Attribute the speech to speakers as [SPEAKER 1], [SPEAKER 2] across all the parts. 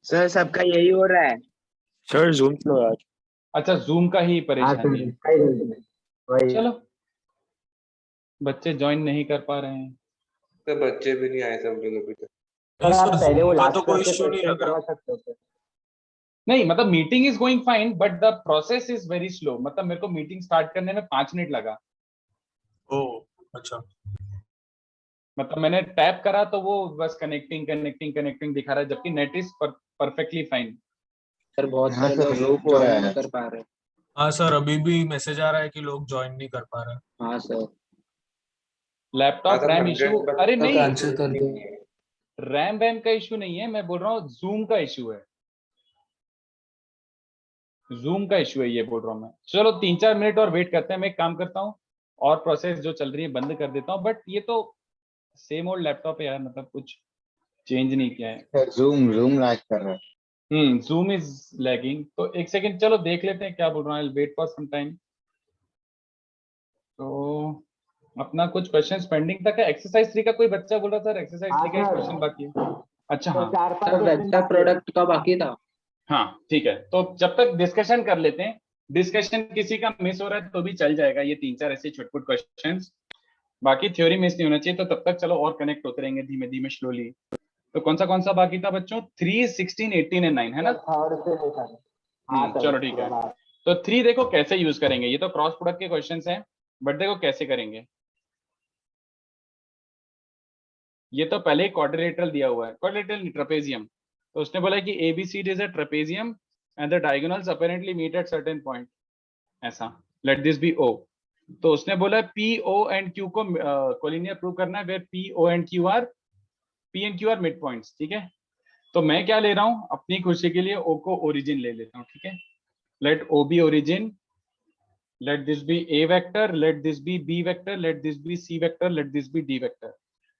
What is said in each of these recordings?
[SPEAKER 1] Sir सबका यही हो रहा है।
[SPEAKER 2] सर जूम स्लो यार।
[SPEAKER 3] अच्छा, जूम का ही
[SPEAKER 4] हाँ
[SPEAKER 3] परेशानी
[SPEAKER 4] सर,
[SPEAKER 3] है।
[SPEAKER 4] सही गलती है वही।
[SPEAKER 3] चलो, बच्चे ज्वाइन नहीं कर पा रहे हैं।
[SPEAKER 5] तो बच्चे भी नहीं आए सब लोग अभी तक।
[SPEAKER 4] सर आप पहले वो
[SPEAKER 2] का
[SPEAKER 4] लास्ट
[SPEAKER 2] तो कोई
[SPEAKER 4] क्लास के
[SPEAKER 2] इश्यू नहीं
[SPEAKER 4] क्वेश्चन
[SPEAKER 2] लग रहा।
[SPEAKER 4] करवा सकते हो सर।
[SPEAKER 3] नहीं मतलब meeting is going fine but the process is very slow. मतलब मेरे को मीटिंग स्टार्ट करने में 5 मिनट लगा।
[SPEAKER 2] ओह अच्छा।
[SPEAKER 3] मतलब मैंने टैप करा तो वो बस कनेक्टिंग कनेक्टिंग कनेक्टिंग दिखा रहा है, जबकि net is perfectly fine.
[SPEAKER 1] Sir बहुत
[SPEAKER 4] हाँ
[SPEAKER 1] सारे
[SPEAKER 4] सर,
[SPEAKER 1] लोग
[SPEAKER 4] लूप हो रहा
[SPEAKER 1] ज्वाइन
[SPEAKER 4] है।
[SPEAKER 1] नहीं कर पा रहे।
[SPEAKER 2] हाँ सर, अभी भी मैसेज आ रहा है कि लोग ज्वाइन नहीं कर पा रहे हैं।
[SPEAKER 1] हाँ सर।
[SPEAKER 3] Laptop RAM issue? अरे
[SPEAKER 5] का
[SPEAKER 3] नहीं,
[SPEAKER 5] आंसर कर दो।
[SPEAKER 3] रैम वैम का इशू नहीं है, मैं बोल रहा हूँ जूम का इशू है। जूम का इशू है ये बोल रहा हूँ मैं। चलो 3-4 मिनट और वेट करते हैं। मैं एक काम करता हूँ और प्रोसेस जो चल रही है बंद कर देता हूँ। बट ये तो सेम ओल्ड लैपटॉप है यार, मतलब कुछ चेंज नहीं किया है।
[SPEAKER 4] सर जूम जूम लैग कर रहा है।
[SPEAKER 3] Zoom is lagging. तो एक सेकंड चलो देख लेते हैं क्या बोल रहा है। Wait for some time. तो अपना कुछ क्वेश्चंस पेंडिंग तक है। एक्सरसाइज 3 का कोई बच्चा बोल रहा था एक्सरसाइज
[SPEAKER 4] हाँ
[SPEAKER 3] 3 का एक
[SPEAKER 4] सर।
[SPEAKER 3] क्वेश्चन बाकी है। अच्छा
[SPEAKER 4] सर
[SPEAKER 3] हाँ,
[SPEAKER 4] 4-5
[SPEAKER 1] सर
[SPEAKER 4] क्वेश्चन
[SPEAKER 1] वेक्टर
[SPEAKER 4] बाकी है।
[SPEAKER 1] प्रोडक्ट का बाकी था।
[SPEAKER 3] हाँ ठीक है। तो जब तक डिस्कशन कर लेते हैं। डिस्कशन किसी का मिस हो रहा है तो भी चल जाएगा, ये 3-4 ऐसे छुटपुट क्वेश्चंस। बाकी थ्योरी मिस नहीं होना चाहिए। तो तब तक चलो और कनेक्ट होते रहेंगे धीमे धीमे स्लोली। तो कौन सा बाकी था बच्चों? 3, 16, 18 एंड 9 है ना?
[SPEAKER 4] थर्ड से लेकर। हाँ सर,
[SPEAKER 3] चलो ठीक है। तो 3 देखो कैसे यूज करेंगे। ये तो क्रॉस प्रोडक्ट के क्वेश्चंस हैं, बट देखो कैसे करेंगे। ये तो पहले ही क्वाड्रिलेटरल दिया हुआ है, क्वाड्रिलेटरल ट्रेपेजियम। तो उसने बोला कि ABCD is a trapezium and the diagonals apparently meet at certain point. ऐसा, लेट दिस बी O। तो उसने बोला PO एंड Q को कोलिनियर प्रूव करना है, where P and Q are mid points. ठीक है। तो मैं क्या ले रहा हूँ अपनी खुशी के लिए, O को ओरिजिन ले लेता हूँ। ठीक है। Let O be origin, let this be A vector, let this be B vector, let this be C vector, let this be D vector।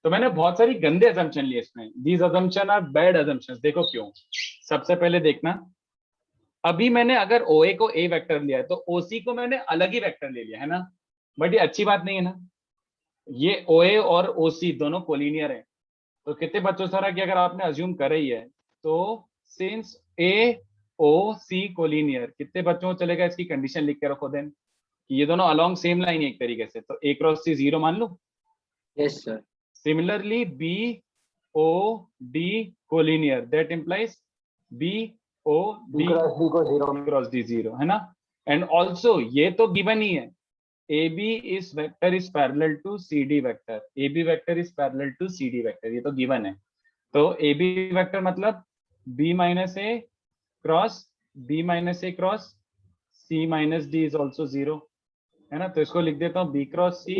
[SPEAKER 3] तो मैंने बहुत सारी गंदे assumption लिए इसमें। These assumption are bad assumptions। देखो क्यों। सबसे पहले देखना, अभी मैंने अगर OA को A वेक्टर लिया है तो OC को मैंने अलग ही वेक्टर ले लिया है ना। बट ये अच्छी बात नहीं है ना। ये OA और OC दोनों कोलिनियर है। तो कितने बच्चों से रहा कि अगर आपने अज्यूम कर ही है तो सिंस AOC कोलिनियर, कितने बच्चों को चलेगा इसकी कंडीशन लिख के रखो देन। ये दोनों अलोंग सेम लाइन एक तरीके से, तो A क्रॉस C 0 मान लो।
[SPEAKER 1] Yes sir.
[SPEAKER 3] Similarly BOD collinear, that implies BOD cross D 0 है ना। एंड ऑल्सो ये तो गिवन ही है, AB is vector is parallel to CD vector. AB vector is parallel to CD vector, ये तो गिवन है। तो AB वेक्टर मतलब B minus A cross B minus A cross C minus D is also 0 है ना। तो इसको लिख देता हूँ B क्रॉस C।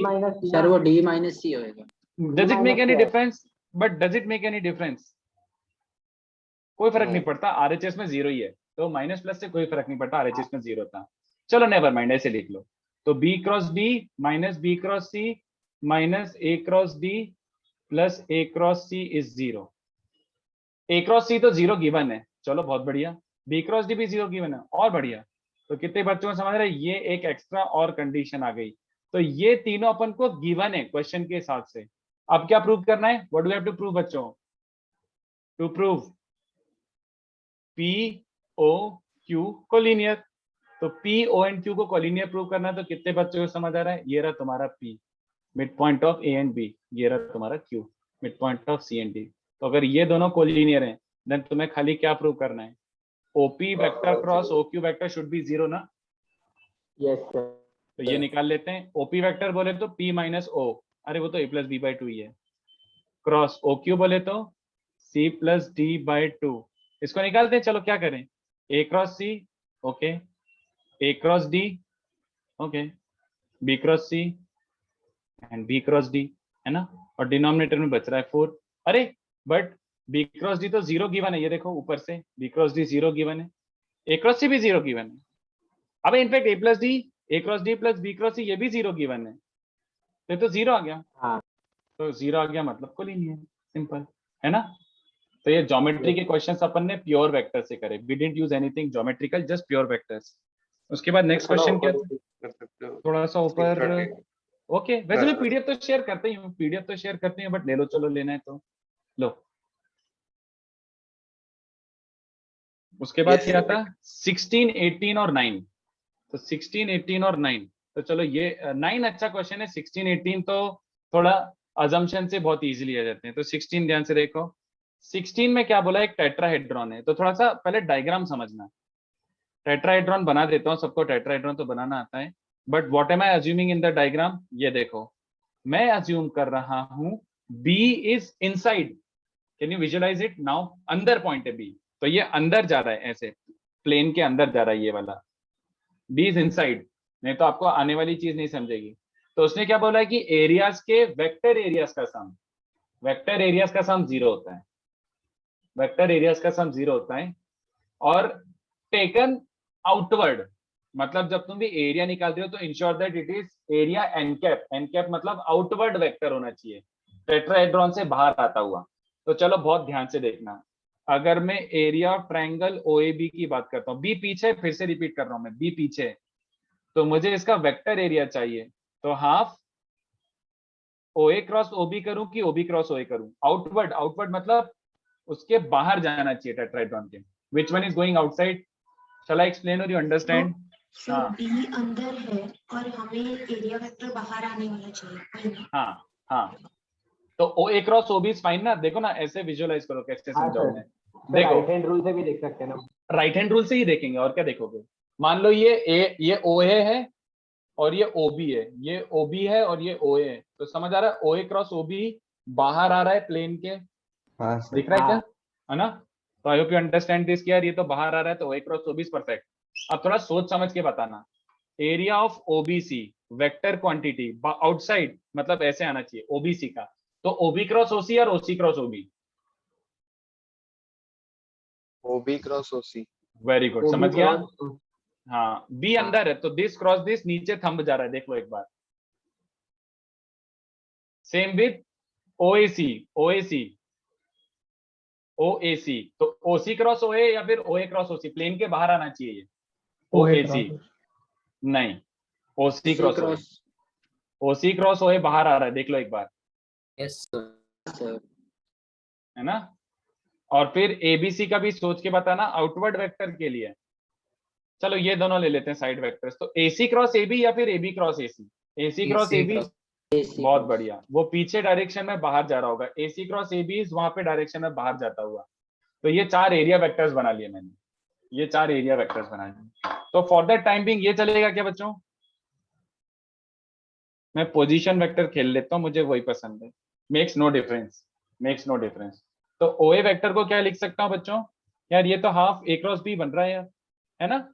[SPEAKER 1] सर वो D माइनस C होएगा।
[SPEAKER 3] Does it make any difference? But does it make any difference? कोई फर्क नहीं पड़ता, RHS में 0 ही है। तो माइनस प्लस से कोई फर्क नहीं पड़ता, RHS में 0 था। चलो नेवर माइंड, ऐसे लिख लो। तो B cross B minus B cross C minus A cross D plus A cross C is 0। A cross C तो 0 गिवन है, चलो बहुत बढ़िया। B क्रॉस D भी 0 गिवन है, और बढ़िया। तो कितने बच्चों को समझ रहे हैं? ये एक एक्स्ट्रा और कंडीशन आ गई। तो ये तीनों अपन को गिवन है क्वेश्चन के हिसाब से। अब क्या प्रूव करना है? What do have to prove बच्चों? To prove POQ collinear. तो PO एंड Q को कोलिनियर प्रूव करना है। तो कितने बच्चों को समझ आ रहा है? ये रहा तुम्हारा P, mid point of A and B। ये रहा तुम्हारा Q, mid point of C and D। तो अगर ये दोनों कोलिनियर हैं देन तुम्हें खाली क्या प्रूव करना है? OP vector cross OQ vector should be 0 ना।
[SPEAKER 4] Yes sir.
[SPEAKER 3] तो ये निकाल लेते हैं। OP वेक्टर बोले तो P माइनस O, अरे वो तो A प्लस B बाई 2 ही है। क्रॉस OQ बोले तो C प्लस D बाई 2। इसको निकालते हैं। चलो क्या करें? A cross C, okay, A cross D, okay, B cross C and B cross D है ना। और डिनोमिनेटर में बच रहा है 4। अरे बट B क्रॉस D तो 0 गिवन है, ये देखो ऊपर से B क्रॉस D 0 गिवन है, A क्रॉस C भी 0 गिवन है। अब in fact A plus D, A cross D plus B cross C ये भी 0 गिवन है। तो 0 आ गया।
[SPEAKER 4] हाँ।
[SPEAKER 3] तो 0 आ गया मतलब कोलिनियर, सिंपल है ना। तो ये ज्योमेट्री के क्वेश्चंस अपन ने प्योर वेक्टर से करे। We didn't use anything geometrical, just pure vectors. उसके बाद नेक्स्ट क्वेश्चन क्या था?
[SPEAKER 5] कर सकते हो
[SPEAKER 3] थोड़ा सा ऊपर। ओके, वैसे मैं
[SPEAKER 5] हाँ।
[SPEAKER 3] PDF तो शेयर करते ही हूँ, PDF तो शेयर करते हैं, बट ले लो, चलो लेना है तो लो। उसके बाद
[SPEAKER 5] Yes,
[SPEAKER 3] क्या
[SPEAKER 5] sir.
[SPEAKER 3] था 16, 18 और 9। तो 16, 18 और 9, तो चलो ये 9 अच्छा क्वेश्चन है, 16, 18 तो थोड़ा अजम्पशन से बहुत इजीली आ जाते हैं। तो 16 ध्यान से देखो, 16 में क्या बोला, एक टेट्राहेड्रॉन है। तो थोड़ा सा पहले डायग्राम समझना। टेट्राहेड्रॉन बना देता हूँ, सबको टेट्राहेड्रॉन तो बनाना आता है, but what am I assuming in the diagram, ये देखो मैं अज्यूम कर रहा हूं B is inside. Can you visualize it now? अंदर पॉइंट है बी, तो ये अंदर जा रहा है, ऐसे प्लेन के अंदर जा रहा है ये वाला, बी इज इनसाइड, नहीं तो आपको आने वाली चीज नहीं समझेगी। तो उसने क्या बोला है कि एरियाज के वेक्टर एरियाज का सम, वेक्टर एरियाज का सम 0 होता है, वेक्टर एरियाज का सम 0 होता है। और टेकन आउटवर्ड, मतलब जब तुम भी एरिया निकालते हो तो ensure that it is area n cap, n cap मतलब आउटवर्ड वेक्टर होना चाहिए, टेट्राहेड्रॉन से बाहर आता हुआ। तो चलो बहुत ध्यान से देखना, अगर मैं एरिया ऑफ ट्रायंगल ओएबी की बात करता हूँ, बी पीछे, फिर से रिपीट कर रहा हूं मैं, बी पीछे, तो मुझे इसका वेक्टर एरिया चाहिए। तो हाफ ओए क्रॉस ओबी करूं कि ओबी क्रॉस ओए करूं? आउटवर्ड, आउटवर्ड मतलब उसके बाहर जाना चाहिए टेट्राहेड्रॉन के। Which one is going outside? Shall I explain और यू अंडरस्टैंड?
[SPEAKER 6] सो
[SPEAKER 3] हाँ।
[SPEAKER 6] बी अंदर है और हमें एरिया वेक्टर बाहर आने वाला चाहिए, वही ना?
[SPEAKER 3] हाँ हाँ, तो O A cross O B is fine ना। देखो ना, ऐसे विजुअलाइज करो, कैसे
[SPEAKER 4] हाँ
[SPEAKER 3] समझाऊं
[SPEAKER 4] सर,
[SPEAKER 3] मैं।
[SPEAKER 4] राइट
[SPEAKER 3] देखो
[SPEAKER 4] हैंड रूल से भी देख सकते हैं ना।
[SPEAKER 3] राइट हैंड रूल से ही देखेंगे, और क्या देखोगे। मान लो ये ओ ए है और ये ओ बी है, ये ओ बी है और ये ओ ए है, तो समझ आ रहा है ओ ए क्रॉस ओ बी बाहर आ रहा है प्लेन के,
[SPEAKER 4] हाँ सर,
[SPEAKER 3] दिख रहा है क्या,
[SPEAKER 4] हाँ।
[SPEAKER 3] है ना? तो I hope you understand this, यार ये तो बाहर आ रहा है, तो O A cross O B is perfect. अब थोड़ा सोच समझ के बताना, area of OBC vector quantity outside, मतलब ऐसे आना चाहिए ओबीसी का, तो ओबी क्रॉस ओसी और ओसी क्रॉस ओबी।
[SPEAKER 7] ओबी क्रॉस ओसी।
[SPEAKER 3] वेरी गुड,
[SPEAKER 4] वो भी
[SPEAKER 3] समझ गया।
[SPEAKER 4] क्रॉस,
[SPEAKER 3] हाँ, बी अंदर है तो दिस क्रॉस दिस, नीचे थंब जा रहा है, देख लो एक बार। सेम विद ओएसी, ओएसी ओएसी, तो ओसी क्रॉस ओए या फिर ओए क्रॉस ओसी, प्लेन के बाहर आना चाहिए ये, ओएसी नहीं, ओसी क्रॉस ओए, ओसी क्रॉस ओए बाहर आ रहा है, देख लो एक बार,
[SPEAKER 1] यस सर।
[SPEAKER 3] है ना? और फिर एबीसी का भी सोच के बताना आउटवर्ड वेक्टर के लिए। चलो ये दोनों ले लेते हैं साइड वेक्टर्स, तो एसी क्रॉस एबी या फिर AB cross AC? AC cross AB, बहुत बढ़िया, वो पीछे डायरेक्शन में बाहर जा रहा होगा, एसी क्रॉस एबी वहां पे डायरेक्शन में बाहर जाता हुआ। तो ये 4 एरिया वेक्टर्स बना लिए मैंने, ये 4 एरिया वेक्टर्स बना लिए। तो फॉर दैट टाइम बिंग ये चलेगा क्या बच्चों? मैं पोजीशन वेक्टर खेल लेता हूँ, मुझे वही पसंद है, makes no difference, makes no difference. तो ओए वेक्टर को क्या लिख सकता हूँ बच्चों? यार ये तो हाफ ए क्रॉस बी बन रहा है यार, है ना?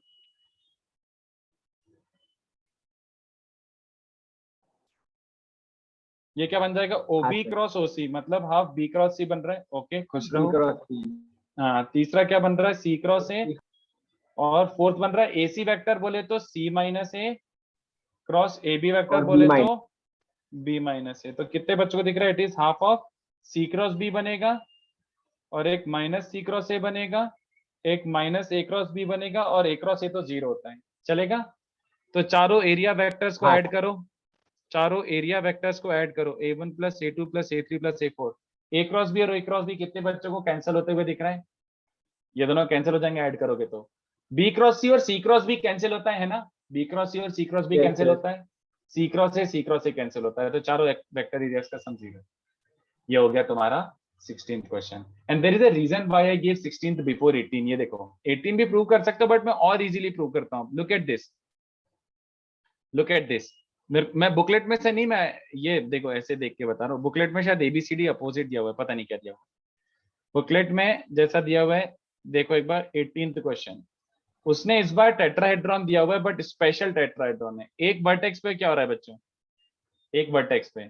[SPEAKER 3] ये क्या बन जाएगा? ओबी
[SPEAKER 4] सर।
[SPEAKER 3] क्रॉस ओसी, मतलब हाफ बी क्रॉस सी बन रहा है। ओके, खुश
[SPEAKER 4] बी
[SPEAKER 3] रहो।
[SPEAKER 4] क्रॉस सी।
[SPEAKER 3] हाँ, तीसरा क्या बन रहा है? सी क्रॉस ए, और फोर्थ बन रहा है एसी वेक्टर बोले तो C minus A cross A B vector
[SPEAKER 4] और B
[SPEAKER 3] बोले
[SPEAKER 4] माइनस।
[SPEAKER 3] तो बी माइनस ए। तो कितने बच्चों को दिख रहा है? It is half of C cross B बनेगा, और एक माइनस सी क्रॉस ए बनेगा, एक माइनस ए क्रॉस बी बनेगा, और ए क्रॉस ए तो 0 होता है, चलेगा? तो चारों एरिया वेक्टर्स को
[SPEAKER 4] हाँ
[SPEAKER 3] ऐड करो, चारों एरिया वेक्टर्स को ऐड करो, a1 plus a2 plus a3 plus a4। ए क्रॉस बी और ए क्रॉस बी कितने बच्चों को कैंसिल होते हुए दिख रहा है? ये दोनों कैंसिल हो जाएंगे ऐड करोगे तो। बी क्रॉस सी और सी क्रॉस बी कैंसिल होता है ना? बी क्रॉस सी और C cross B
[SPEAKER 4] Yes,
[SPEAKER 3] cancel
[SPEAKER 4] yes.
[SPEAKER 3] होता है, सी क्रॉस से कैंसिल होता है, तो चारों वेक्टर एरियाज का सम 0। ये हो गया तुम्हारा 16th question. And there is a reason why I give 16th before 18। ये देखो 18 भी प्रूव कर सकते हो, बट मैं और इजीली प्रूव करता हूँ। Look at this, look at this. मैं बुकलेट में से नहीं, मैं ये देखो ऐसे देख के बता रहा हूँ। बुकलेट में शायद एबीसीडी अपोजिट दिया हुआ है, पता नहीं क्या दिया हुआ है। बुकलेट में जैसा दिया हुआ है, देखो एक बार 18th क्वेश्चन, उसने इस बार टेट्राहेड्रॉन दिया हुआ है, बट स्पेशल टेट्राहेड्रॉन है। एक वर्टेक्स पे क्या हो रहा है बच्चों? एक वर्टेक्स पे,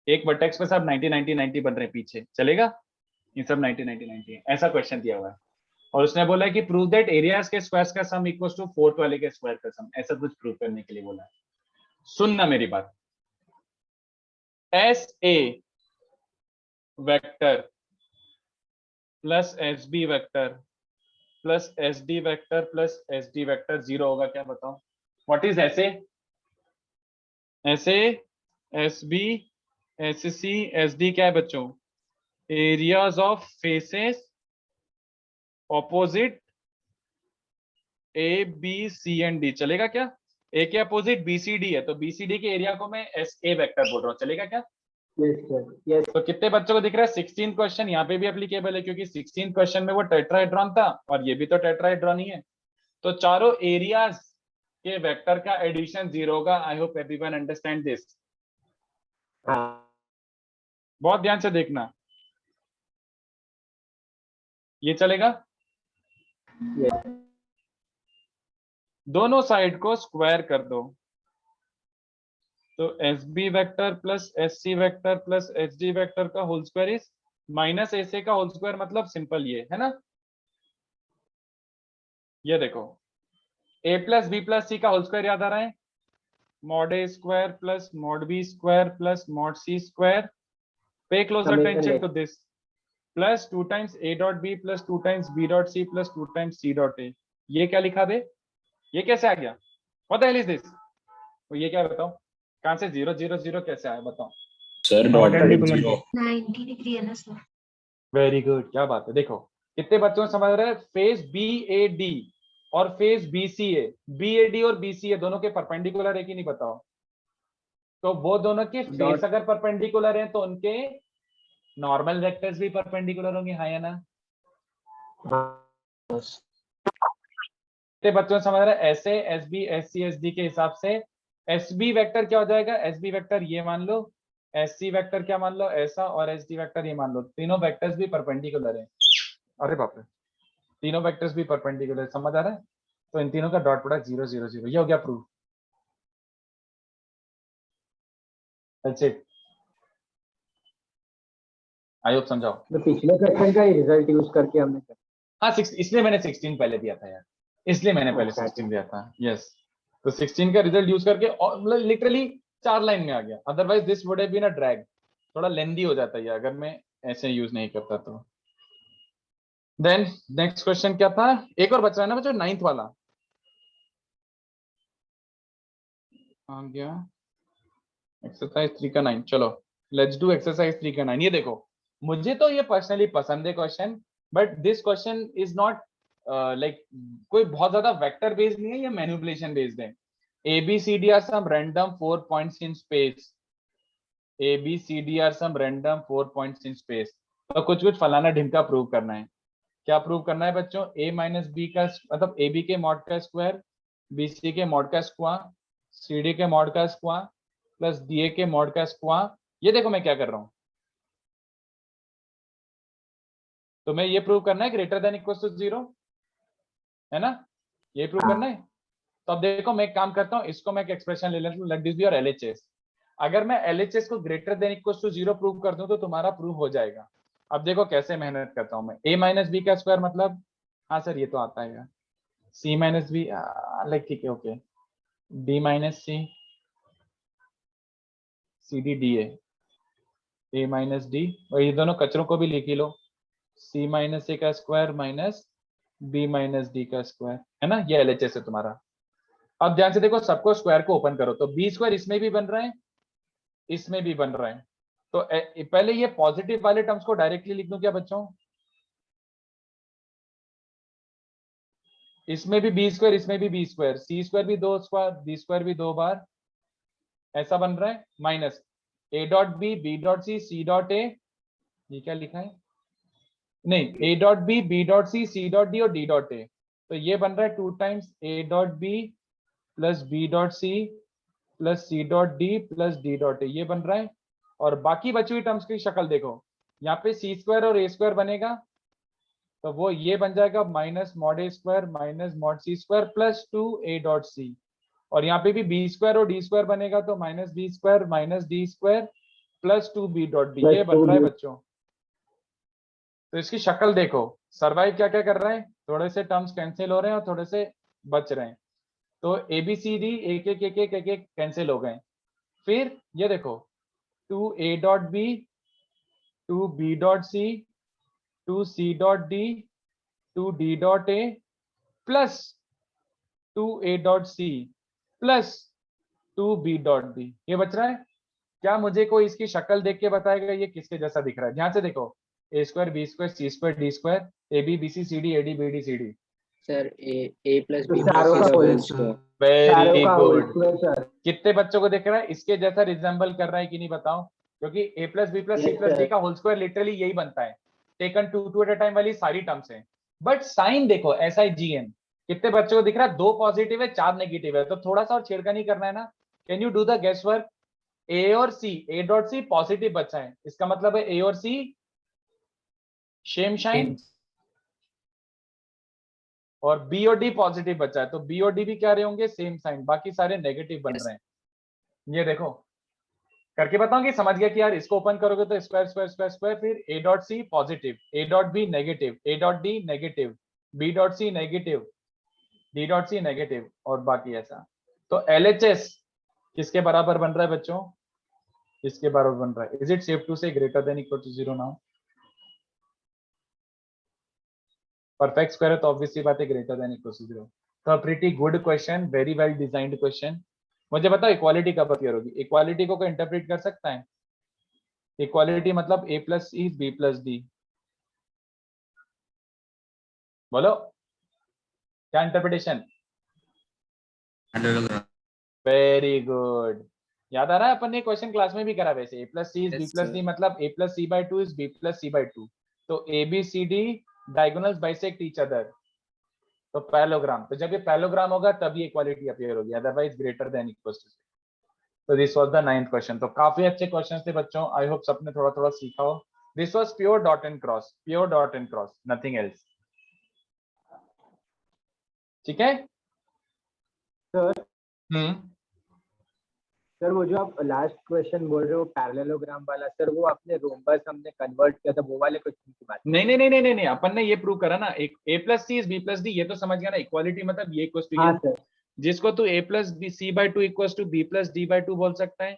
[SPEAKER 3] एक वर्टेक्स पे सब 90 90 90 बन रहे हैं पीछे, चलेगा? ये सब 90 90 90 ऐसा क्वेश्चन दिया हुआ है, और उसने बोला है कि प्रूव दैट एरियाज के स्क्वायर्स का सम इक्वल्स टू फोर्थ वाले के स्क्वायर का सम, ऐसा कुछ प्रूव करने के लिए बोला है। सुनना मेरी बात, S A vector plus S B vector plus S D vector plus S D vector 0 होगा क्या? बताओ। What is S A? S A, S B, S C, S D क्या है बच्चों? Areas of faces opposite A B C and D, चलेगा क्या? ए के opposite B C D है, तो बी सी डी के एरिया को मैं एस ए वेक्टर बोल रहा हूँ, चलेगा क्या?
[SPEAKER 4] Yes sir, yes.
[SPEAKER 3] तो कितने बच्चों को दिख रहा है 16 क्वेश्चन यहाँ पे भी एप्लीकेबल है, क्योंकि 16 क्वेश्चन में वो टेट्राहेड्रॉन था और ये भी तो टेट्राहेड्रॉन ही है। तो चारों एरियाज के वेक्टर का एडिशन 0 होगा। I hope everyone understand this.
[SPEAKER 4] हाँ,
[SPEAKER 3] बहुत ध्यान से देखना, ये चलेगा?
[SPEAKER 4] यस।
[SPEAKER 3] दोनों साइड को स्क्वायर कर दो, तो S B vector plus S C vector plus H D vector का whole square is minus S A का होल स्क्वायर, मतलब सिंपल ये है ना। ये देखो A plus B plus C का होल स्क्वायर याद आ रहा है, mod A square plus mod B square plus mod C square. Pay close attention to this, plus 2 times A dot B plus 2 times B dot C plus 2 times C dot A. ये क्या लिखा बे? ये कैसे आ गया? What the hell is this? तो ये क्या बताओ, कहां से 0 0 0 कैसे आया बताओ?
[SPEAKER 1] Sir
[SPEAKER 2] perpendicular.
[SPEAKER 6] 90 डिग्री है ना सर?
[SPEAKER 3] वेरी गुड, क्या बात है। देखो कितने बच्चों को समझ रहे हैं, फेस बी ए डी और face B C A, B A D और बी सी ए दोनों के परपेंडिकुलर है कि नहीं बताओ? तो वो दोनों के फेस अगर परपेंडिकुलर हैं तो उनके नॉर्मल वेक्टर्स भी परपेंडिकुलर होंगे, हाँ या ना? कितने बच्चों को समझ रहे हैं? ऐसे S B S C S D के हिसाब से एस बी वेक्टर क्या हो जाएगा? एस बी वेक्टर ये मान लो, एस सी वेक्टर क्या मान लो, ऐसा, और एस डी वेक्टर ये मान लो। तीनों वेक्टर्स भी परपेंडिकुलर है। अरे बाप रे, तीनों वेक्टर्स भी परपेंडिकुलर है, समझ आ रहा है? तो इन तीनों का डॉट प्रोडक्ट 0 0 0, ये हो गया proof. That's it. I hope समझाओ।
[SPEAKER 4] तो पिछले क्वेश्चन का ही रिजल्ट यूज करके हमने कर।
[SPEAKER 3] हाँ, इसलिए मैंने 16 पहले दिया था यार, इसलिए मैंने पहले
[SPEAKER 4] अच्छा,
[SPEAKER 3] 16 दिया था। यस, तो 16 का रिजल्ट यूज करके और मतलब लिटरली 4 लाइन में आ गया। Otherwise this would have been a drag, थोड़ा लेंदी हो जाता है अगर मैं ऐसे यूज नहीं करता तो। देन नेक्स्ट क्वेश्चन क्या था? एक और बचा है ना बच्चों, 9th वाला आ गया, एक्सरसाइज 3 का 9। चलो लेट्स डू एक्सरसाइज 3 का 9। ये देखो, मुझे तो ये पर्सनली पसंद है question, but this question is not like कोई बहुत ज्यादा वेक्टर बेस्ड नहीं है, ये मैनिपुलेशन बेस्ड है। A B C D are some random 4 points in space, A B C D are some random 4 points in space. तो कुछ कुछ फलाना ढिमका प्रूव करना है। क्या प्रूव करना है बच्चों? ए माइनस बी का मतलब ए बी के मॉड का स्क्वायर, बी सी के मॉड का स्क्वायर, सी डी के मॉड का स्क्वायर प्लस डी ए के मॉड का स्क्वायर। ये देखो मैं क्या कर रहा हूं, तो मैं ये प्रूव करना है ग्रेटर देन इक्वल टू 0, है ना? ये प्रूव करना है। तो अब देखो मैं एक काम करता हूँ, इसको मैं एक एक्सप्रेशन ले लेता हूँ, let this be your LHS. अगर मैं एलएचएस को ग्रेटर देन इक्वल टू 0 प्रूव कर दूं तो तुम्हारा प्रूव हो जाएगा। अब देखो कैसे मेहनत करता हूं मैं। ए माइनस बी का स्क्वायर मतलब, हाँ सर ये तो आता है यार, सी माइनस बी, लाइक ठीक है, okay, D minus C, C D D A minus D, और ये दोनों कचरों को भी लिख ही लो, सी माइनस ए का square minus B minus D का स्क्वायर, है ना? ये एलएचएस है तुम्हारा। अब ध्यान से देखो, सबको स्क्वायर को ओपन करो, तो बी स्क्वायर इसमें भी बन रहा है, इसमें भी बन रहा है। तो पहले ये पॉजिटिव वाले टर्म्स को डायरेक्टली लिख दूं क्या बच्चों? इसमें भी बी स्क्वायर, इसमें भी बी स्क्वायर, सी स्क्वायर भी 2 बार, बी स्क्वायर भी 2 बार, ऐसा बन रहा है, minus A dot B dot C dot A, ये क्या लिखा है? नहीं, A dot B dot C dot D और डी डॉट ए। तो ये बन रहा है 2 times A dot B plus B dot C plus C dot D plus D dot A, ये बन रहा है। और बाकी बची हुई टर्म्स की शक्ल देखो, यहाँ पे सी स्क्वायर और ए स्क्वायर बनेगा, तो वो ये बन जाएगा minus mod A square minus mod C square plus 2 A dot C, और यहाँ पे भी बी स्क्वायर और डी स्क्वायर बनेगा, तो minus B square minus D square plus 2 B dot D, ये बन रहा है बच्चों। तो इसकी शक्ल देखो, सर्वाइव क्या क्या कर रहा है, थोड़े से टर्म्स कैंसिल हो रहे हैं और थोड़े से बच रहे हैं। तो ए बी सी डी एक एक एक एक एक एक कैंसिल हो गए। फिर ये देखो 2 A dot B 2 B dot C 2 C dot D 2 D dot A plus 2 A dot C plus 2 B dot D, ये बच रहा है। क्या मुझे कोई इसकी शक्ल देख के बताएगा ये किसके जैसा दिख रहा है? ध्यान से देखो, A square B square C square D square A B B C C D A D B D C D.
[SPEAKER 1] Sir A plus
[SPEAKER 4] तो
[SPEAKER 1] बी
[SPEAKER 4] चारों
[SPEAKER 1] प्लस
[SPEAKER 4] का
[SPEAKER 1] C
[SPEAKER 4] whole
[SPEAKER 1] whole
[SPEAKER 4] square।
[SPEAKER 1] Square.
[SPEAKER 4] चारों
[SPEAKER 3] वेरी
[SPEAKER 4] का whole
[SPEAKER 3] good.
[SPEAKER 4] Square sir.
[SPEAKER 3] कितने बच्चों को दिख रहा है इसके जैसा रिजेंबल कर रहा है कि नहीं बताओ, क्योंकि A plus B plus C
[SPEAKER 4] Yes,
[SPEAKER 3] plus D
[SPEAKER 4] sir.
[SPEAKER 3] का होल स्क्वायर लिटरली यही बनता है, taken two at a time वाली सारी टर्म्स है। बट साइन देखो एस आई जी एन, कितने बच्चों को दिख रहा है 2 पॉजिटिव है 4 नेगेटिव है, तो थोड़ा सा और छेड़खानी करना है ना। Can you do the guess work? A और सी, ए डॉट सी पॉजिटिव बच्चा है, इसका मतलब है ए और सी सेम साइन, और बी और डी पॉजिटिव बचा है, तो बी और डी भी क्या रहे होंगे सेम साइन, बाकी सारे नेगेटिव बन रहे हैं। ये देखो करके बताऊं कि समझ गया कि यार इसको ओपन करोगे तो स्क्वायर स्क्वायर स्क्वायर स्क्वायर, फिर A dot C positive, A dot B negative, A dot D negative, B dot C negative, D dot C negative, और बाकी ऐसा। तो एलएचएस किसके बराबर बन रहा है बच्चों? किसके बराबर बन रहा है? Is it safe to say greater than equal to 0 now? Perfect square है तो ऑब्वियसली बात है ग्रेटर देन इक्वल टू 0। तो pretty good question, very well designed question. मुझे बताओ इक्वालिटी कब अपियर होगी? इक्वालिटी को कोई इंटरप्रेट कर सकता है? इक्वालिटी मतलब A plus C B plus D, बोलो क्या इंटरप्रिटेशन? वेरी गुड, याद आ रहा है अपन ने क्वेश्चन क्लास में भी करा वैसे। A plus C is B plus D मतलब A plus C by two is B plus C by two, तो A B C D diagonals bisect each other, तो पैरेललोग्राम। तो जब ये पैरेललोग्राम होगा तब ये इक्वालिटी अपीयर होगी, otherwise greater than equal to. तो this was the 9th question. तो काफी अच्छे क्वेश्चन थे बच्चों, आई होप सबने थोड़ा थोड़ा सीखा हो। This was pure dot and cross, pure dot and cross, nothing else. ठीक है
[SPEAKER 4] सर
[SPEAKER 3] हम्म,
[SPEAKER 4] सर वो जो आप लास्ट क्वेश्चन बोल रहे हो पैरेललोग्राम वाला, सर वो अपने रोम्बस हमने कन्वर्ट किया था, वो वाले क्वेश्चन की बात।
[SPEAKER 3] नहीं नहीं नहीं नहीं नहीं, अपन ने ये प्रूव करा ना, एक A plus C is B plus D, ये तो समझ गया ना। इक्वालिटी मतलब ये इक्वल टू,
[SPEAKER 4] हाँ सर।
[SPEAKER 3] जिसको तू A plus B C by two equal to B plus D by two बोल सकता है।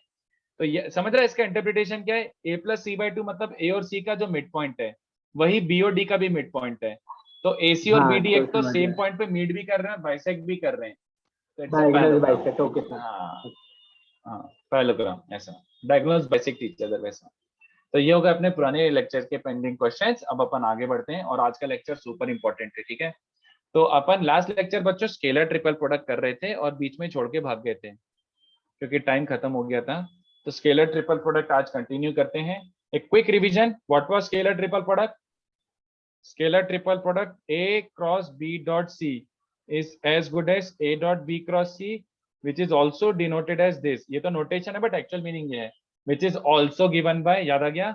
[SPEAKER 3] तो ये समझ रहा है इसका इंटरप्रिटेशन क्या है? ए प्लस सी बाई टू मतलब ए और सी का जो मिड पॉइंट है वही बी और डी का भी मिड पॉइंट है, तो ए सी और
[SPEAKER 4] हाँ,
[SPEAKER 3] बी डी एक तो
[SPEAKER 4] समझ
[SPEAKER 3] सेम
[SPEAKER 4] गया।
[SPEAKER 3] पॉइंट पे मीट भी कर रहे हैं, बाइसेक्ट भी कर रहे हैं, तो it's a
[SPEAKER 4] diagonal
[SPEAKER 3] parallelogram।
[SPEAKER 4] Bisect, okay sir.
[SPEAKER 3] हाँ पैरेललोग्राम ऐसा, डायगोनल्स बाइसेक्ट ईच अदर वैसा। तो ये होगा अपने पुराने लेक्चर के पेंडिंग क्वेश्चंस। अब अपन आगे बढ़ते हैं, और आज का लेक्चर सुपर इंपॉर्टेंट है, ठीक है। तो अपन लास्ट लेक्चर बच्चों स्केलर ट्रिपल प्रोडक्ट कर रहे थे और बीच में छोड़ के भाग गए थे क्योंकि टाइम खत्म हो गया था। तो स्केलर ट्रिपल प्रोडक्ट आज कंटिन्यू करते हैं। एक quick revision, what was scalar triple product? Scalar triple product A cross B dot C is as good as A dot B cross C, which is also denoted as this। ये तो notation है but actual meaning ये है, which is also given by, याद आ गया?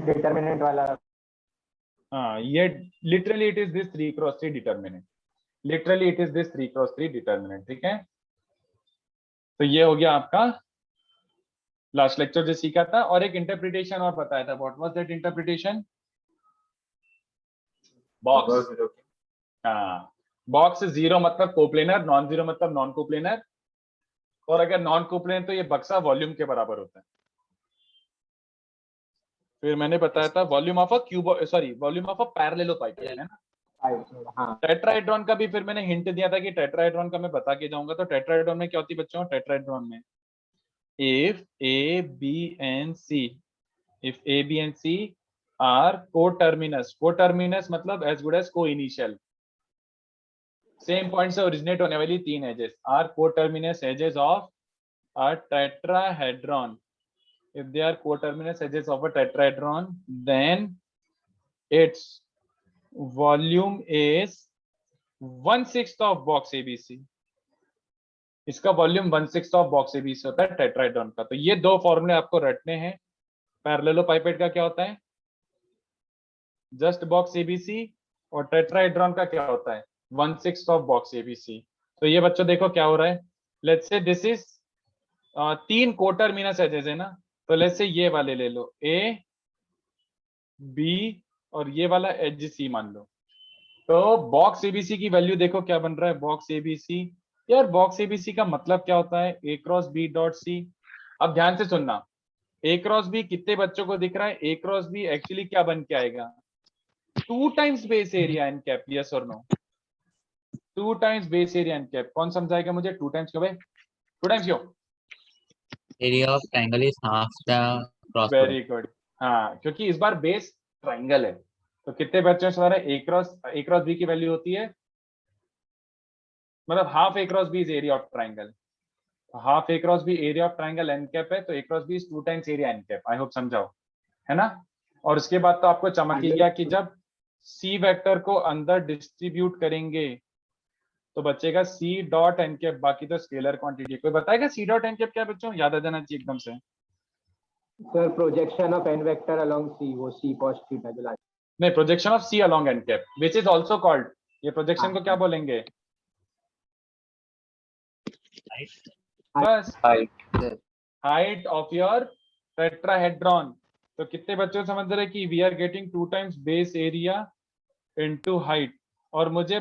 [SPEAKER 4] Determinant वाला।
[SPEAKER 3] हाँ, ये literally it is this 3 cross 3 determinant, literally it is this 3 cross 3 determinant, ठीक है। तो ये हो गया आपका लास्ट लेक्चर जो सीखा था, और एक इंटरप्रिटेशन और बताया था। What was that interpretation? Box. हाँ, बॉक्स 0 मतलब कोप्लेनर, नॉन 0 मतलब नॉन कोप्लेनर, और अगर नॉन कोप्लेनर तो ये बक्सा वॉल्यूम के बराबर होता है। फिर मैंने बताया था volume of a cube, sorry volume of a parallelepiped, है ना।
[SPEAKER 4] हाँ
[SPEAKER 3] टेट्राहेड्रॉन का भी फिर मैंने हिंट दिया था कि टेट्राहेड्रॉन का मैं बता के जाऊंगा। तो टेट्राहेड्रॉन में क्या होती है बच्चों? टेट्राहेड्रॉन में if A, B and C, if A, B and C are coterminous, coterminus मतलब as good as co-initial, same point से ओरिजिनेट होने वाली 3 edges are coterminous edges of a tetrahedron। If they are coterminous edges of a tetrahedron, then its volume is 1/6 of box ABC। इसका volume 1/6 of box ABC होता है tetrahedron का। तो ये दो फॉर्मूले आपको रटने हैं। पैरेललोपाइपेड का क्या होता है? जस्ट बॉक्स एबीसी, और टेट्राहेड्रॉन का क्या होता है? 1/6 ऑफ बॉक्स एबीसी। तो ये बच्चों देखो क्या हो रहा है, let's say this is 3 कोटरमिनस edges है ना, तो लेट्स से ये वाले ले लो ए बी और ये वाला एज सी मान लो। तो बॉक्स एबीसी की वैल्यू देखो क्या बन रहा है, बॉक्स एबीसी। यार बॉक्स एबीसी का मतलब क्या होता है? ए क्रॉस बी डॉट सी। अब ध्यान से सुनना, ए क्रॉस बी कितने बच्चों को दिख रहा है? ए क्रॉस बी एक्चुअली क्या बन के आएगा? 2 times base area in cap, yes और no? 2 times base area in cap. कौन समझाएगा मुझे 2 टाइम्स क्यों भाई? 2 टाइम्स क्यों?
[SPEAKER 1] Area of triangle is half the cross
[SPEAKER 3] very good. हाँ, क्योंकि इस बार बेस ट्राइंगल है, तो कितने बच्चों से ए क्रॉस बी की वैल्यू होती है, मतलब half A cross B is area of triangle, half A cross B area of triangle n cap है, तो A cross B is 2 times area n cap. I hope समझाओ, है ना। और उसके बाद तो आपको चमक ही गया कि जब सी वेक्टर को अंदर डिस्ट्रीब्यूट करेंगे तो बचेगा सी डॉट एन कैप, बाकी तो स्केलर क्वांटिटी। कोई बताएगा सी डॉट एन कैप क्या बच्चों, याद आ जाना चाहिए एकदम से।
[SPEAKER 4] Sir projection of n vector along C, वो सी cos थीटा जो लास्ट।
[SPEAKER 3] नहीं, projection of C along n cap which is also called, ये प्रोजेक्शन को क्या बोलेंगे, बस हाइट ऑफ योर टेट्राहेड्रॉन। तो कितने बच्चों समझ रहे कि we are getting 2 times base area into height. और मुझे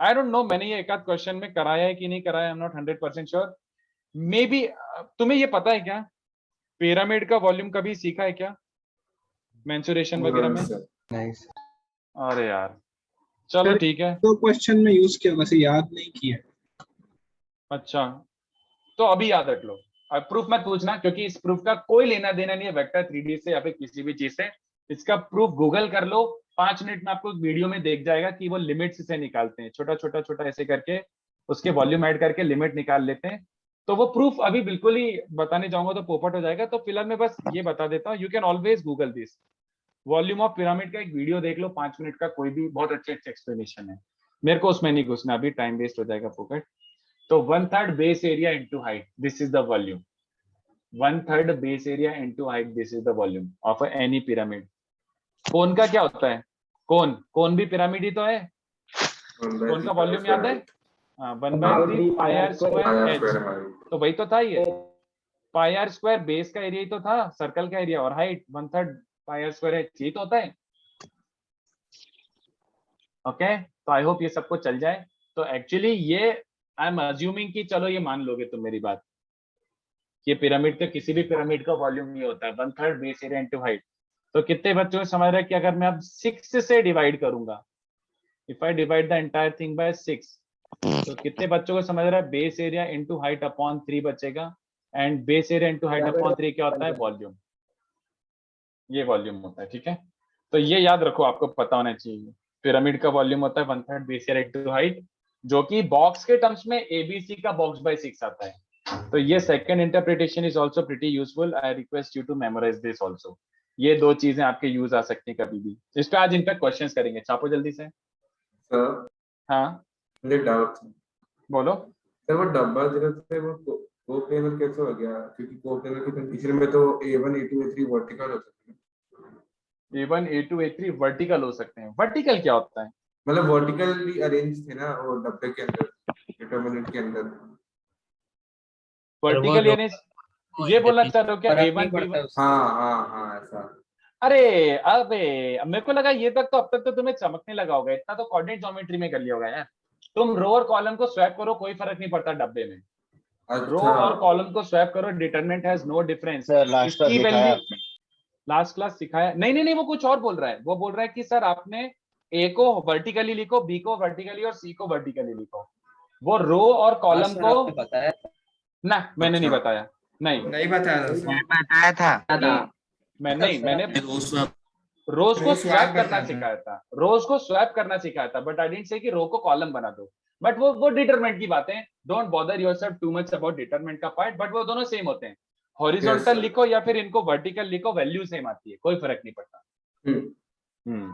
[SPEAKER 3] आई डोंट नो मैंने ये एक आध क्वेश्चन में कराया है कि नहीं कराया, आई am not 100% sure, may be. तुम्हें ये पता है क्या पिरामिड का वॉल्यूम कभी सीखा है क्या मेंसुरेशन वगैरह में?
[SPEAKER 7] नहीं
[SPEAKER 3] अरे यार चलो
[SPEAKER 8] सर,
[SPEAKER 3] ठीक है।
[SPEAKER 8] तो क्वेश्चन में यूज किया, वैसे याद नहीं किया।
[SPEAKER 3] अच्छा, तो अभी याद रख लो। अब प्रूफ मत पूछना, क्योंकि इस प्रूफ का कोई लेना देना नहीं है वेक्टर 3D से या फिर किसी भी चीज से। इसका प्रूफ गूगल कर लो, 5 मिनट में आपको वीडियो में देख जाएगा कि वो लिमिट्स से निकालते हैं, छोटा छोटा छोटा ऐसे करके उसके वॉल्यूम ऐड करके लिमिट निकाल लेते हैं। तो वो प्रूफ अभी बिल्कुल ही बताने जाऊंगा तो पोपट हो जाएगा, तो फिलहाल मैं बस ये बता देता हूँ, you can always Google this. Volume of pyramid का एक वीडियो देख लो 5 मिनट का, कोई भी बहुत अच्छे अच्छे एक्सप्लेनेशन है। मेरे को उसमें नहीं घुसना, अभी टाइम वेस्ट हो जाएगा फोकट। तो 1/3 base area into height, this is the volume. 1/3 base area into height, this is the volume of any pyramid. Cone का क्या होता है, कोन भी पिरामिड ही तो है। कोन का वॉल्यूम याद है? हाँ, 1/3 पाई आर स्क्वायर एच, तो वही तो था ये। पाई आर स्क्वायर बेस का एरिया ही तो था, सर्कल का एरिया, और height 1/3 pi r square h, यही तो होता है। ओके, तो आई होप ये सबको चल जाए। तो एक्चुअली ये आई एम अज्यूमिंग कि चलो ये मान लोगे तुम मेरी बात, ये पिरामिड का किसी भी पिरामिड का वॉल्यूम ये होता है 1/3 बेस एरिया इनटू हाइट। तो कितने बच्चों को समझ रहे हैं कि अगर मैं अब 6 से डिवाइड करूंगा, if I divide the entire thing by 6, तो कितने बच्चों को समझ रहा है base area into height upon 3 बचेगा, and base area into height upon 3 क्या होता है, वॉल्यूम। ये वॉल्यूम होता है, ठीक है। तो ये याद रखो, आपको पता होना चाहिए। पिरामिड का वॉल्यूम होता है 1/3 बेस एरिया इनटू हाइट, जो कि बॉक्स के टर्म्स में एबीसी का बॉक्स बाय 6 आता है। तो ये second interpretation is also pretty useful, I request you to memorise this also. ये दो चीजें आपके यूज आ सकती हैं कभी भी। इस पे आज इनफैक्ट क्वेश्चंस करेंगे, छापो जल्दी से।
[SPEAKER 5] सर
[SPEAKER 3] हाँ
[SPEAKER 5] मुझे डाउट था
[SPEAKER 3] बोलो।
[SPEAKER 5] सर, वो डब्बा जीरो से वो कोप्लेनर कैसे हो गया, क्योंकि कोप्लेनर की कंडीशन में तो A1 A2 A3 वर्टिकल हो सकते हैं।
[SPEAKER 3] A1 A2 A3 वर्टिकल हो सकते हैं। वर्टिकल क्या होता है?
[SPEAKER 5] मतलब वर्टिकली अरेंज थे ना वो डब्बे के अंदर, डिटरमिनेंट के अंदर।
[SPEAKER 3] वर्टिकल यानी ये बोलना चाह रहे हो क्या A1 B1?
[SPEAKER 5] हाँ हाँ हाँ ऐसा।
[SPEAKER 3] अरे अबे, मेरे को लगा ये तक तो, अब तक तो तुम्हें चमकने लगा होगा, इतना तो कोऑर्डिनेट ज्योमेट्री में कर लिया होगा यार। तुम रो और कॉलम को स्वैप करो, कोई फर्क नहीं पड़ता डब्बे में। रो
[SPEAKER 5] अच्छा
[SPEAKER 3] और कॉलम को स्वैप करो, determinant has no difference.
[SPEAKER 7] Sir last class
[SPEAKER 3] इसकी
[SPEAKER 7] दिखाया
[SPEAKER 3] वैल्यू
[SPEAKER 7] आपने।
[SPEAKER 3] लास्ट क्लास सिखाया? नहीं नहीं नहीं, वो कुछ और बोल रहा है। वो बोल रहा है कि सर आपने ए को वर्टिकली लिखो, बी को वर्टिकली और सी को वर्टिकली लिखो। वो रो और कॉलम को
[SPEAKER 1] बताया
[SPEAKER 3] ना, मैंने नहीं
[SPEAKER 5] अच्छा।
[SPEAKER 3] बताया। नहीं
[SPEAKER 5] नहीं बताया था सर।
[SPEAKER 7] बताया था।
[SPEAKER 1] था।
[SPEAKER 3] मैंने रोज को स्वैप करना सिखाया था, रोज को स्वैप करना सिखाया था, बट आई डिडंट से कि रो को कॉलम बना दो। बट वो डिटरमिनेंट की बातें, don't bother yourself too much about determinant का पार्ट, बट वो दोनों सेम होते हैं। Horizontal
[SPEAKER 5] sir.
[SPEAKER 3] लिखो या फिर इनको वर्टिकल लिखो, वैल्यू सेम आती है, कोई फर्क नहीं पड़ता।
[SPEAKER 5] हम्म।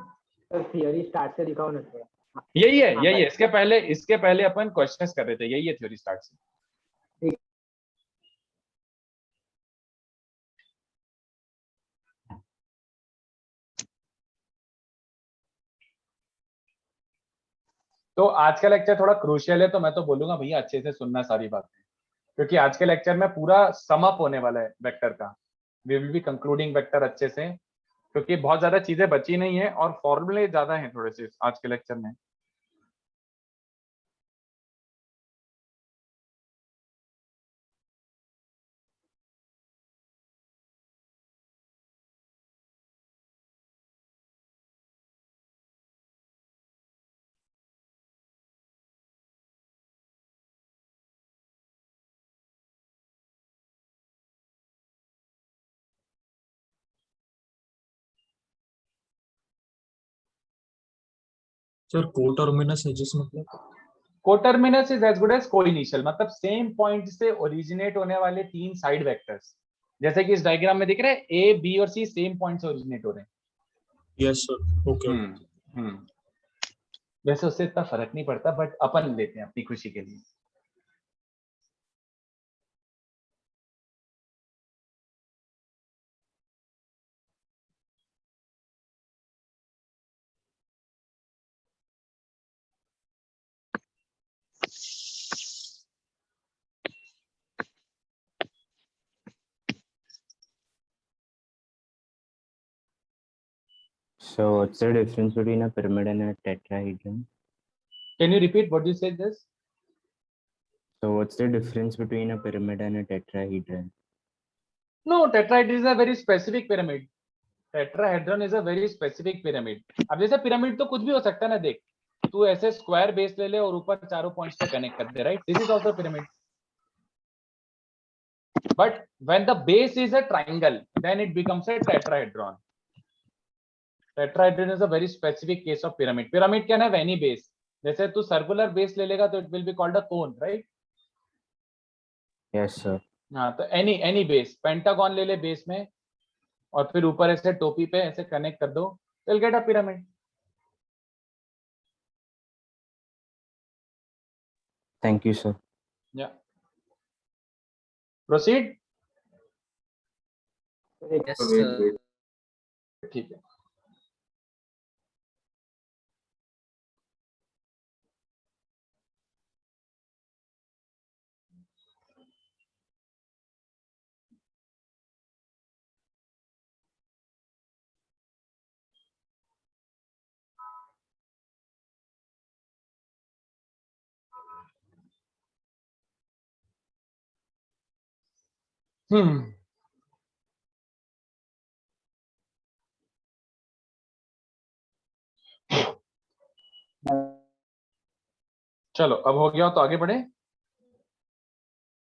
[SPEAKER 4] सर थियरी स्टार्ट से दिखाओ ना सर।
[SPEAKER 3] यही है। इसके पहले अपन क्वेश्चंस कर रहे थे, यही है थ्योरी स्टार्ट से। तो आज का लेक्चर थोड़ा क्रूशियल है, तो मैं तो बोलूंगा भैया अच्छे से सुनना सारी बातें, क्योंकि आज के लेक्चर में पूरा सम अप होने वाला है वेक्टर का। We will be concluding vector अच्छे से, क्योंकि बहुत ज्यादा चीजें बची नहीं है और फॉर्मूले ज्यादा हैं थोड़े से आज के लेक्चर में।
[SPEAKER 2] सर कोटर्मिनस एजेस मतलब
[SPEAKER 3] कोटर्मिनस इज एज गुड एज कोइनिशियल, मतलब सेम पॉइंट से ओरिजिनेट होने वाले 3 साइड वेक्टर्स, जैसे कि इस डायग्राम में दिख रहे हैं ए बी और सी सेम पॉइंट से ओरिजिनेट हो रहे हैं।
[SPEAKER 2] यस सर ओके
[SPEAKER 3] वैसे उससे इतना फर्क नहीं पड़ता, बट अपन लेते हैं अपनी खुशी के लिए।
[SPEAKER 9] So what's the difference between a pyramid and a tetrahedron?
[SPEAKER 3] Can you repeat what you said this?
[SPEAKER 9] So what's the difference between a pyramid and a tetrahedron?
[SPEAKER 3] No, tetrahedron is a very specific pyramid. Tetrahedron is a very specific pyramid. अब जैसे pyramid तो कुछ भी हो सकता है ना, देख तू ऐसे स्क्वायर बेस ले ले और ऊपर चारों पॉइंट्स पे कनेक्ट कर दे, right? This is also pyramid. But when the base is a triangle, then it becomes a tetrahedron. Tetrahedron is a very specific case of pyramid. Pyramid can have any base. जैसे तू circular base ले लेगा तो it will be called a cone, right?
[SPEAKER 9] Yes, sir.
[SPEAKER 3] हाँ, तो any base, pentagon ले ले base में और फिर ऊपर ऐसे टोपी पे ऐसे कनेक्ट कर दो, you'll get a pyramid.
[SPEAKER 9] Thank you, sir.
[SPEAKER 3] Yeah. Proceed.
[SPEAKER 1] Yes,
[SPEAKER 5] So wait.
[SPEAKER 3] ठीक है. चलो अब हो गया तो आगे बढ़े.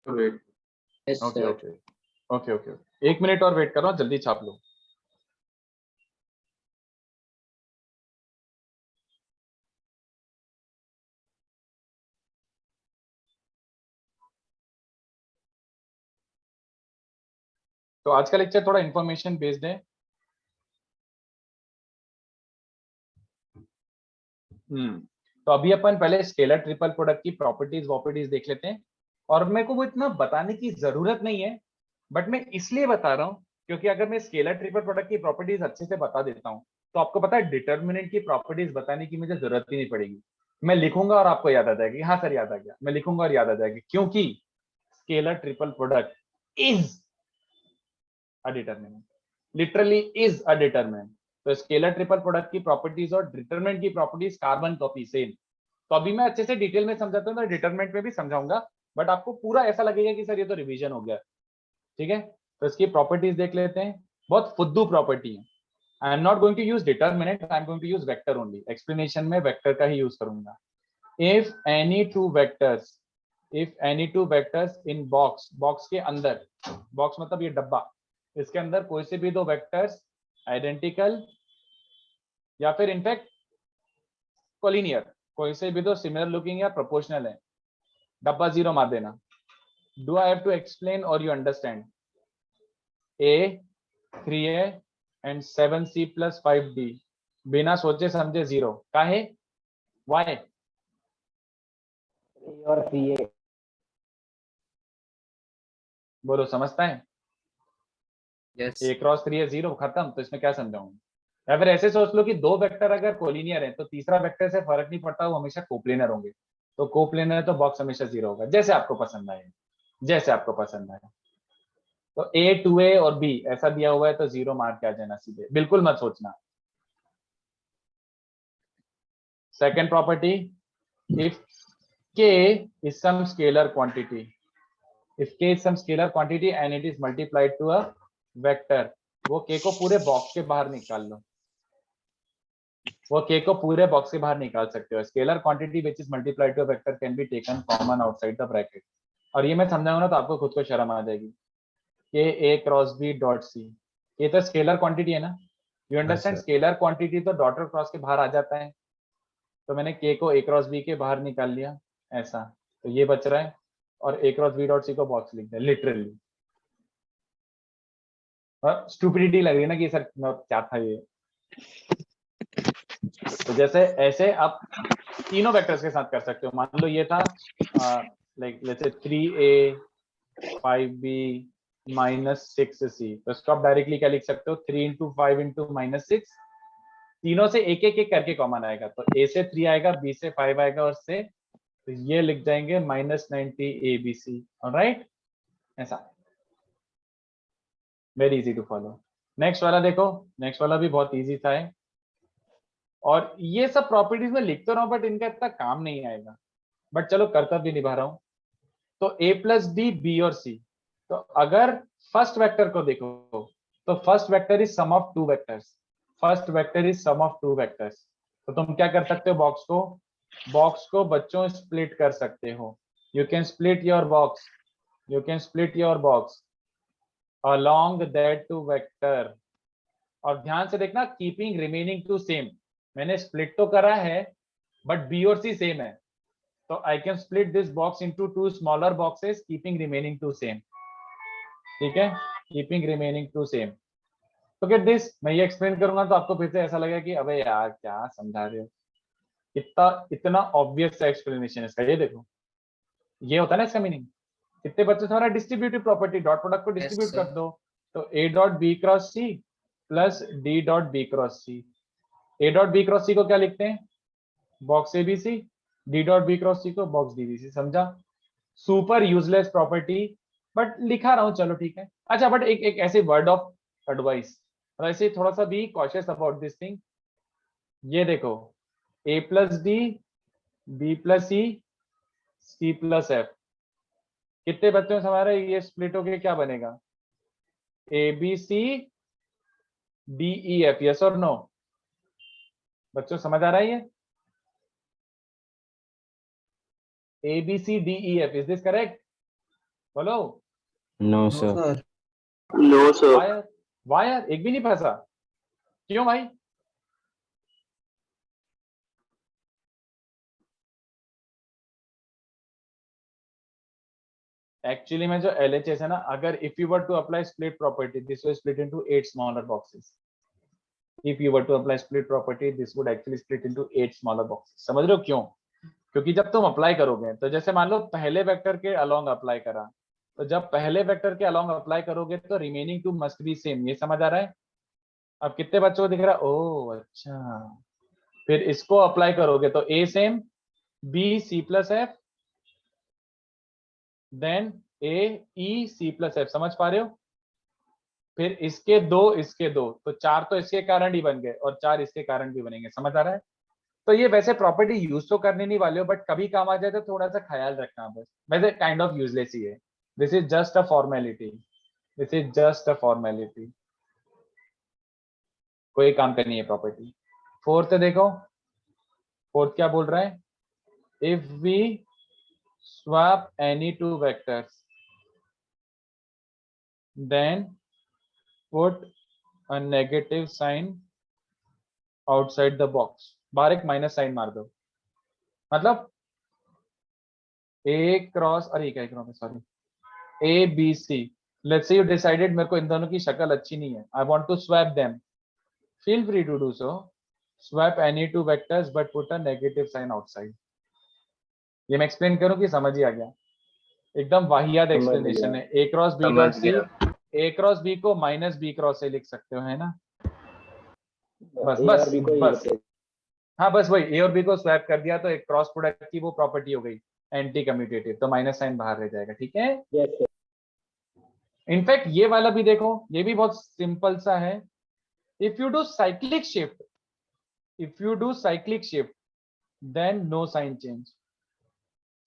[SPEAKER 5] So wait.
[SPEAKER 1] yes,
[SPEAKER 3] okay
[SPEAKER 1] sir.
[SPEAKER 3] Okay okay okay, 1 minute और वेट करो, जल्दी छाप लो. तो आज का लेक्चर थोड़ा इंफॉर्मेशन बेस्ड है. तो अभी अपन पहले स्केलर ट्रिपल प्रोडक्ट की प्रॉपर्टीज देख लेते हैं. और मेरे को वो इतना बताने की जरूरत नहीं है, बट मैं इसलिए बता रहा हूँ क्योंकि अगर मैं स्केलर ट्रिपल प्रोडक्ट की प्रॉपर्टीज अच्छे से बता देता हूँ तो आपको पता है डिटर्मिनेंट की प्रॉपर्टीज बताने की मुझे जरूरत ही नहीं पड़ेगी. मैं लिखूंगा और आपको याद आ जाएगी. हाँ सर याद आ गया, मैं लिखूंगा और याद आ जाएगी, क्योंकि scalar triple product is a determinant, literally is a determinant. तो स्केलर ट्रिपल प्रोडक्ट की प्रॉपर्टीज और डिटरमिनेंट की प्रॉपर्टीज कार्बन कॉपी सेम. तो अभी मैं अच्छे से डिटेल में समझाता हूँ, तो डिटरमिनेंट में भी समझाऊंगा, बट आपको पूरा ऐसा लगेगा कि सर ये तो रिवीजन हो गया. ठीक है, तो इसकी प्रॉपर्टीज देख लेते हैं. बहुत फुद्दू प्रॉपर्टी है. I am not going to use determinant, I am going to use vector only. Explanation में वेक्टर का ही यूज करूंगा. If any two vectors in box के अंदर, बॉक्स मतलब ये डब्बा, इसके अंदर कोई से भी दो वेक्टर्स आइडेंटिकल या फिर इनफैक्ट कोलिनियर, कोई से भी दो सिमिलर लुकिंग या प्रोपोर्शनल है, डब्बा 0 मार देना. Do I have to explain और you understand? A 3A and 7C plus 5D बिना सोचे समझे 0 का है. Why?
[SPEAKER 4] और सी ए
[SPEAKER 3] बोलो, समझता है?
[SPEAKER 1] Yes.
[SPEAKER 3] A क्रॉस 3 है 0, खत्म. तो इसमें क्या समझाऊंगा? या फिर ऐसे सोच लो कि दो वेक्टर अगर कोलिनियर है तो तीसरा वेक्टर से फर्क नहीं पड़ता, वो हमेशा कोप्लेनर होंगे. तो कोप्लेनर है तो बॉक्स हमेशा 0 होगा. जैसे आपको पसंद आए, जैसे आपको पसंद आए. तो A 2A और B ऐसा दिया हुआ है तो 0 मार के आ जाना सीधे, बिल्कुल मत सोचना. Second property, if K is some scalar quantity, if K is some scalar quantity and it is multiplied to a vector, वो K को पूरे बॉक्स के बाहर निकाल लो. वो K को पूरे बॉक्स के बाहर निकाल सकते हो. Scalar quantity which is multiplied to a vector can be taken common outside the bracket. और ये मैं समझाऊंगा ना तो आपको खुद को शर्म आ जाएगी. K A cross B dot C, ये तो स्केलर क्वांटिटी है ना. You understand? स्केलर क्वांटिटी तो डॉट और क्रॉस के बाहर आ जाता है. तो मैंने के को ए क्रॉस बी के बाहर निकाल लिया ऐसा, तो ये बच रहा है और ए क्रॉस बी डॉट सी को बॉक्स लिख दिया लिटरली। स्टूपिडिटी लग रही है ना कि सर क्या था ये। तो जैसे ऐसे आप तीनों वेक्टर्स के साथ कर सकते हो। मान लो ये था like let's say 3a 5b -6c, तो इसको आप डायरेक्टली क्या लिख सकते हो 3 × 5 × -6, तीनों से एक एक करके कॉमन आएगा, तो a से 3 आएगा, b से 5 आएगा और से, तो ये लिख जाएंगे -90 abc। ऑलराइट, ऐसा very easy to follow. Next वाला देखो, नेक्स्ट वाला भी बहुत इजी था है। और ये सब प्रॉपर्टीज में लिख तो रहा हूं बट इनका इतना काम नहीं आएगा, बट चलो कर्तव्य निभा रहा हूं। तो a + d b और c, तो अगर फर्स्ट वेक्टर को देखो तो first vector is sum of two vectors, first vector is sum of two vectors. तो तुम क्या कर सकते हो, बॉक्स को बच्चों स्प्लिट कर सकते हो। You can split your box, you can split your box along that two vector। और ध्यान से देखना, कीपिंग रिमेनिंग टू सेम, मैंने स्प्लिट तो करा है बट बी और सी सेम है, तो I can split this box into two smaller boxes keeping remaining to same. ठीक है, कीपिंग रिमेनिंग टू सेम। तो गेट दिस, मैं ये एक्सप्लेन करूंगा तो आपको फिर से ऐसा लगेगा कि अबे यार क्या समझा रहे हो, इतना ऑब्वियस सा एक्सप्लेनेशन है इसका। ये देखो, ये होता है ना इसका मीनिंग। कितने बच्चे तुम्हारा डिस्ट्रीब्यूटिव प्रॉपर्टी, डॉट प्रोडक्ट को डिस्ट्रीब्यूट
[SPEAKER 1] sir.
[SPEAKER 3] कर दो, तो a dot B cross C plus d dot B cross C. a dot B cross C को क्या लिखते हैं, box ABC, d dot B cross C को बॉक्स डीबीसी। समझा, सुपर यूजलेस प्रॉपर्टी बट लिखा रहा हूं, चलो ठीक है। अच्छा, बट एक ऐसे वर्ड ऑफ एडवाइस, और ऐसे थोड़ा सा भी कॉशियस अबाउट दिस थिंग। ये देखो, a + d b + c c + f, कितने बच्चों से हमारा ये स्प्लिट होके क्या बनेगा, ABC DEF। यस और नो, बच्चों समझ आ रहा है ये, ABC DEF, is this correct? बोलो।
[SPEAKER 9] No, sir.
[SPEAKER 7] No, sir.
[SPEAKER 3] Wire एक भी नहीं फंसा, क्यों भाई? एक्चुअली में जो LHS है ना, अगर if you were to apply split property, this will split into 8 smaller boxes. If you were to apply split property, this would actually split into 8 smaller boxes. समझ रहे हो क्यों? क्योंकि जब तुम अप्लाई करोगे, तो जैसे मान लो पहले वेक्टर के अलोंग अप्लाई करा, तो जब पहले वेक्टर के अलोंग अप्लाई करोगे तो remaining to must be same. ये समझ आ रहा है? अब कितने बच्चों को दिख रहा है? ओह अच्छा, फिर इसको अप्लाई करोगे तो A same, B C + F, then A E C + F। समझ पा रहे हो? फिर इसके दो, तो 4 तो इसके कारण ही बन गए और 4 इसके कारण भी बनेंगे। समझ आ रहा है? तो ये वैसे प्रॉपर्टी यूज तो करने नहीं वाले हो, बट कभी काम आ जाए तो थोड़ा सा ख्याल रखना बस। वैसे काइंड ऑफ यूजलेस ही है, this is just a formality, this is just a formality, कोई काम का नहीं है प्रॉपर्टी। फोर्थ देखो, फोर्थ क्या बोल रहा है, if we swap any two vectors then put a negative sign outside the box. बाहर एक माइनस साइन मार दो, मतलब A क्रॉस, अरे क्या cross, sorry, A B C, let's say you decided मेरे को इन दोनों की शक्ल अच्छी नहीं है, I want to swap them, feel free to do so, swap any two vectors but put a negative sign outside. ये मैं एक्सप्लेन करूं कि समझ ही आ गया? एकदम वाहियात एक्सप्लेनेशन है। A cross B dot C, A cross B को -B क्रॉस से लिख सकते हो, है ना? बस हाँ, बस वही A और B को स्वैप कर दिया तो एक क्रॉस प्रोडक्ट की वो प्रॉपर्टी हो गई एंटी कम्यूटेटिव, तो माइनस साइन बाहर रह जाएगा। ठीक है, इनफैक्ट ये वाला भी देखो, ये भी बहुत सिंपल सा है। If you do cyclic shift, if you do cyclic shift then no sign change.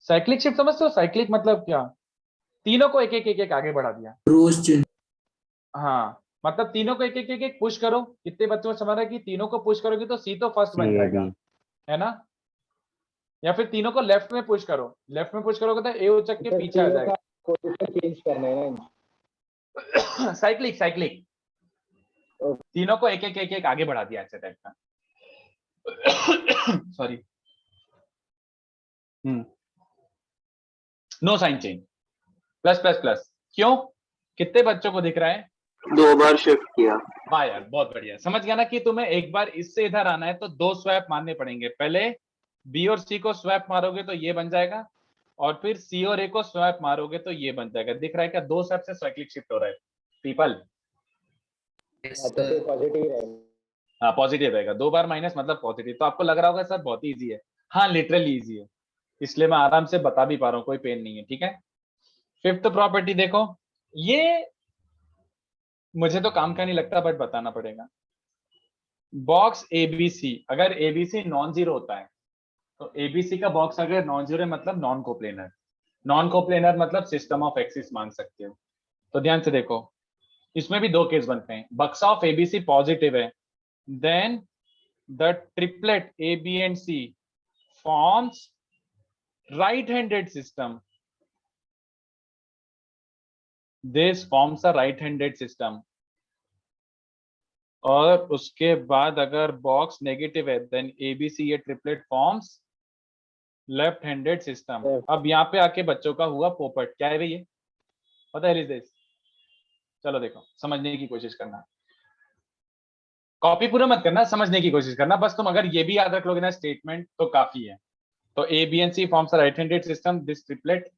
[SPEAKER 3] Cyclic shift समझते हो? साइक्लिक मतलब क्या, तीनों को एक आगे बढ़ा दिया। हाँ, मतलब तीनों को एक पुश करो। कितने बच्चों को समझ रहा है कि तीनों को पुश करोगे तो C तो फर्स्ट बन जाएगा, है ना? या फिर तीनों को लेफ्ट में पुश करो, लेफ्ट में पुश करोगे तो A उचक के पीछे आ जाएगा।
[SPEAKER 4] चेंज करना है ना,
[SPEAKER 3] साइक्लिक तीनों को एक आगे बढ़ा दिया ऐसे टाइप का। Sorry, no sign change, plus plus plus, क्यों? कितने बच्चों को दिख रहा है?
[SPEAKER 7] 2 बार शिफ्ट किया।
[SPEAKER 3] वाह यार, बहुत बढ़िया। समझ गया ना कि तुम्हें एक बार इससे इधर आना है तो 2 स्वैप मारने पड़ेंगे। पहले बी और सी को स्वैप मारोगे तो ये बन जाएगा, और फिर सी और ए को स्वैप मारोगे तो ये बन जाएगा। दिख रहा है क्या? 2 स्वैप से साइक्लिक शिफ्ट हो रहा है पीपल।
[SPEAKER 1] Yes,
[SPEAKER 4] तो
[SPEAKER 1] sir.
[SPEAKER 4] पॉजिटिव रहेगा।
[SPEAKER 3] हाँ, पॉजिटिव रहेगा। 2 बार माइनस मतलब पॉजिटिव। तो आपको लग रहा होगा सर बहुत इजी है। हाँ, लिटरली इजी है, इसलिए मैं आराम से बता भी पा रहा हूँ, कोई पेन नहीं है। ठीक है, फिफ्थ प्रॉपर्टी देखो, ये मुझे तो काम का नहीं लगता बट बताना पड़ेगा। बॉक्स एबीसी, अगर एबीसी नॉन जीरो होता है तो एबीसी का बॉक्स अगर नॉन जीरो है मतलब नॉन कोप्लेनर। नॉन कोप्लेनर मतलब सिस्टम ऑफ एक्सिस मान सकते हो। तो ध्यान से देखो, इसमें भी 2 केस बनते हैं। बक्सा ऑफ एबीसी पॉजिटिव है, then the triplet A B and C forms right handed system. This forms a right handed system. और उसके बाद अगर बॉक्स नेगेटिव है देन एबीसी ये triplet forms left handed system. अब यहाँ पे आके बच्चों का हुआ पोपट। क्या है भाई ये? पता है दिस? चलो देखो, समझने की कोशिश करना, कॉपी पूरा मत करना, समझने की कोशिश करना। बस तुम अगर ये भी याद रख लोगे ना स्टेटमेंट तो काफी है। तो A B and C forms right handed system, this triplet.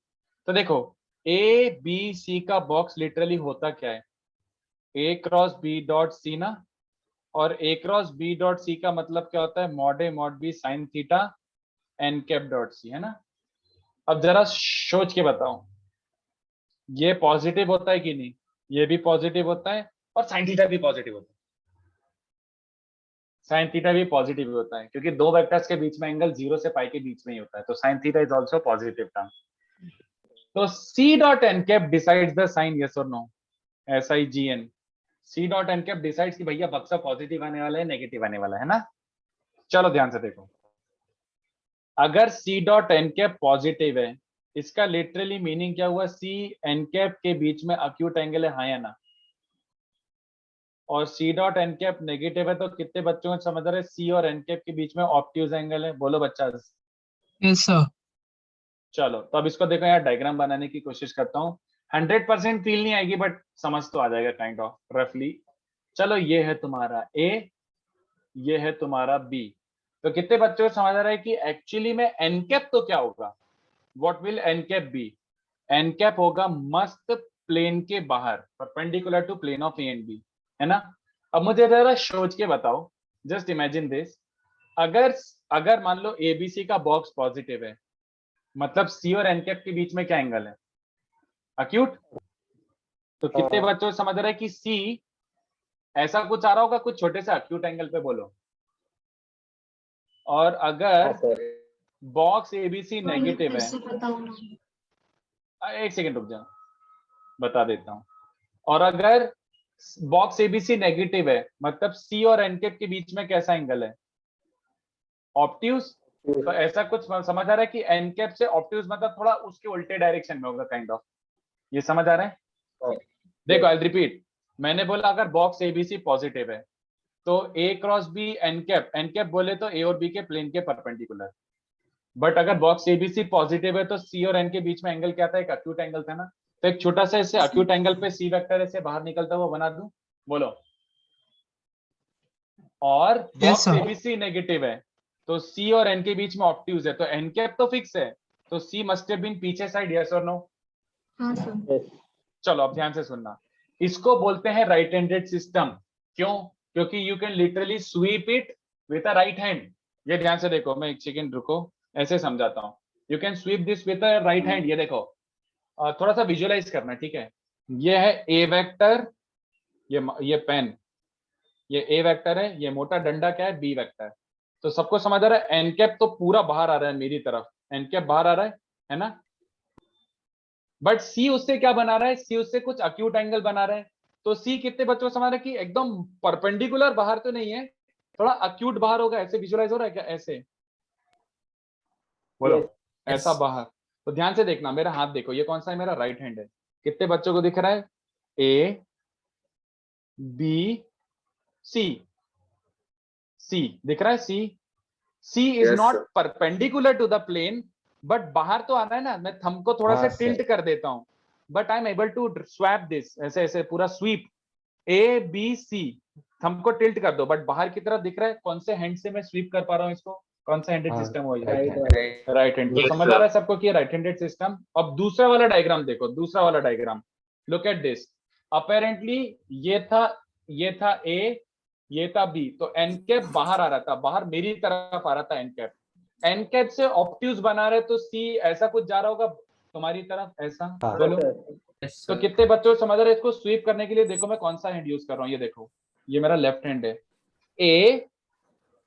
[SPEAKER 3] तो देखो ए बी सी का बॉक्स लिटरली होता क्या है? A cross B dot C ना, और A cross B dot C का मतलब क्या होता है? Mod A mod B sine theta n cap dot C, है ना। अब जरा सोच के बताओ, ये पॉजिटिव होता है कि नहीं? ये भी पॉजिटिव होता है, और साइन थीटा भी पॉजिटिव होता है। साइन थीटा भी पॉजिटिव होता है क्योंकि 2 वेक्टर्स के बीच में एंगल 0 से पाई के बीच में ही होता है। तो sine theta is also positive term. तो C dot N cap decides the sign, yes और no? S I G N, C dot N cap decides कि भैया बक्सा पॉजिटिव आने वाला है नेगेटिव आने वाला है ना। चलो ध्यान से देखो, अगर C dot N cap positive है, इसका लिटरली मीनिंग क्या हुआ? सी एन कैप के बीच में अक्यूट एंगल है, हाँ या ना? और C dot N cap negative है तो कितने बच्चों को समझ रहे? सी और एन कैप के बीच में ऑब्ट्यूज एंगल है। बोलो बच्चा।
[SPEAKER 8] Yes sir.
[SPEAKER 3] चलो तो अब इसको देखो, यार डायग्राम बनाने की कोशिश करता हूँ। 100% फील नहीं आएगी बट समझ तो आ जाएगा काइंड ऑफ रफली। चलो ये है तुम्हारा ए, ये है तुम्हारा बी। तो कितने बच्चों को समझ आ रहा है कि एक्चुअली में एन कैप तो क्या होगा? What will N cap be? N cap होगा मस्त प्लेन के बाहर, perpendicular to plane of A and B, है ना। अब मुझे जरा सोच के बताओ, जस्ट इमेजिन दिस, अगर मान लो एबीसी का बॉक्स पॉजिटिव है, मतलब सी और एन कैप के बीच में क्या एंगल है? अक्यूट। तो कितने बच्चों को समझ रहा है कि सी ऐसा कुछ आ रहा होगा कुछ छोटे से अक्यूट एंगल पे? बोलो। और अगर बॉक्स एबीसी नेगेटिव है,
[SPEAKER 6] बताओ ना।
[SPEAKER 3] एक सेकेंड रुक जाओ, बता देता हूं। और अगर बॉक्स एबीसी नेगेटिव है मतलब सी और एन कैप के बीच में कैसा एंगल है? ऑब्ट्यूज। तो ऐसा कुछ समझ आ रहा है कि एन कैप से ऑब्ट्यूज मतलब थोड़ा उसके उल्टे डायरेक्शन में होगा काइंड ऑफ। ये समझ आ रहा है? देखो आई रिपीट, मैंने बोला अगर बॉक्स एबीसी पॉजिटिव है तो A cross B N cap बोले तो ए और बी के प्लेन के परपेंडिकुलर। बट अगर बॉक्स एबीसी पॉजिटिव है तो सी और एन के बीच में एंगल क्या था? एक अक्यूट एंगल था ना। तो एक छोटा सा इससे अक्यूट एंगल पे सी वेक्टर ऐसे बाहर निकलता हुआ बना दूं? बोलो। और बॉक्स एबीसी नेगेटिव है तो सी और एन के बीच में ऑब्ट्यूज है, तो एन कैप तो फिक्स है, तो सी मस्ट हैव बीन पीछे साइड, यस और नो?
[SPEAKER 6] हाँ सर।
[SPEAKER 3] चलो अब ध्यान से सुनना, इसको बोलते हैं राइट हैंडेड सिस्टम। क्यों? क्योंकि you can literally sweep it with a right hand. ये ध्यान से देखो, मैं एक सेकेंड रुको, ऐसे समझाता हूँ। You can sweep this with a right hand. ये देखो, थोड़ा सा विजुअलाइज करना, ठीक है। ये है ए वेक्टर, ये पेन, ये ए वेक्टर है, ये मोटा डंडा क्या है? B vector. तो सबको समझ आ रहा है? एन कैप तो पूरा बाहर आ रहा है मेरी तरफ, एन कैप बाहर आ रहा है ना। बट सी उससे क्या बना रहा है? सी उससे कुछ अक्यूट एंगल बना रहा है। तो सी कितने बच्चों को समझ रहा है कि एकदम परपेंडिकुलर बाहर तो नहीं है, थोड़ा अक्यूट बाहर होगा। ऐसे विजुअलाइज हो रहा है क्या? ऐसे बोलो। ऐसा बाहर। तो ध्यान से देखना, मेरा हाथ देखो, ये कौन सा है? मेरा राइट हैंड है। कितने बच्चों को दिख रहा है? ए बी सी, सी दिख रहा है? C is
[SPEAKER 5] Yes,
[SPEAKER 3] not
[SPEAKER 5] sir.
[SPEAKER 3] Perpendicular to the plane, but बाहर तो आ रहा है ना, मैं थंब को थोड़ा सा टिल्ट कर देता हूँ, but I am able to swap this, ऐसे ऐसे पूरा sweep A B C, thumb को टिल्ट कर दो, बट बाहर की तरफ दिख रहा है, कौन से हैंड से मैं स्वीप कर पा रहा हूँ इसको, कौन सा हैंडेड सिस्टम हो गया, राइट हैंड। तो समझ आ रहा है सबको कि राइट हैंडेड सिस्टम। अब दूसरा वाला डायग्राम देखो, दूसरा वाला diagram, look at this, apparently ये था ए, ये था बी, तो एन कैप बाहर आ रहा था, बाहर मेरी तरफ आ रहा था एन कैप से ऑब्ट्यूज बना रहे, तो सी ऐसा कुछ जा रहा होगा तुम्हारी तरफ, ऐसा बोलो। तो कितने बच्चों समझ रहे हैं इसको स्वीप करने के लिए? देखो मैं कौन सा हैंड यूज कर रहा हूँ, ये देखो, ये मेरा लेफ्ट हैंड है, ए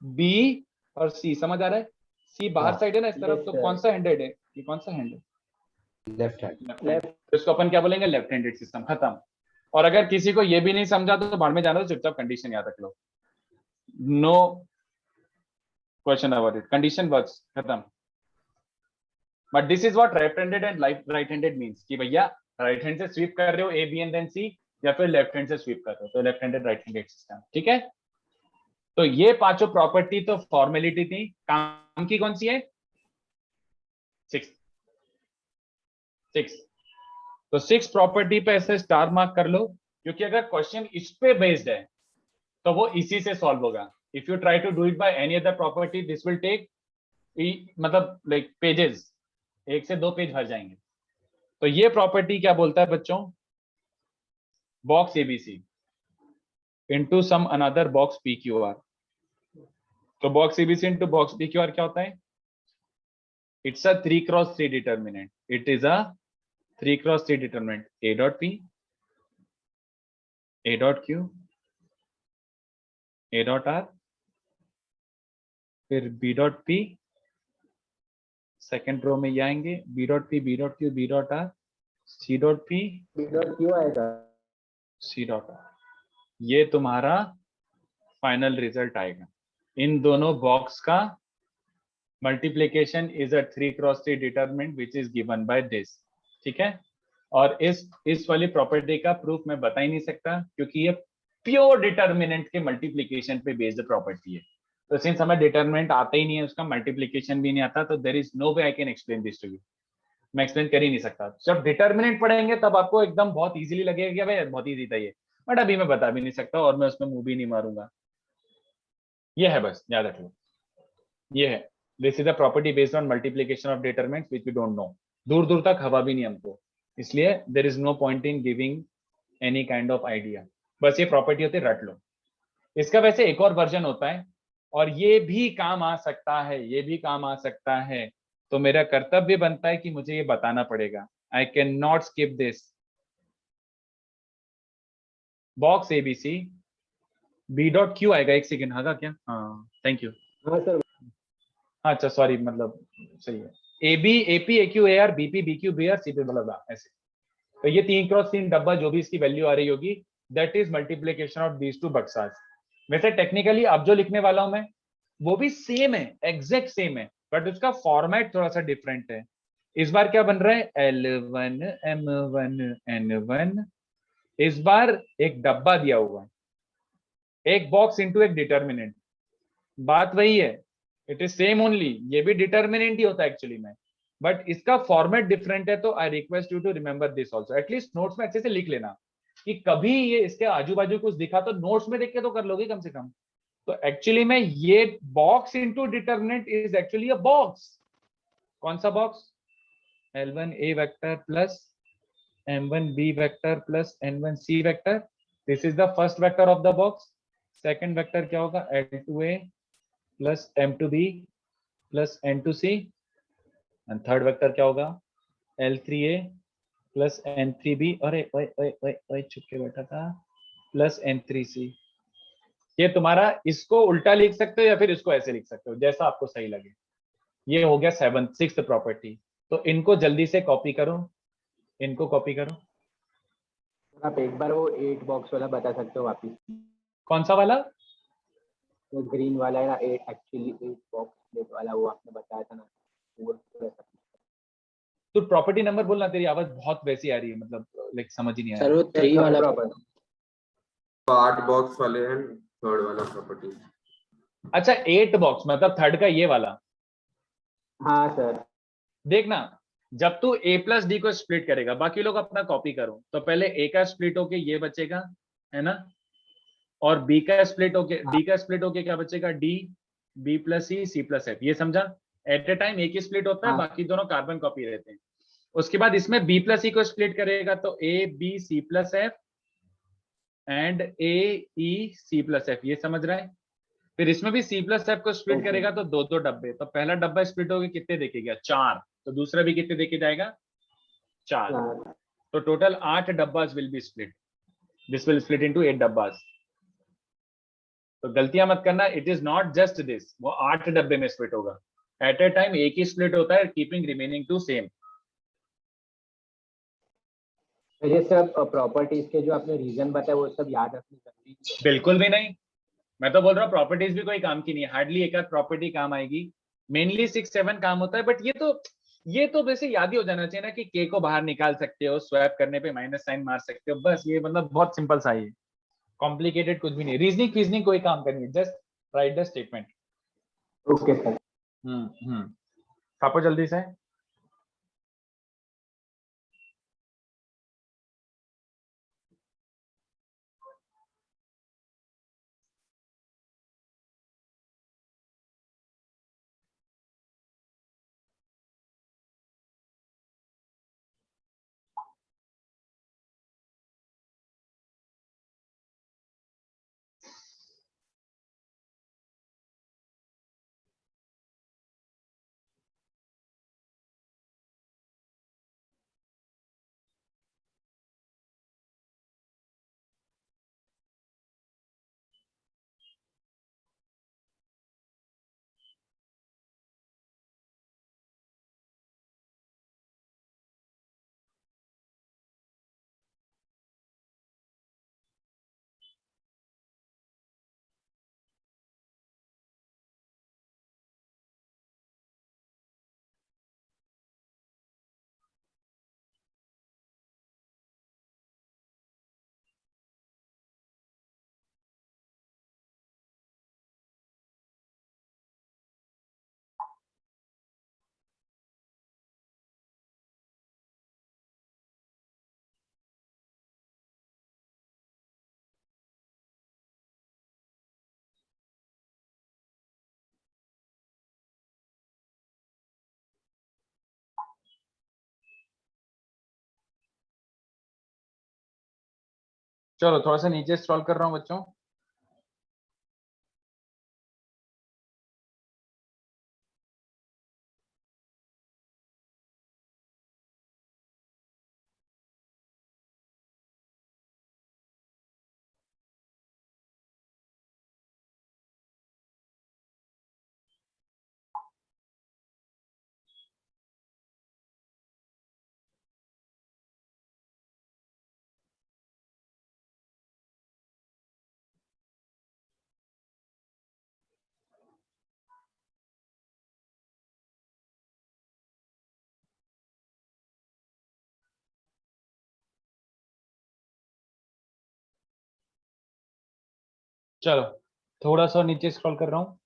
[SPEAKER 3] बी और सी, समझ आ रहा है? सी बाहर साइड है ना इस तरफ, तो कौन सा हैंडेड है, ये कौन सा हैंड है?
[SPEAKER 4] Left hand.
[SPEAKER 3] तो इसको अपन क्या बोलेंगे? लेफ्ट हैंडेड सिस्टम, खत्म। और अगर किसी को ये भी नहीं समझा तो बाहर में जाना, तो चुपचाप कंडीशन याद रख लो, no question about it, condition works, खत्म। But this is what left handed and right handed means, कि भैया राइट हैंड से स्वीप कर रहे हो A B and then C, या फिर लेफ्ट हैंड से स्वीप कर रहे हो, तो left handed right handed system, ठीक है। तो ये पांचों प्रॉपर्टी तो फॉर्मेलिटी थी, काम की कौन सी है? सिक्स। तो 6 प्रॉपर्टी पे ऐसे स्टार मार्क कर लो, क्योंकि अगर क्वेश्चन इस पे बेस्ड है तो वो इसी से सॉल्व होगा। If you try to do it by any other property, this will take मतलब लाइक पेजेस, 1 से 2 पेज भर जाएंगे। तो ये प्रॉपर्टी क्या बोलता है बच्चों? Box ABC into some another box PQR. तो box ABC into box PQR क्या होता है? It's a 3x3 determinant, it is a 3x3 determinant, A dot P, A dot Q, A dot R, फिर B dot P, second row में ये आएंगे B dot P, B dot Q, B dot R, C dot P,
[SPEAKER 4] B dot Q आएगा,
[SPEAKER 3] C dot R। ये तुम्हारा final result आएगा। इन दोनों box का multiplication is a 3x3 determinant which is given by this, ठीक है। और इस वाली प्रॉपर्टी का प्रूफ मैं बता ही नहीं सकता, क्योंकि ये प्योर डिटरमिनेंट के मल्टीप्लीकेशन पे बेस्ड प्रॉपर्टी है। तो सिंस हमें डिटरमिनेंट आता ही नहीं है, उसका मल्टीप्लीकेशन भी नहीं आता, तो there is no way I can explain this to you. मैं एक्सप्लेन कर ही नहीं सकता। जब डिटरमिनेंट पढ़ेंगे तब आपको एकदम बहुत इजीली लगेगा कि भाई बहुत इजी था ये, बट अभी मैं बता भी नहीं सकता और मैं उसमें मुंह भी नहीं मारूंगा। ये है, बस याद रख लो, ये है। This is the property based on multiplication of determinants which we don't know. दूर दूर तक हवा भी नहीं हमको, इसलिए there is no point in giving any kind of idea. बस ये प्रॉपर्टी होती है, रट लो। इसका वैसे एक और वर्जन होता है और ये भी काम आ सकता है, ये भी काम आ सकता है। तो मेरा कर्तव्य बनता है कि मुझे ये बताना पड़ेगा। I can not skip this. Box ABC B dot Q आएगा, एक सेकेंड, हाँ क्या? हाँ थैंक यू।
[SPEAKER 4] हाँ सर,
[SPEAKER 3] अच्छा सॉरी, मतलब सही है। A B A P A Q A R B P B Q B R C P मतलब ऐसे। तो ये 3x3 डब्बा जो भी इसकी वैल्यू आ रही होगी, that is multiplication of these two बक्सास। वैसे टेक्निकली अब जो लिखने वाला हूं मैं वो भी सेम है, एग्जैक्ट सेम है, बट उसका फॉर्मेट थोड़ा सा डिफरेंट है। इस बार क्या बन रहा है? L1 M1 N1। इस बार एक डब्बा दिया हुआ है, एक बॉक्स इनटू एक डिटर्मिनेंट। बात वही है, इट इज सेम ओनली, ये भी डिटर्मिनेंट ही होता है एक्चुअली में, बट इसका फॉर्मेट डिफरेंट है। तो I request you to remember this also, at least notes में अच्छे से लिख लेना कि कभी ये इसके आजू बाजू कुछ दिखा तो नोट्स में देख के तो कर लोगे कम से कम। तो एक्चुअली में ये box into determinant is actually a box. कौन सा box? L1 A vector plus M1 B vector plus N1 C vector. This is the first vector of the box. Second vector क्या होगा? L2A plus M2B plus N2C। And third vector क्या होगा? L3A plus N3B, अरे ओए ओए ओए ओए छुप के बैठा था, प्लस N3C। ये तुम्हारा, इसको उल्टा लिख सकते हो या फिर इसको ऐसे लिख सकते हो, जैसा आपको सही लगे। ये हो गया 6th प्रॉपर्टी। तो इनको जल्दी से कॉपी करो, इनको कॉपी करो।
[SPEAKER 4] आप एक बार वो 8 बॉक्स वाला बता सकते हो वापिस?
[SPEAKER 3] कौन सा वाला?
[SPEAKER 4] वो ग्रीन वाला है ना, 8 एक्चुअली 8 बॉक्स वाला, वो आपने बताया था ना, वो
[SPEAKER 3] तो प्रॉपर्टी नंबर बोलना, तेरी आवाज बहुत वैसी आ रही है, मतलब लाइक समझ ही नहीं आ
[SPEAKER 1] सर
[SPEAKER 3] रहा।
[SPEAKER 1] वो 3 वाला
[SPEAKER 4] प्रॉपर्टी।
[SPEAKER 5] तो 8 बॉक्स वाले हैं, थर्ड वाला प्रॉपर्टी।
[SPEAKER 3] अच्छा 8 बॉक्स मतलब थर्ड का ये वाला।
[SPEAKER 4] हाँ सर।
[SPEAKER 3] देखना, जब तू a प्लस डी को स्प्लिट करेगा, बाकी लोग अपना कॉपी करो, तो पहले a का स्प्लिट होके ये बचेगा, है ना, और b का स्प्लिट होके d का स्प्लिट होके क्या बचेगा, d, b plus c, c plus f। ये समझा? एट ए टाइम एक ही स्प्लिट होता है,
[SPEAKER 4] हाँ।
[SPEAKER 3] बाकी दोनों कार्बन कॉपी रहते हैं। उसके बाद इसमें b प्लस c को स्प्लिट करेगा तो a b c plus f and a e c plus f। ये समझ रहा है? फिर इसमें भी c प्लस f को स्प्लिट
[SPEAKER 4] Okay.
[SPEAKER 3] करेगा तो दो दो डब्बे, तो पहला डब्बा स्प्लिट होकर कितने देके गया, 4, तो दूसरा भी कितने देके जाएगा, 4।
[SPEAKER 4] हाँ,
[SPEAKER 3] तो टोटल 8 डब्बास will be split, this will split into 8 डब्बास। तो गलतियां मत करना, it is not just this, वो 8 डब्बे में स्प्लिट होगा। एट ए टाइम एक ही स्प्लिट होता है, कीपिंग रिमेनिंग टू सेम।
[SPEAKER 4] तो ये सब प्रॉपर्टीज के जो आपने रीजन बताया वो सब याद रखनी जरूरी है।
[SPEAKER 3] बिल्कुल भी नहीं, मैं तो बोल रहा हूँ प्रॉपर्टीज भी कोई काम की नहीं है, हार्डली एक आध प्रॉपर्टी काम आएगी, मेनली 6-7 काम होता है। बट ये तो वैसे याद ही हो जाना चाहिए ना कि के को बाहर निकाल सकते हो, स्वैप करने पे माइनस साइन मार सकते हो, बस ये मतलब बहुत सिंपल सा ही है, कॉम्प्लिकेटेड कुछ भी नहीं। रीजनिंग फीजनिंग कोई काम करनी है, just write the statement.
[SPEAKER 4] Okay sir.
[SPEAKER 3] छापो जल्दी से। चलो थोड़ा सा नीचे स्क्रॉल कर रहा हूँ बच्चों। चलो थोड़ा सा नीचे स्क्रॉल कर रहा हूँ।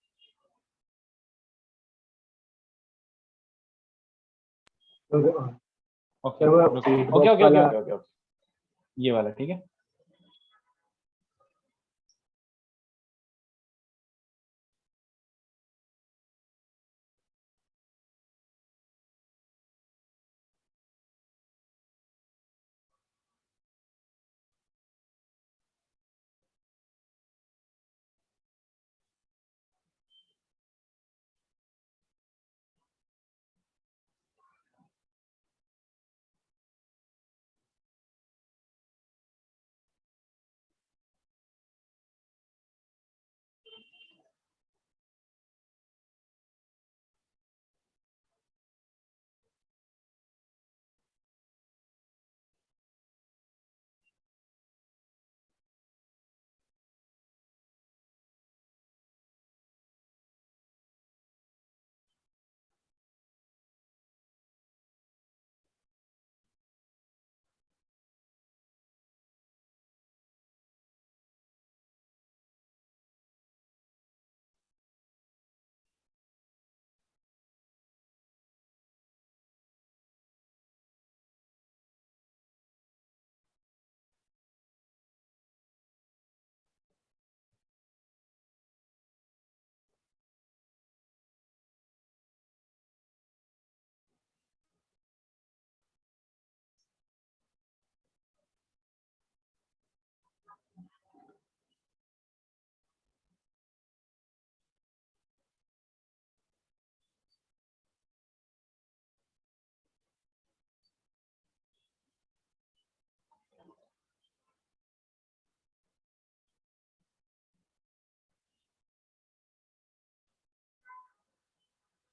[SPEAKER 3] ओके
[SPEAKER 4] वो
[SPEAKER 3] ओके
[SPEAKER 4] feedback
[SPEAKER 3] ओके ओके
[SPEAKER 4] वाला-
[SPEAKER 3] ओके ओके, ये वाला ठीक है।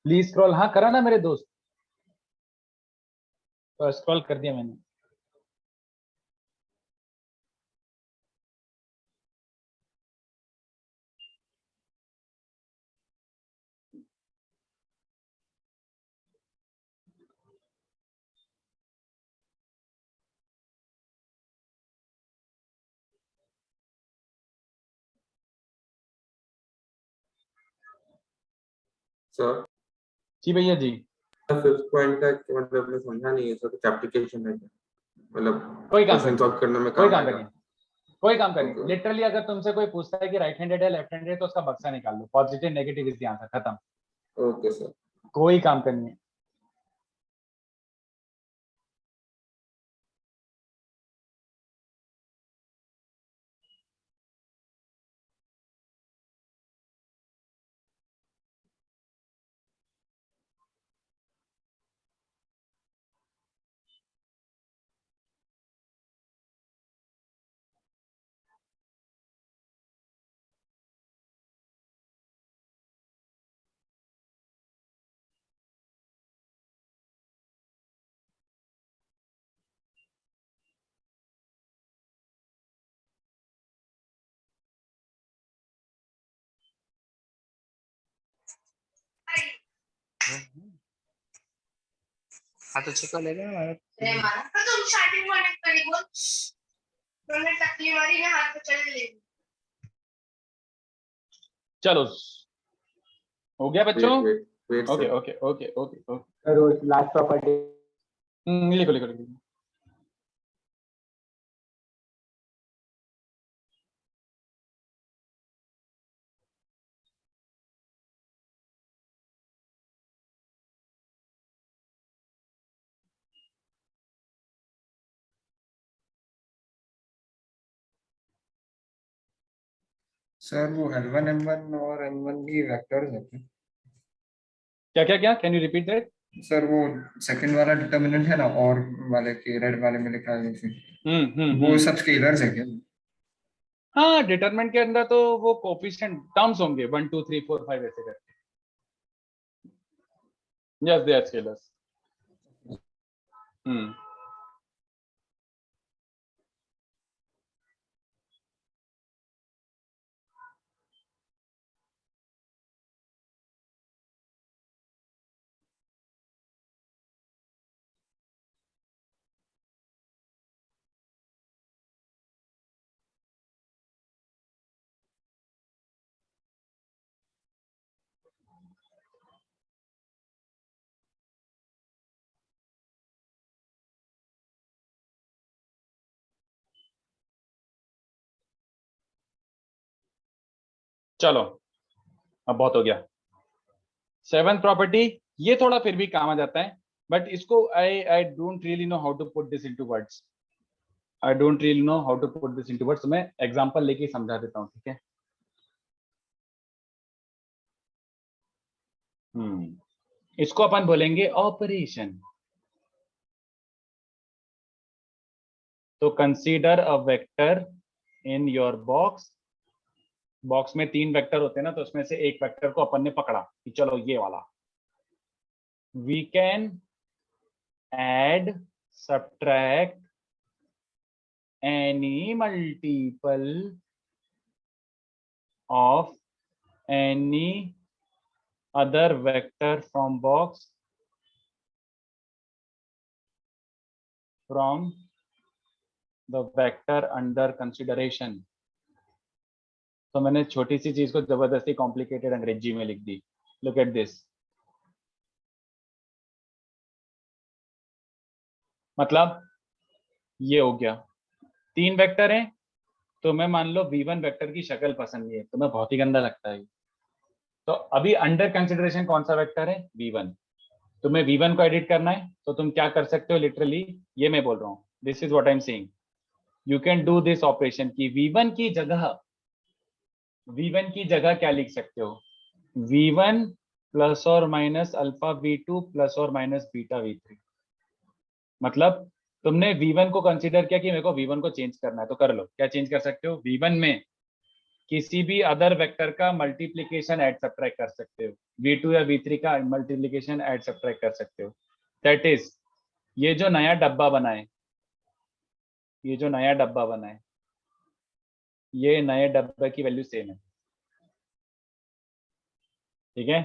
[SPEAKER 3] प्लीज स्क्रॉल, हाँ करा ना मेरे दोस्त, तो स्क्रॉल कर दिया मैंने।
[SPEAKER 5] सर
[SPEAKER 3] जी भैया जी।
[SPEAKER 5] फिफ्थ पॉइंट का मतलब मैं समझा नहीं है सर, कुछ एप्लीकेशन है क्या? मतलब
[SPEAKER 3] कोई काम
[SPEAKER 5] क्वेश्चन
[SPEAKER 3] करिए,
[SPEAKER 5] सॉल्व करने में
[SPEAKER 3] कोई
[SPEAKER 5] काम
[SPEAKER 3] काम
[SPEAKER 5] आएगा?
[SPEAKER 3] करिए, कोई काम करिए।
[SPEAKER 5] ओके
[SPEAKER 3] लिटरली अगर तुमसे कोई पूछता है कि राइट हैंडेड है लेफ्ट हैंडेड है तो उसका बक्सा निकाल लो, positive negative is the answer, खत्म,
[SPEAKER 5] ओके सर।
[SPEAKER 3] कोई काम करनी है।
[SPEAKER 1] हाँ तो चेक कर लेगा हमारा।
[SPEAKER 6] अरे मारा तो तुम स्टार्टिंग में अटैक करी बोल, तुमने टकली मारी ने हाथ पे चल ले।
[SPEAKER 3] चलो हो गया
[SPEAKER 5] वेट
[SPEAKER 3] बच्चों।
[SPEAKER 5] Wait wait
[SPEAKER 3] okay
[SPEAKER 5] sir.
[SPEAKER 3] Okay okay okay okay,
[SPEAKER 4] sir वो लास्ट प्रॉपर्टी
[SPEAKER 3] लिखो लिखो लिखो।
[SPEAKER 10] सर वो L1 M1 और M1 की वेक्टर्स है क्या?
[SPEAKER 3] क्या क्या क्या, can you repeat that?
[SPEAKER 10] Sir वो सेकंड वाला डिटर्मिनेंट है ना, और वाले के रेड वाले में लिखा है जैसे, वो सब स्केलर्स है क्या?
[SPEAKER 3] हाँ डिटरमिनेंट के अंदर तो वो कोफिशिएंट टर्म्स होंगे 1 2 3 4 5 ऐसे करके। Yes they are scalars. चलो अब बहुत हो गया। 7th प्रॉपर्टी, ये थोड़ा फिर भी काम आ जाता है, बट इसको I don't really know how to put this into words. I don't really know how to put this into words. मैं एग्जांपल लेके समझा देता हूँ, ठीक है? इसको अपन बोलेंगे ऑपरेशन। तो consider a vector in your box. Box में 3 वेक्टर होते हैं ना, तो उसमें से एक वेक्टर को अपन ने पकड़ा कि चलो ये वाला। We can add subtract any multiple of any other vector from box from the vector under consideration। तो मैंने छोटी सी चीज को जबरदस्ती कॉम्प्लिकेटेड अंग्रेजी में लिख दी। लुक एट दिस, मतलब ये हो गया 3 वेक्टर हैं, तो मैं मान लो v1 वेक्टर की शक्ल पसंद नहीं है, तो मैं बहुत ही गंदा लगता है। तो अभी अंडर कंसिडरेशन कौन सा वेक्टर है? v1। तुम्हें v1 को एडिट करना है तो तुम क्या कर सकते हो? लिटरली ये मैं बोल रहा हूँ, this is what I am saying, you can do this operation की v1 की जगह क्या लिख सकते हो? v1 प्लस और माइनस अल्फा v2 प्लस और माइनस बीटा v3। मतलब तुमने v1 को कंसीडर किया कि मेरे को v1 को चेंज करना है, तो कर लो। क्या चेंज कर सकते हो? v1 में किसी भी अदर वेक्टर का मल्टीप्लिकेशन ऐड सब्ट्रैक्ट कर सकते हो, v2 या v3 का मल्टीप्लिकेशन ऐड सब्ट्रैक्ट कर सकते हो। दैट इज ये जो नया डब्बा बना है, ये जो नया डब्बा बना है, ये नए डब्बे की वैल्यू सेम है, ठीक है।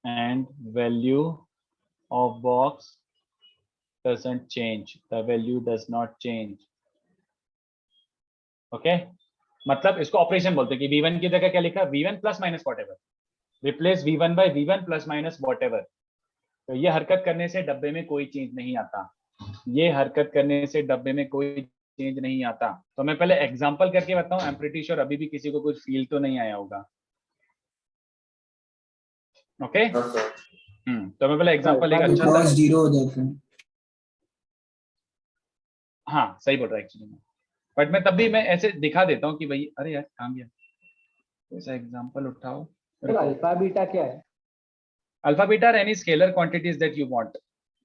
[SPEAKER 3] And value of box doesn't change, the value does not change, okay मतलब इसको ऑपरेशन बोलते हैं कि v1 की जगह क्या लिखा, v1 plus minus whatever, replace v1 by v1 plus minus whatever. तो ये हरकत करने से डब्बे में कोई चेंज नहीं आता, ये हरकत करने से डब्बे में कोई चेंज नहीं आता। तो मैं पहले एग्जांपल करके बताऊं, आई एम प्रीटी श्योर अभी भी किसी को कुछ फील तो नहीं आया होगा, ओके
[SPEAKER 5] हाँ सर।
[SPEAKER 3] तो मैं पहले एग्जांपल एक अच्छा सा,
[SPEAKER 10] जीरो हो जाता है।
[SPEAKER 3] हाँ सही बोल रहा है एक्चुअली में, बट मैं तब भी मैं ऐसे दिखा देता हूँ कि भाई अरे यार कहाँ गया, ऐसा एग्जांपल उठाओ।
[SPEAKER 4] सर अल्फा बीटा क्या है?
[SPEAKER 3] Alpha beta are any scalar quantities that you want.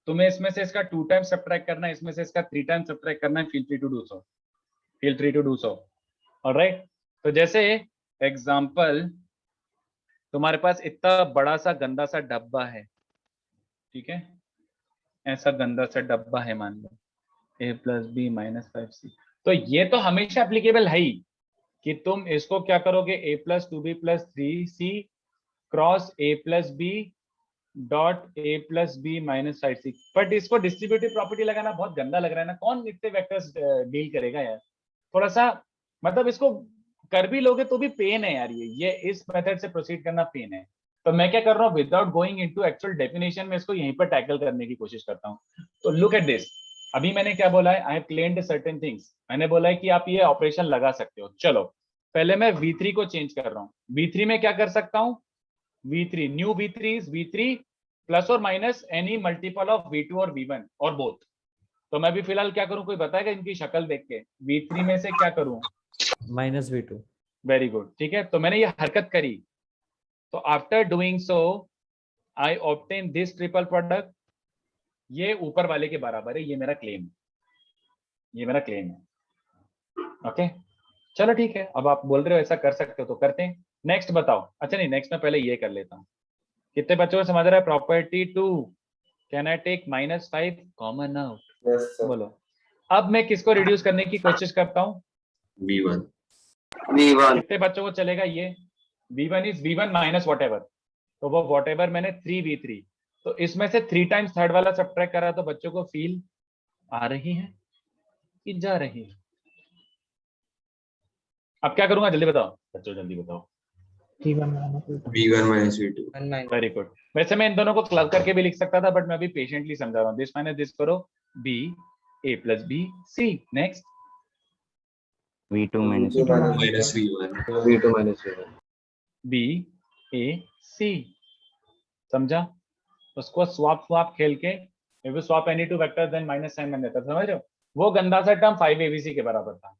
[SPEAKER 3] तुम्हें इसमें से इसका 2 टाइम्स सब्ट्रैक्ट करना है, इसमें से इसका 3 टाइम्स सब्ट्रैक्ट करना है, feel free to do so, feel free to do so, alright. तो जैसे एग्जांपल, तुम्हारे पास इतना बड़ा सा गंदा सा डब्बा है, ठीक है, ऐसा गंदा सा डब्बा है, मान लो a plus B minus 5c। तो ये तो हमेशा एप्लीकेबल है ही कि तुम इसको क्या करोगे, a plus 2b plus 3c cross a plus B dot a plus B minus 5c। But इसको डिस्ट्रीब्यूटिव प्रॉपर्टी लगाना बहुत गंदा लग रहा है ना, कौन इतने वेक्टर्स डील करेगा यार, थोड़ा सा मतलब इसको कर भी लोगे तो भी पेन है यार, ये इस मेथड से प्रोसीड करना पेन है। तो मैं क्या कर रहा हूँ, without going into actual definition में इसको यहीं पर टैकल करने की कोशिश करता हूँ। तो लुक एट दिस, अभी मैंने क्या बोला है, I have claimed certain things, मैंने बोला है कि आप ये ऑपरेशन लगा सकते हो। चलो पहले मैं v3 को चेंज कर रहा हूँ, v3 में क्या कर सकता हूँ, v3 new v3 is v3 plus और minus any multiple of v2 और v1 और बोथ। तो मैं भी फिलहाल क्या करूं, कोई बताएगा इनकी शक्ल देख के, v3 में से क्या करूं,
[SPEAKER 1] माइनस v2।
[SPEAKER 3] वेरी गुड, ठीक है। तो मैंने ये हरकत करी, तो after doing so I obtain this triple product, ये ऊपर वाले के बराबर है, ये मेरा क्लेम, ये मेरा क्लेम है, ओके। चलो ठीक है, अब आप बोल रहे हो ऐसा कर सकते हो तो करते हैं। नेक्स्ट बताओ, अच्छा नहीं नेक्स्ट में पहले ये कर लेता हूँ। कितने बच्चों को समझ रहा है, property 2, can I take -5 common out,
[SPEAKER 5] yes sir.
[SPEAKER 3] बोलो। अब मैं किसको रिड्यूस करने की कोशिश करता हूँ,
[SPEAKER 5] v1
[SPEAKER 3] कितने बच्चों को चलेगा ये, v1 is v1 minus whatever, तो वो वॉट एवर मैंने 3v3, तो इसमें से 3 टाइम्स थर्ड वाला सब्ट्रैक्ट करा, तो बच्चों को फील आ रही है कि जा रही है। अब क्या करूंगा जल्दी बताओ बच्चों, जल्दी बताओ।
[SPEAKER 5] v1 minus v2।
[SPEAKER 3] Very good. वैसे मैं इन दोनों को क्लब करके भी लिख सकता था, बट मैं अभी पेशेंटली समझा रहा हूँ। दिस माइनस दिस करो, b a plus b c, next
[SPEAKER 9] v2 minus
[SPEAKER 5] v2 minus v1।
[SPEAKER 3] b a c, समझा। उसको स्वैप खेल के, if you swap any two vectors then minus sign बन जाता, समझ रहे हो। वो गंदा सा टर्म 5abc के बराबर था,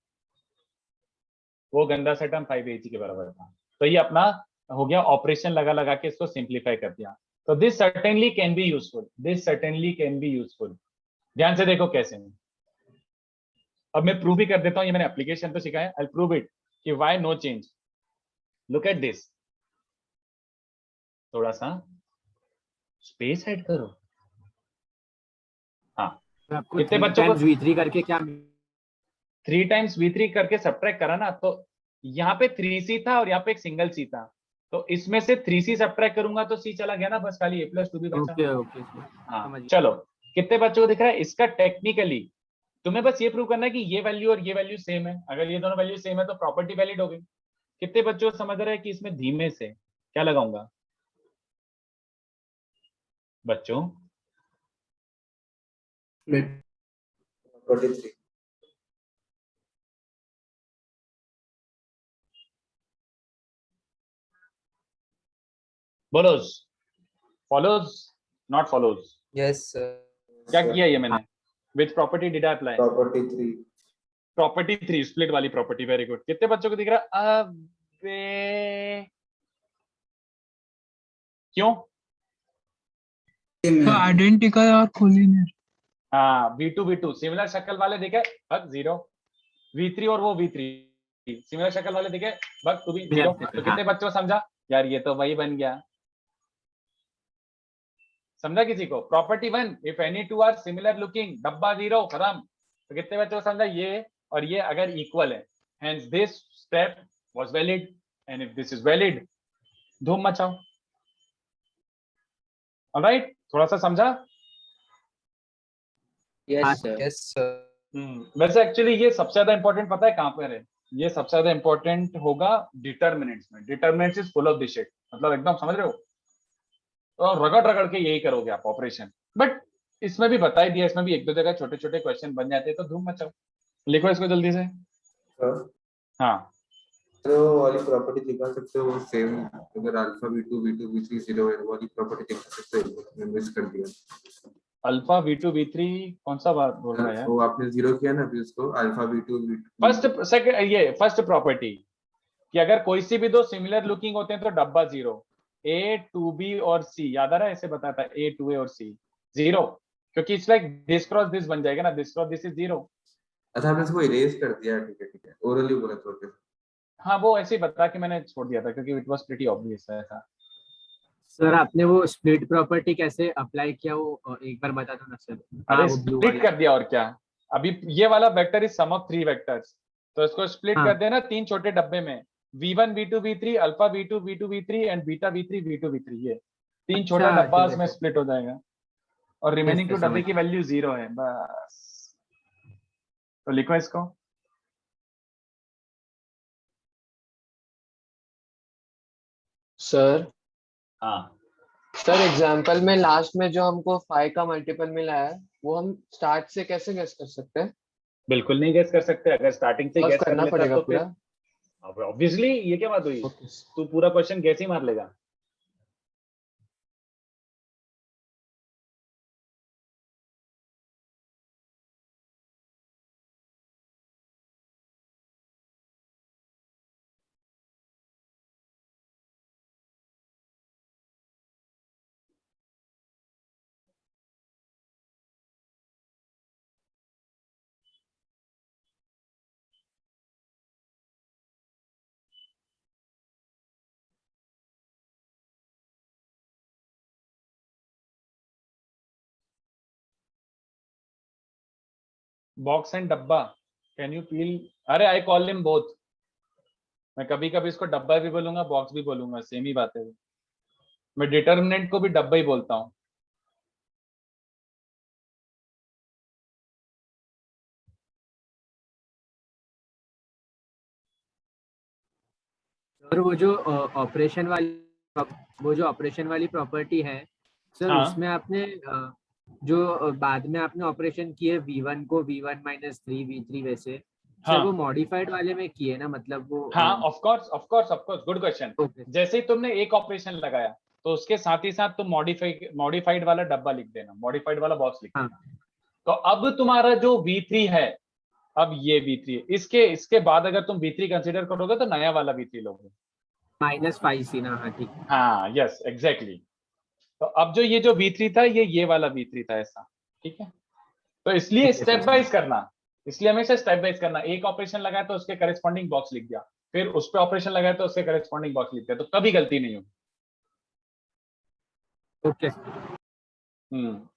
[SPEAKER 3] वो गंदा सा टर्म 5ac के बराबर था। तो ये अपना हो गया, ऑपरेशन लगा लगा के इसको सिंप्लीफाई कर दिया। तो this certainly can be useful, this certainly can be useful. ध्यान से देखो कैसे में, अब मैं प्रूव भी कर देता हूँ, ये मैंने एप्लीकेशन तो सिखाया, आई प्रूव इट कि why no change. Look at this, थोड़ा सा स्पेस ऐड करो, हाँ।
[SPEAKER 4] आपको
[SPEAKER 3] कितने
[SPEAKER 4] 3
[SPEAKER 3] बच्चों को
[SPEAKER 4] टाइम्स v3 करके क्या
[SPEAKER 3] 3 टाइम्स v3 करके सब्ट्रैक्ट करा ना, तो यहाँ पे 3c था और यहाँ पे एक सिंगल c था, तो इसमें से 3c सब्ट्रैक्ट करूंगा तो c चला गया ना, बस खाली a प्लस 2b बचा।
[SPEAKER 4] ओके ओके
[SPEAKER 3] हाँ चलो, कितने बच्चों को दिख रहा है, इसका टेक्निकली तुम्हें बस ये प्रूव करना है कि ये वैल्यू और ये वैल्यू सेम है। अगर ये दोनों वैल्यू सेम है तो प्रॉपर्टी वैलिड हो गई। कितने बच्चों को समझ रहे हैं कि इसमें धीमे से क्या लगाऊंगा बच्चों,
[SPEAKER 5] 43।
[SPEAKER 3] बोलोस, फॉलोज नॉट फॉलोज,
[SPEAKER 1] यस
[SPEAKER 3] क्या किया ये मैंने, which property did I apply,
[SPEAKER 5] property 3।
[SPEAKER 3] Property 3, split वाली प्रॉपर्टी। Very good. कितने बच्चों को दिख रहा है, अबे क्यों,
[SPEAKER 8] आइडेंटिकल और कोलिनियर।
[SPEAKER 3] हाँ v2 सिमिलर शक्ल वाले देखे, अब 0 v3 और वो v3 सिमिलर शक्ल वाले दिखे, बट तू भी
[SPEAKER 4] Yeah,
[SPEAKER 3] जीरो।
[SPEAKER 4] yeah,
[SPEAKER 3] तो कितने बच्चों को समझा यार, ये तो वही बन गया। समझा किसी को? Property 1, if any two are similar looking, डब्बा जीरो, खत्म। तो कितने बच्चों को समझा? ये और ये अगर इक्वल है, hence this step was valid, and if this is valid, धूम मचाओ। ऑलराइट, थोड़ा सा समझा?
[SPEAKER 1] Yes, sir.
[SPEAKER 7] Yes, sir.
[SPEAKER 3] वैसे एक्चुअली ये सबसे ज्यादा इंपॉर्टेंट पता है कहां पर है? ये सबसे ज्यादा इंपॉर्टेंट होगा डिटर्मिनेंट्स में। Determinants is full of this shit, मतलब एकदम समझ रहे हो? तो रगड़ रगड़ के यही करोगे आप ऑपरेशन। बट इसमें भी बता ही दिया, इसमें भी एक दो जगह छोटे छोटे क्वेश्चन बन जाते हैं, तो धूम मचाओ। लिखो इसको जल्दी से।
[SPEAKER 5] सर
[SPEAKER 3] हाँ,
[SPEAKER 5] तो वाली प्रॉपर्टी दिखा सकते हो सेम, अगर अल्फा v2 v2 v3 0 है, वाली प्रॉपर्टी दिखा सकते हो? मैं मिस कर दिया।
[SPEAKER 3] अल्फा v2 v3 कौन सा बात बोल रहा है यार?
[SPEAKER 5] वो आपने जीरो किया ना अभी, उसको alpha v2 v2
[SPEAKER 3] first second, ये फर्स्ट प्रॉपर्टी कि अगर कोई सी भी दो सिमिलर लुकिंग होते हैं तो डब्बा जीरो। ए टू बी और सी, याद आ रहा है? ऐसे बताता है ए टू ए और सी जीरो, क्योंकि it's like this cross this बन जाएगा ना, this cross this is zero.
[SPEAKER 5] अच्छा, आपने इसको इरेज कर दिया, ठीक है, ओरली बोला तो ओके।
[SPEAKER 3] हाँ, वो ऐसे ही बता के मैंने छोड़ दिया था क्योंकि इट वाज प्रीटी ऑब्वियस ऐसा।
[SPEAKER 4] सर आपने वो स्प्लिट प्रॉपर्टी कैसे अप्लाई किया, वो एक बार बता दो ना सर।
[SPEAKER 3] अरे
[SPEAKER 4] वो ब्लू
[SPEAKER 3] स्प्लिट
[SPEAKER 4] वाला
[SPEAKER 3] कर दिया और क्या। अभी ये वाला vector is sum of 3 vectors, तो इसको स्प्लिट
[SPEAKER 4] हाँ।
[SPEAKER 3] कर देना 3 छोटे डब्बे में, v1 v2 v3, alpha v2 v2 v3 and beta v3 v2 v3। ये 3 छोटा
[SPEAKER 4] अच्छा,
[SPEAKER 3] डब्बा
[SPEAKER 4] ठीक है
[SPEAKER 3] उसमें
[SPEAKER 4] सर।
[SPEAKER 3] स्प्लिट हो जाएगा, और रिमेनिंग
[SPEAKER 4] सर,
[SPEAKER 3] 2 डब्बे
[SPEAKER 4] समझ
[SPEAKER 3] की वैल्यू 0 है बस। तो लिखो इसको।
[SPEAKER 1] सर,
[SPEAKER 3] हाँ,
[SPEAKER 1] सर एग्जाम्पल में लास्ट में जो हमको 5 का मल्टीपल मिला है, वो हम स्टार्ट से कैसे गेस कर सकते हैं?
[SPEAKER 3] बिल्कुल नहीं गेस कर सकते। अगर स्टार्टिंग से
[SPEAKER 1] सॉल्व
[SPEAKER 3] गेस कर
[SPEAKER 1] करना
[SPEAKER 3] लेता
[SPEAKER 1] पड़ेगा
[SPEAKER 3] तो
[SPEAKER 1] पूरा?
[SPEAKER 3] फिर ऑब्वियसली ये क्या बात हुई?
[SPEAKER 1] ओके।
[SPEAKER 3] तू पूरा क्वेश्चन गेस ही मार लेगा। बॉक्स एंड डब्बा, कैन यू फील? अरे आई कॉल हिम बोथ। मैं कभी कभी इसको डब्बा भी बोलूंगा, बॉक्स भी बोलूंगा, सेम ही बात है। मैं डिटर्मिनेंट को भी डब्बा ही बोलता हूँ।
[SPEAKER 4] और वो जो ऑपरेशन वाली प्रॉपर्टी है सर,
[SPEAKER 3] हाँ।
[SPEAKER 4] उसमें आपने जो बाद में आपने ऑपरेशन किए v1 को v1 माइनस 3 v3 वैसे
[SPEAKER 3] हाँ।
[SPEAKER 4] सर, वो मॉडिफाइड वाले में किए ना, मतलब वो
[SPEAKER 3] हाँ, of course of course of course, good question.
[SPEAKER 4] Okay.
[SPEAKER 3] जैसे ही तुमने एक ऑपरेशन लगाया तो उसके साथ ही साथ तुम मॉडिफाइड वाला डब्बा लिख देना, मॉडिफाइड वाला बॉक्स लिख
[SPEAKER 4] हाँ।
[SPEAKER 3] देना। तो अब तुम्हारा जो v3 है, अब ये v3 है, इसके बाद अगर तुम v3 कंसीडर करोगे तो नया वाला v3 लोगे।
[SPEAKER 4] -5c ना, हाँ ठीक है।
[SPEAKER 3] हाँ, यस एग्जैक्टली। तो अब जो ये जो v3 था, ये वाला v3 था ऐसा, ठीक है? तो इसलिए
[SPEAKER 4] ठीक है
[SPEAKER 3] स्टेप
[SPEAKER 4] सर,
[SPEAKER 3] वाइज करना, इसलिए हमेशा स्टेप वाइज करना। एक ऑपरेशन लगाया तो उसके करस्पॉन्डिंग बॉक्स लिख दिया, फिर उस पे ऑपरेशन लगाया तो उसके करस्पॉन्डिंग बॉक्स लिख दिया, तो कभी गलती नहीं होगी।
[SPEAKER 4] ओके।
[SPEAKER 3] हम्म।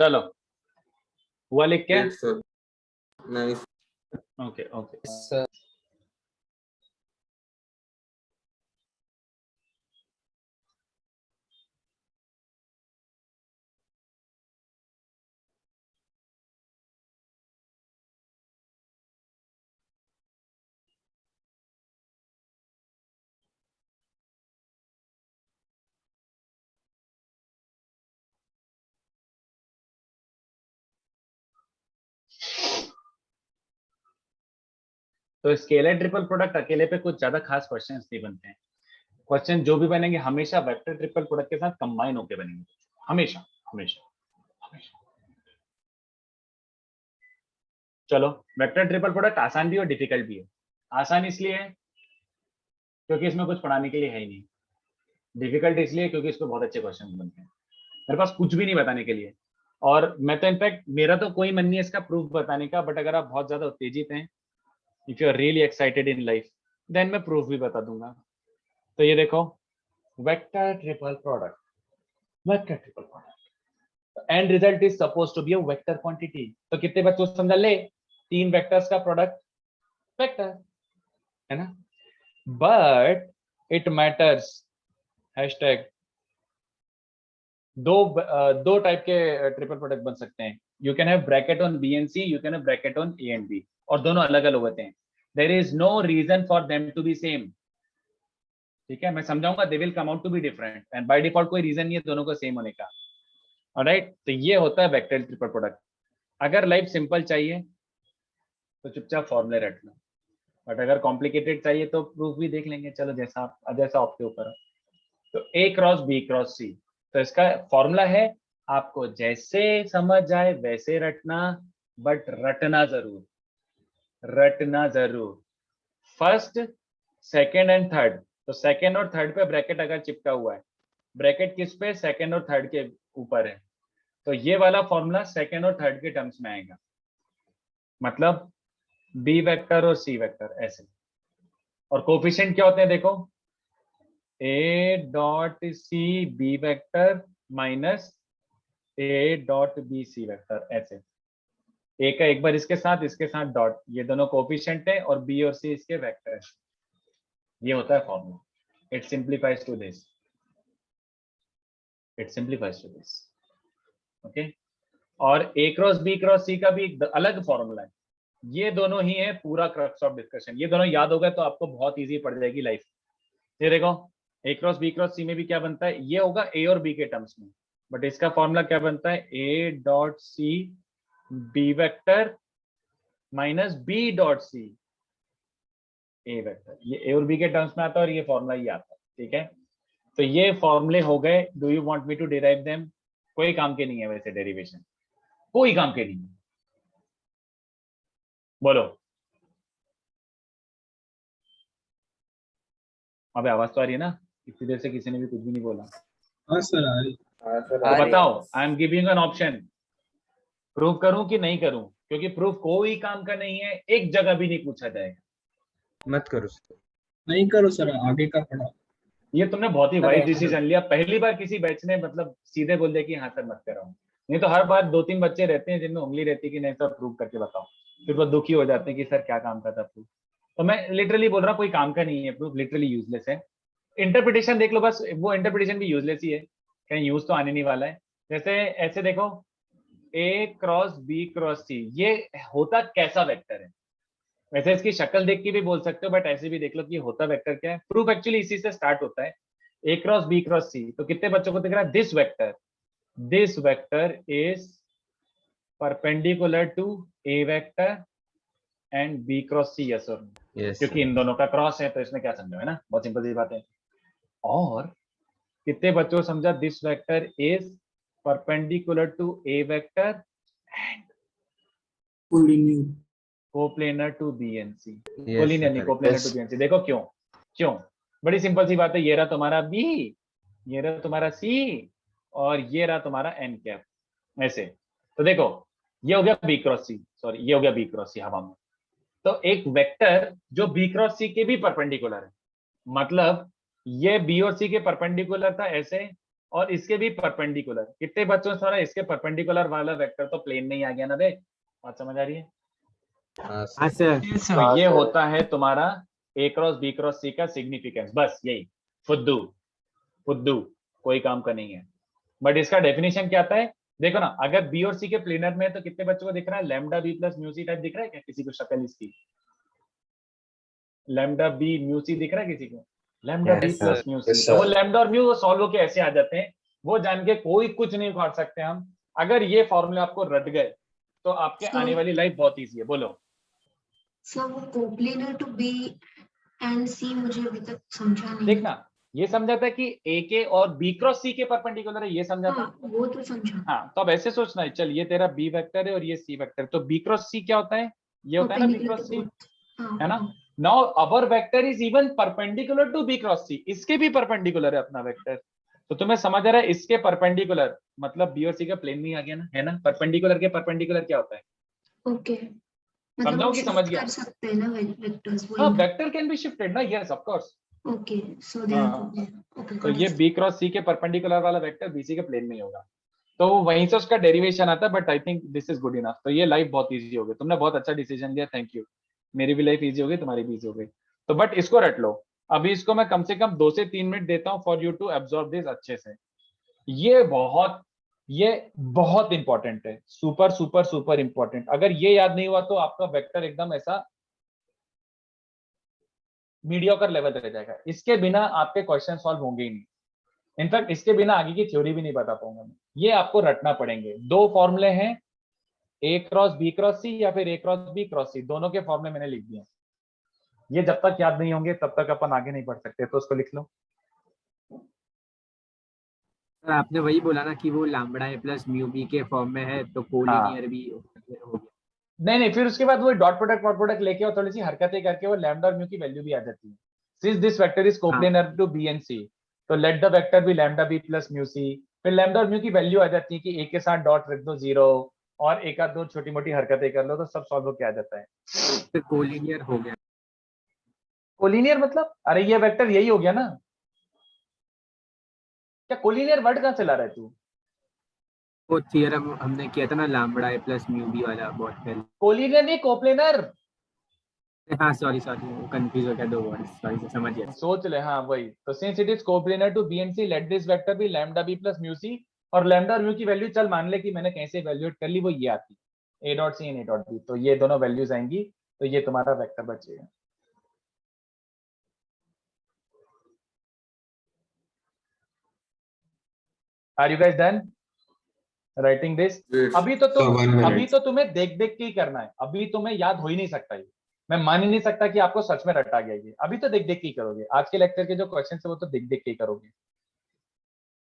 [SPEAKER 3] चलो हुआ लिख के?
[SPEAKER 5] Great, sir. Nice.
[SPEAKER 3] Okay okay
[SPEAKER 1] sir
[SPEAKER 3] तो स्केलर ट्रिपल प्रोडक्ट अकेले पे कुछ ज्यादा खास क्वेश्चंस नहीं बनते हैं। क्वेश्चन जो भी बनेंगे हमेशा वेक्टर ट्रिपल प्रोडक्ट के साथ कंबाइन होके बनेंगे, हमेशा हमेशा हमेशा। चलो वेक्टर ट्रिपल प्रोडक्ट आसान भी और डिफिकल्ट भी है। आसान इसलिए है क्योंकि इसमें कुछ पढ़ाने के लिए है ही नहीं। डिफिकल्ट इसलिए क्योंकि इसमें बहुत अच्छे क्वेश्चन बनते हैं, मेरे पास कुछ भी नहीं बताने के लिए। और मैं तो इनफैक्ट मेरा तो कोई मन नहीं है इसका प्रूफ बताने का, बट अगर आप बहुत ज्यादा उत्तेजित हैं, if you are really excited in life, then मैं प्रूफ भी बता दूंगा। तो ये देखो vector triple product, vector triple product, and result is suppose to be a vector quantity. तो कितने बच्चों को समझा? ले 3 वेक्टर्स का प्रोडक्ट वेक्टर है ना, बट इट मैटर्स हैशटैग दो टाइप के ट्रिपल प्रोडक्ट बन सकते हैं। You can have bracket on B and C, you can have bracket on A and B, और दोनों अलग अलग होते हैं। There is no reason for them to be same. ठीक है, मैं समझाऊंगा। They will come out to be different and by default कोई रीजन नहीं है दोनों को सेम होने का। ऑलराइट, तो ये होता है वेक्टर ट्रिपल प्रोडक्ट। अगर लाइफ सिंपल चाहिए तो चुपचाप फॉर्मूले रट लो, बट अगर कॉम्प्लिकेटेड चाहिए तो प्रूफ भी देख लेंगे। चलो जैसा आपके ऊपर है। तो A cross B cross C, तो इसका फॉर्मूला है, आपको जैसे समझ आए वैसे रटना, बट रटना जरूर, रटना जरूर। फर्स्ट सेकेंड एंड थर्ड, तो सेकेंड और थर्ड पे ब्रैकेट अगर चिपका हुआ है, ब्रैकेट किस पे? सेकेंड और थर्ड के ऊपर है, तो ये वाला फॉर्मूला सेकेंड और थर्ड के टर्म्स में आएगा। मतलब बी वेक्टर और सी वेक्टर ऐसे। और कोफिशिएंट क्या होते हैं देखो, A dot C B vector minus A dot B C vector ऐसे। ए का एक बार इसके साथ डॉट, ये दोनों कोफिशिएंट है, और बी और सी इसके वेक्टर है। ये होता है formula. It simplifies to this, it simplifies to this. Okay, और A cross B cross C का भी एक अलग फॉर्मूला है। ये दोनों ही है पूरा क्रक्स ऑफ डिस्कशन। ये दोनों याद हो गए तो आपको बहुत इजी पड़ जाएगी लाइफ। ये देखो ए क्रॉस बी क्रॉस सी में भी क्या बनता है, ये होगा ए और बी के टर्म्स में, बट इसका फॉर्मूला क्या बनता है, A dot C B vector minus B dot C A vector. ये ए और बी के टर्म्स में आता है और ये फॉर्मूला ही आता है। ठीक है, तो ये फॉर्मूले हो गए। Do you want me to derive them? कोई काम के नहीं है वैसे डेरिवेशन, कोई काम के नहीं। बोलो, अबे आवाज तो आ रही है ना? इतनी देर से किसी ने भी कुछ भी नहीं बोला।
[SPEAKER 8] हाँ सर आ रही।
[SPEAKER 3] तो बताओ, I am giving an option, prove करूं कि नहीं करूं? क्योंकि प्रूफ कोई काम का नहीं है, एक जगह भी नहीं पूछा जाएगा।
[SPEAKER 7] मत करो सर।
[SPEAKER 8] नहीं करो सर, आगे का पढ़ा।
[SPEAKER 3] ये तुमने बहुत ही वाइज डिसीजन लिया। पहली बार किसी बैच ने मतलब सीधे बोल दिया कि हाँ सर मत कराओ। नहीं तो हर बार 2-3 बच्चे रहते हैं जिनमें उंगली रहती है कि नहीं सर प्रूव करके बताओ, फिर वो दुखी हो जाते हैं कि सर क्या काम का था प्रूफ। तो मैं लिटरली बोल रहा हूँ कोई काम का नहीं है प्रूफ, लिटरली यूजलेस है। इंटरप्रिटेशन देख लो बस, वो इंटरप्रिटेशन भी यूजलेस ही है, कहीं यूज तो आने नहीं वाला है। जैसे ऐसे देखो ए क्रॉस बी क्रॉस सी, ये होता कैसा वेक्टर है? वैसे इसकी शक्ल देख के भी बोल सकते हो, बट ऐसे भी देख लो कि होता वेक्टर क्या है। प्रूफ एक्चुअली इसी से स्टार्ट होता है, A cross B cross C. तो कितने बच्चों को दिख रहा है? This vector is perpendicular to A vector and B cross C, yes और नो? क्योंकि इन दोनों का क्रॉस है तो इसमें क्या समझो, है ना? बहुत सिंपल सी बात है। और कितने बच्चों को समझा this vector is perpendicular to A vector and coplanar to B and C? Collinear नहीं, coplanar to B and C. देखो क्यों? क्यों? बड़ी सिंपल सी बात है। ये रहा तुम्हारा बी, ये रहा तुम्हारा सी, और ये रहा तुम्हारा एन कैप ऐसे। तो देखो ये हो गया बी क्रॉस सी, सॉरी ये हो गया बी क्रॉस सी हवा में। तो एक वेक्टर जो बी क्रॉस सी के भी परपेंडिकुलर है, मतलब ये बी और सी के परपेंडिकुलर था ऐसे, और इसके भी परपेंडिकुलर। कितने बच्चों से थोड़ा इसके परपेंडिकुलर वाला वेक्टर तो प्लेन में ही आ गया ना बे, बात समझ आ रही है?
[SPEAKER 4] हाँ सर।
[SPEAKER 3] तो ये होता है तुम्हारा ए क्रॉस बी क्रॉस सी का सिग्निफिकेंस, बस यही, फुद्दू फुद्दू, कोई काम का नहीं है। बट इसका डेफिनेशन क्या आता है देखो ना, अगर बी और सी के प्लेनर में है तो कितने बच्चों को दिख रहा है, lambda B plus mu C type दिख रहा है क्या किसी को शक्ल इसकी? लैम्डा बी म्यू सी दिख रहा है किसी को? Lambda B
[SPEAKER 9] Yes,
[SPEAKER 3] plus mu C, तो वो लैम्डा और म्यू वो सॉल्व होके ऐसे आ जाते हैं, वो जान के कोई कुछ नहीं उखाड़ सकते हम। अगर ये फॉर्मूला आपको रट गए तो आपके आने वाली लाइफ बहुत इजी है। बोलो
[SPEAKER 6] सर वो कोप्लेनर टू बी एंड सी मुझे अभी तक समझा नहीं।
[SPEAKER 3] देखना, ये समझा था कि ए के और बी क्रॉस सी के परपेंडिकुलर है, ये समझा था।
[SPEAKER 6] हाँ वो तो समझा।
[SPEAKER 3] हाँ, तो अब ऐसे सोचना है, चल ये तेरा बी वेक्टर है और ये सी वेक्टर, तो बी क्रॉस सी क्या होता है, ये होता है ना बी क्रॉस सी, है ना? Now our vector is even perpendicular to B cross C, इसके भी परपेंडिकुलर है अपना वेक्टर। तो तुम्हें समझ आ रहा है इसके परपेंडिकुलर मतलब बी और सी का प्लेन में ही आ गया ना, है ना? परपेंडिकुलर के परपेंडिकुलर क्या होता है?
[SPEAKER 6] ओके,
[SPEAKER 3] समझाओ कि समझ गया?
[SPEAKER 6] कर सकते हैं ना वेक्टर्स,
[SPEAKER 3] हाँ, वेक्टर कैन बी शिफ्टेड ना, yes of course.
[SPEAKER 6] Okay so
[SPEAKER 3] okay, तो ये बी क्रॉस सी के परपेंडिकुलर वाला वेक्टर बी सी के प्लेन में ही होगा, तो वहीं से उसका डेरिवेशन आता है। But I think this is good enough. तो ये लाइफ बहुत इजी हो गई, तुमने बहुत अच्छा डिसीजन लिया, थैंक यू। मेरी भी लाइफ इजी हो गई, तुम्हारी भी इजी हो गई। तो बट इसको रट लो, अभी इसको मैं कम से कम 2 से 3 मिनट देता हूँ for you to absorb this अच्छे से। ये बहुत इंपॉर्टेंट है, सुपर सुपर सुपर इंपॉर्टेंट। अगर ये याद नहीं हुआ तो आपका वेक्टर एकदम ऐसा मीडियोकर लेवल रह जाएगा। इसके बिना आपके क्वेश्चन सॉल्व होंगे ही नहीं। इनफैक्ट इसके बिना आगे की थ्योरी भी नहीं बता पाऊंगा मैं। ये आपको रटना पड़ेंगे। 2 फॉर्मूले हैं, ए क्रॉस बी क्रॉस सी या फिर ए क्रॉस बी क्रॉस सी, दोनों के फॉर्मूले मैंने लिख दिए। ये जब तक याद नहीं होंगे तब तक अपन आगे नहीं बढ़ सकते, तो उसको लिख लो।
[SPEAKER 4] सर आपने वही बोला ना कि वो लैम्बडा ए प्लस म्यू बी के फॉर्म में है, तो कोलिनियर भी हो गया।
[SPEAKER 3] नहीं, फिर उसके बाद वो डॉट प्रोडक्ट लेके और थोड़ी सी हरकतें करके वो लैम्डा और म्यू की वैल्यू भी आ जाती है। Since this vector is coplanar to B and C, तो let the vector be lambda B plus mu C. फिर लैम्डा और म्यू की वैल्यू आ जाती है कि ए के साथ डॉट रख दो 0 और एक आध दो छोटी मोटी हरकतें कर लो तो सब सॉल्व होके आ जाता है।
[SPEAKER 4] तो कोलिनियर हो गया।
[SPEAKER 3] कोलिनियर मतलब, अरे ये वेक्टर यही हो गया ना। क्या कोलिनियर वर्ड कहां से ला रहा है तू?
[SPEAKER 4] वो थियरम हमने किया था ना लैम्बडा ए प्लस म्यू बी वाला बहुत पहले।
[SPEAKER 3] कोलिनियर नहीं, कोप्लेनर।
[SPEAKER 4] हाँ सॉरी कंफ्यूज हो गया, 2 वर्ड, सॉरी समझ गया।
[SPEAKER 3] सोच ले, हाँ वही। तो since it is coplanar to B and C, let this vector be lambda B plus mu C. और लैम्डा और म्यू की वैल्यू चल मान ले कि मैंने कैसे इवैल्यूएट कर ली, वो ये आती है, A dot C and A dot B. तो ये दोनों वैल्यूज आएंगी, तो ये तुम्हारा वेक्टर बचेगा। Are you guys done writing this? अभी तो तुम्हें देख देख के ही करना है, अभी तुम्हें याद हो ही नहीं सकता ये। मैं मान ही नहीं सकता कि आपको सच में रटा गया ये। अभी तो देख देख के ही करोगे, आज के लेक्चर के जो क्वेश्चन है वो तो देख देख के ही करोगे।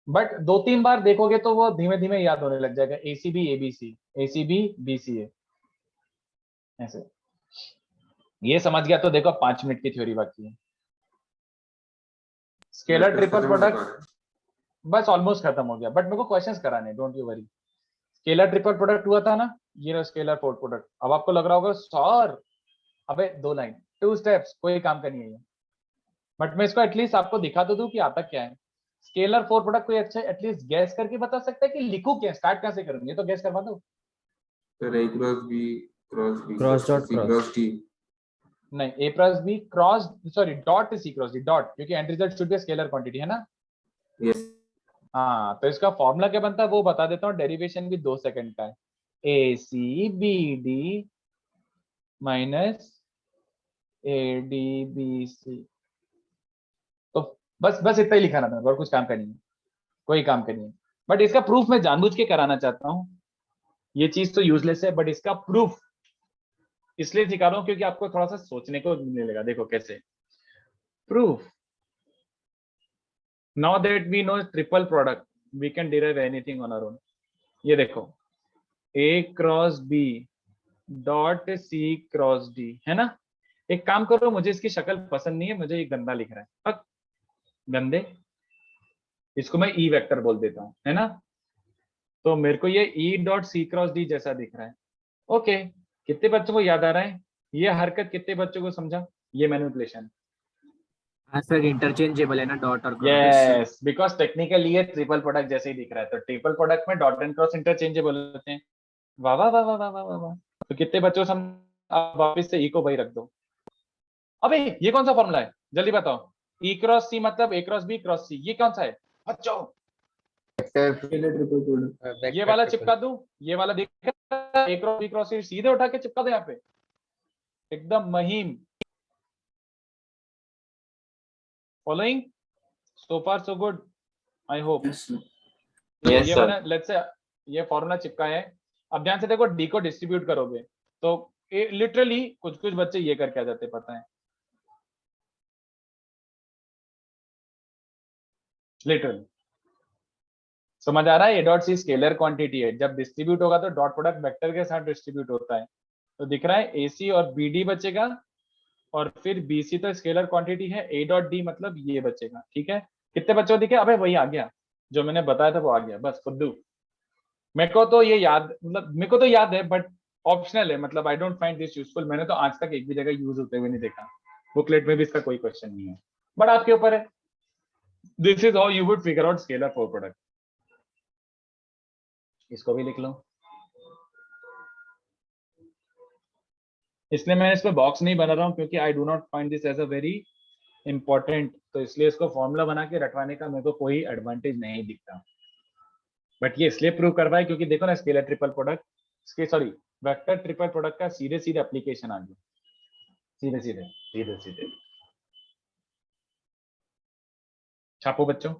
[SPEAKER 3] बट 2-3 बार देखोगे तो वो धीमे धीमे याद होने लग जाएगा। एसीबी एबीसी, एसीबी बीसीए, ऐसे। ये समझ गया तो देखो 5 मिनट की थ्योरी बाकी है। स्केलर ट्रिपल प्रोडक्ट बस ऑलमोस्ट खत्म हो गया, बट मेरे को क्वेश्चंस कराने, don't you worry. Scalar triple product हुआ था ना, ये रहा स्केलर फोर्थ प्रोडक्ट। अब आपको लग रहा होगा सर अबे 2 लाइन 2 स्टेप्स, कोई काम का नहीं है ये। बट मैं इसको एटलीस्ट आपको दिखा तो दूं कि आता क्या है। स्केलर फोर्थ प्रोडक्ट कोई अच्छा एटलीस्ट गैस करके बता सकता है कि लिखूं क्या, स्टार्ट कहां से करूंगी, तो गैस करवा दो।
[SPEAKER 5] Sir A cross B
[SPEAKER 9] cross dot
[SPEAKER 5] C cross T.
[SPEAKER 3] नहीं, A plus B cross, sorry dot C cross D, dot, क्योंकि end result should be scalar quantity, है ना?
[SPEAKER 5] यस।
[SPEAKER 3] हाँ, तो इसका फॉर्मूला क्या बनता है वो बता देता हूँ। डेरिवेशन भी 2 सेकंड का है। A C B D minus A D B C. तो बस इतना ही लिखा ना था, और कुछ काम का नहीं है, कोई काम का नहीं है। बट इसका प्रूफ मैं जानबूझ के कराना चाहता हूँ। ये चीज तो यूजलेस है, बट इसका प्रूफ इसलिए सिखा रहा हूँ क्योंकि आपको थोड़ा सा सोचने को मिलेगा। देखो कैसे proof. Now that we know triple product, we can derive anything on our own. ये देखो A cross B dot C cross D, है ना? एक काम करो, मुझे इसकी शक्ल पसंद नहीं है, मुझे ये गंदा लिख रहा है, पक गंदे, इसको मैं E वेक्टर बोल देता हूँ, है ना? तो मेरे को ये E dot C cross D जैसा दिख रहा है। ओके, कितने बच्चों को याद आ रहा है ये हरकत? कितने बच्चों को समझा ये मैनिपुलेशन?
[SPEAKER 4] हाँ सर, इंटरचेंजेबल है ना डॉट और क्रॉस।
[SPEAKER 3] यस, बिकॉज टेक्निकली ये ट्रिपल प्रोडक्ट जैसे ही दिख रहा है, तो ट्रिपल प्रोडक्ट में डॉट एंड क्रॉस इंटरचेंजेबल होते हैं। वाह वाह वाह वाह वाह वाह वाह वाह। तो कितने बच्चों से हम आप वापस से ई को वही रख दो। अबे ये कौन सा फॉर्मूला है, जल्दी बताओ। ई क्रॉस सी मतलब ए क्रॉस बी क्रॉस सी, ये कौन सा है बच्चों? ये वाला चिपका दूं, ये वाला दिख रहा है, ए क्रॉस बी क्रॉस सी, सीधे उठा के चिपका दो यहाँ पे, एकदम महीन। Following? So far so good, I hope. ये मैंने लेट्स से ये फॉर्मूला चिपका है। अब ध्यान से देखो, डी को डिस्ट्रीब्यूट करोगे तो लिटरली कुछ कुछ बच्चे ये करके आ जाते, पता है, लिटरली। समझ आ रहा है? A dot C scalar quantity है, जब डिस्ट्रीब्यूट होगा तो डॉट प्रोडक्ट वेक्टर के साथ डिस्ट्रीब्यूट होता है। तो दिख रहा है ए सी और बी डी बचेगा, और फिर बी सी तो स्केलर क्वांटिटी है, ए डॉट डी मतलब ये बचेगा। ठीक है, कितने बच्चों दिखे? अबे वही आ गया जो मैंने बताया था, वो आ गया बस फुद्दू। मेरे को तो ये याद, मतलब मेरे को तो याद है बट ऑप्शनल है, मतलब I don't find this useful. मैंने तो आज तक एक भी जगह यूज होते हुए नहीं देखा, बुकलेट में भी इसका कोई क्वेश्चन नहीं है, बट आपके ऊपर है। This is how you would figure out scalar for product. इसको भी लिख लो, इसलिए मैं इस पे बॉक्स नहीं बना रहा हूँ क्योंकि I do not find this as a very important, तो इसलिए इसको फॉर्मूला बना के रखवाने का मेरे को कोई एडवांटेज नहीं दिखता। बट ये इसलिए प्रूव करवाए क्योंकि देखो ना, scalar triple product, sorry vector triple product का सीधे सीधे एप्लीकेशन आ गया, सीधे सीधे सीधे सीधे। छापो बच्चों।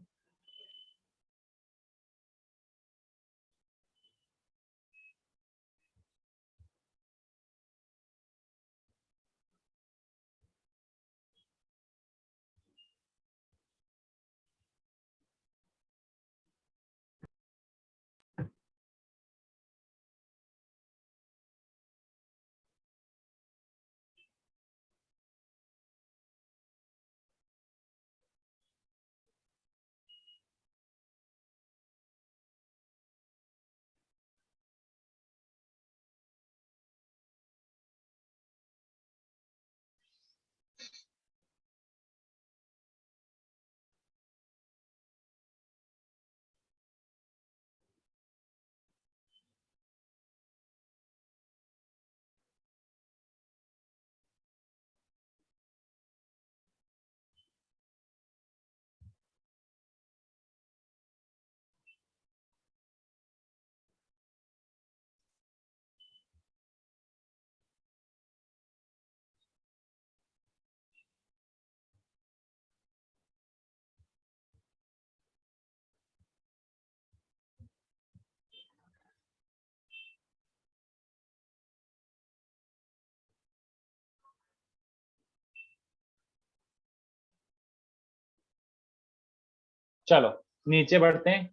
[SPEAKER 3] चलो नीचे बढ़ते हैं,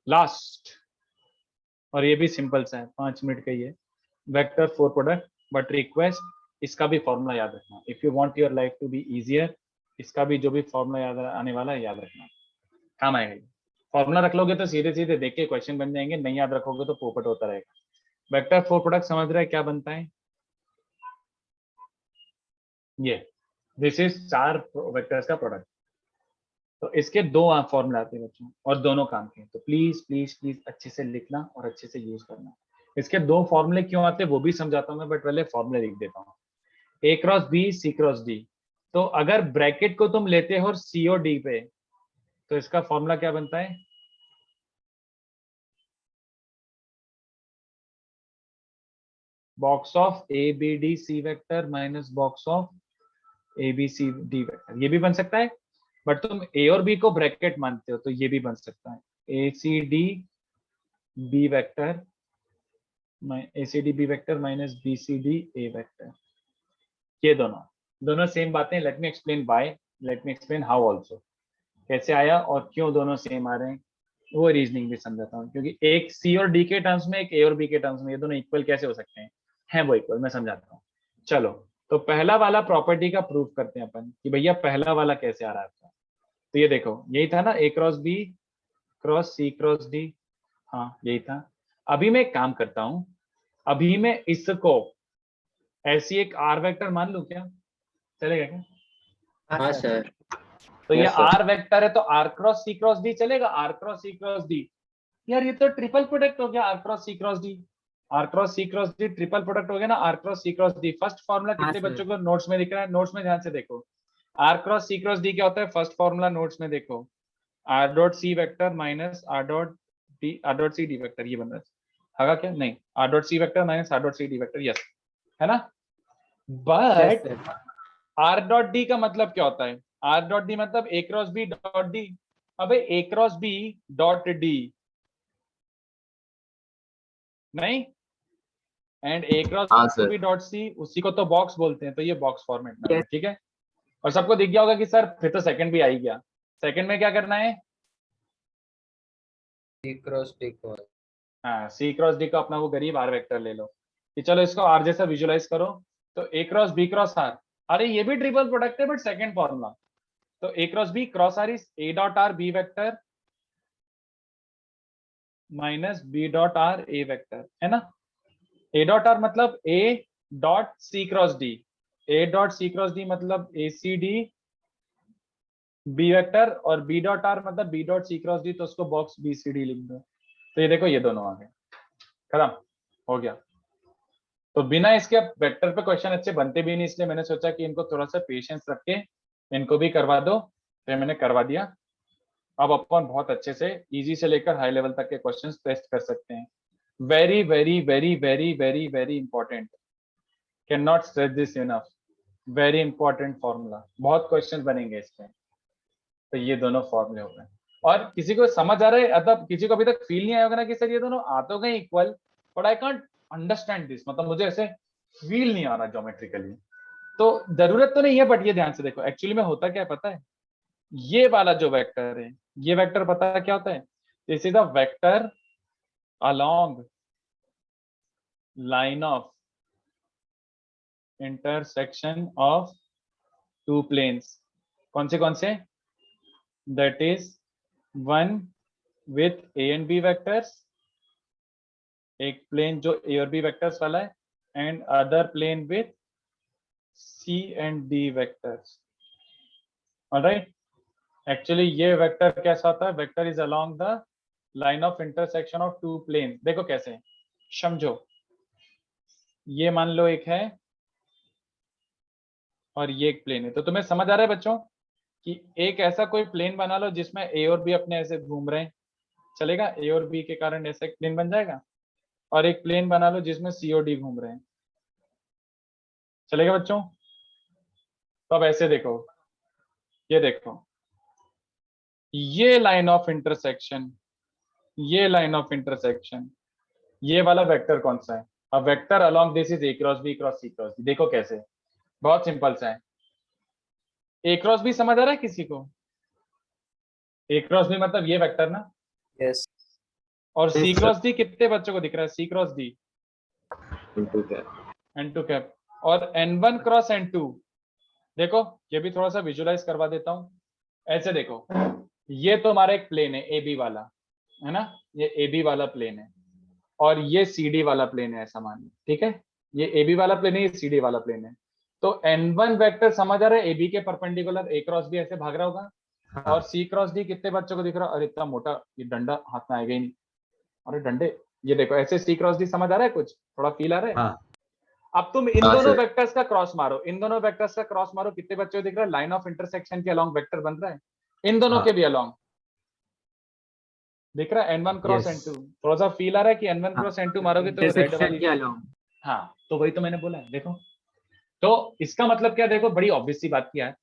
[SPEAKER 3] लास्ट, और ये भी सिंपल सा है, 5 मिनट का ही है। Vector for product but request, इसका भी फॉर्मूला याद रखना if you want your life to be easier. इसका भी जो भी फॉर्मूला याद आने वाला है याद रखना, काम आएगा। फॉर्मूला रख लोगे तो सीधे सीधे देख के क्वेश्चन बन जाएंगे, नहीं याद रखोगे तो पोपट होता रहेगा। वेक्टर फॉर प्रोडक्ट समझ रहे हैं क्या बनता है? ये दिस इज 4 वेक्टर्स का प्रोडक्ट। तो इसके 2 फॉर्मूला आते हैं बच्चों, और दोनों काम के, तो प्लीज प्लीज प्लीज अच्छे से लिखना और अच्छे से यूज करना। इसके 2 फॉर्मूले क्यों आते हैं वो भी समझाता हूँ मैं, बट पहले फॉर्मूले लिख देता हूँ। A cross B C cross D, तो अगर ब्रैकेट को तुम लेते हो सी और डी पे, तो इसका फॉर्मूला क्या बनता है? Box of A B D C vector minus box of A B C D vector. ये भी बन सकता है, बट तुम ए और बी को ब्रैकेट मानते हो तो ये भी बन सकता है, A C D B vector, A C D B vector minus B C D A vector. ये दोनों सेम बातें। Let me explain by, let me explain how also, कैसे आया और क्यों दोनों सेम आ रहे हैं, वो रीजनिंग भी समझाता हूँ। क्योंकि एक सी और डी के टर्म्स में, एक ए और बी के टर्म्स में, ये दोनों इक्वल कैसे हो सकते हैं वो इक्वल, मैं समझाता हूँ। चलो, तो पहला वाला प्रॉपर्टी का प्रूफ करते हैं अपन कि भैया पहला वाला कैसे आ रहा है। तो ये देखो, यही था ना, ए cross B cross C cross D, हाँ यही था। अभी मैं एक काम करता हूँ, अभी मैं इसको ऐसी एक आर वेक्टर मान लूं क्या, चलेगा क्या?
[SPEAKER 4] हाँ सर।
[SPEAKER 3] तो ये
[SPEAKER 1] Yes, sir.
[SPEAKER 3] आर वेक्टर है तो R cross C cross D चलेगा, R cross C cross D. यार ये तो ट्रिपल प्रोडक्ट हो गया, R cross C cross D, R cross C cross D triple product हो गया ना, R cross C cross D. First formula कितने बच्चों को नोट्स में दिख रहा है? नोट्स में ध्यान से देखो, R cross C cross D क्या होता है? फर्स्ट फॉर्मूला नोट्स में देखो, R dot C vector minus R dot C D vector. ये बन रहा है क्या? नहीं, R dot C vector minus R dot C D vector, yes है ना। बट आर डॉट डी का मतलब क्या होता है? आर डॉट डी मतलब A cross B dot D. अबे A cross B dot D नहीं, and A cross B dot C, उसी को तो बॉक्स बोलते हैं, तो ये बॉक्स फॉर्मेट में है, ठीक है। और सबको दिख गया होगा कि सर फिर तो सेकंड भी आ ही गया। सेकंड में क्या करना है?
[SPEAKER 7] सी क्रॉस डी को,
[SPEAKER 3] हाँ, सी क्रॉस डी का अपना वो गरीब आर वेक्टर ले लो कि चलो इसको आर जैसा विजुलाइज करो, तो A cross B cross R. अरे ये भी ट्रिपल प्रोडक्ट है बट सेकंड फॉर्मूला, तो A cross B cross R is A dot R B vector minus B dot R A vector, है ना। ए डॉट आर मतलब A dot C cross D, A dot C cross D मतलब A C D B vector, और B dot R मतलब B dot C cross D, तो उसको box B C D लिख दो। तो ये देखो ये दोनों आ गए, खत्म हो गया। तो बिना इसके वेक्टर पे क्वेश्चन अच्छे बनते भी नहीं, इसलिए मैंने सोचा कि इनको थोड़ा सा पेशेंस रख के इनको भी करवा दो, तो मैंने करवा दिया। अब अपन बहुत अच्छे से इजी से लेकर हाई लेवल तक के क्वेश्चंस टेस्ट कर सकते हैं। Very very very very very very important, can not stress this enough, very important formula, बहुत क्वेश्चन बनेंगे इसमें। तो ये दोनों फॉर्मूले हो गए, और किसी को समझ आ रहा है? मतलब किसी को अभी तक फील नहीं आया होगा ना कि सर ये दोनों आ तो गए equal, but I can't understand this, मतलब मुझे ऐसे फील नहीं आ रहा ज्योमेट्रिकली। तो जरूरत तो नहीं है, बट ये ध्यान से देखो एक्चुअली में होता क्या है पता है? ये वाला जो वेक्टर है, ये वेक्टर पता है क्या होता है? This is a vector along line of intersection of two planes. कौन से? That is one with A and B vectors, एक प्लेन जो ए और बी वेक्टर्स वाला है, and other plane with C and D vectors. Alright, actually ये vector कैसा होता है? Vector is along the line of intersection of two plane. देखो कैसे, समझो, ये मान लो एक है और ये एक प्लेन है, तो तुम्हें समझ आ रहा है बच्चों कि एक ऐसा कोई प्लेन बना लो जिसमें ए और बी अपने ऐसे घूम रहे हैं, चलेगा? ए और बी के कारण ऐसा एक प्लेन बन जाएगा। और एक प्लेन बना लो जिसमें सी और डी घूम रहे हैं, चलेगा बच्चों? तो अब ऐसे देखो, ये देखो, ये लाइन ऑफ इंटरसेक्शन, ये लाइन ऑफ इंटरसेक्शन, ये वाला वेक्टर कौन सा है? अब vector along this is A cross B cross C cross D. देखो कैसे, बहुत सिंपल सा है। ए क्रॉस बी समझ आ रहा है किसी को? ए क्रॉस बी मतलब ये वेक्टर ना,
[SPEAKER 7] यस,
[SPEAKER 3] और सी क्रॉस डी कितने बच्चों को दिख रहा है? सी क्रॉस डी n2 कैप, और n1 क्रॉस n2। देखो ये भी थोड़ा सा विजुलाइज करवा देता हूं, ऐसे देखो, ये तो हमारा एक प्लेन है ए बी वाला, है ना, ये ए बी वाला प्लेन है, और ये सी डी वाला प्लेन है, ऐसा मानिए, ठीक है। ये ए बी वाला प्लेन है, ये सी डी वाला प्लेन है। तो n1 वेक्टर समझ आ रहा है? ए बी के परपेंडिकुलर ए क्रॉस बी ऐसे भाग रहा होगा, और सी क्रॉस डी कितने बच्चों को दिख रहा है? अरे इतना मोटा, ये डंडा हाथ में आएगा ही नहीं, अरे डंडे, ये देखो ऐसे सी क्रॉस डी समझ आ रहा है? कुछ थोड़ा फील आ रहा है?
[SPEAKER 1] हाँ।
[SPEAKER 3] अब तुम इन दोनों वेक्टर्स का क्रॉस मारो, इन दोनों वेक्टर्स का क्रॉस मारो, कितने बच्चों को दिख रहा है? लाइन ऑफ इंटरसेक्शन के अलोंग वेक्टर बन रहा है, इन दोनों के भी अलोंग दिख रहा है, n1 क्रॉस n2। थोड़ा सा फील आ रहा है कि n1 क्रॉस n2 मारोगे तो रेड वाली, हाँ, तो वही तो मैंने बोला है। देखो, तो इसका मतलब क्या? देखो बड़ी ऑब्वियस सी बात किया है,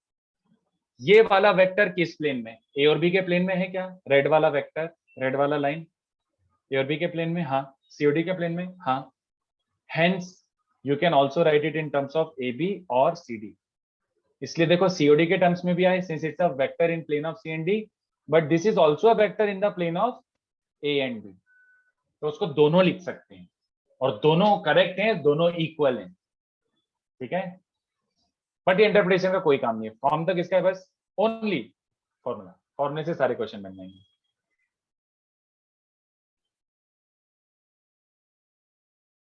[SPEAKER 3] ये वाला वेक्टर किस प्लेन में? ए और बी के प्लेन में है क्या? रेड वाला वेक्टर, रेड वाला लाइन ए और बी के प्लेन में, हाँ। सीओडी के प्लेन में, हाँ। Hence you can also write it in terms of A B और सी डी। इसलिए देखो सीओडी के टर्म्स में भी आए, since it's a vector in plane of C and D, but this is also a vector in the plane of A and B, तो उसको दोनों लिख सकते हैं, और दोनों करेक्ट हैं, दोनों इक्वल हैं, ठीक है। बट ये इंटरप्रिटेशन का कोई काम नहीं है, फॉर्म तक इसका है बस, ओनली फॉर्मूला, फॉर्मूले से सारे क्वेश्चन बन जाएंगे।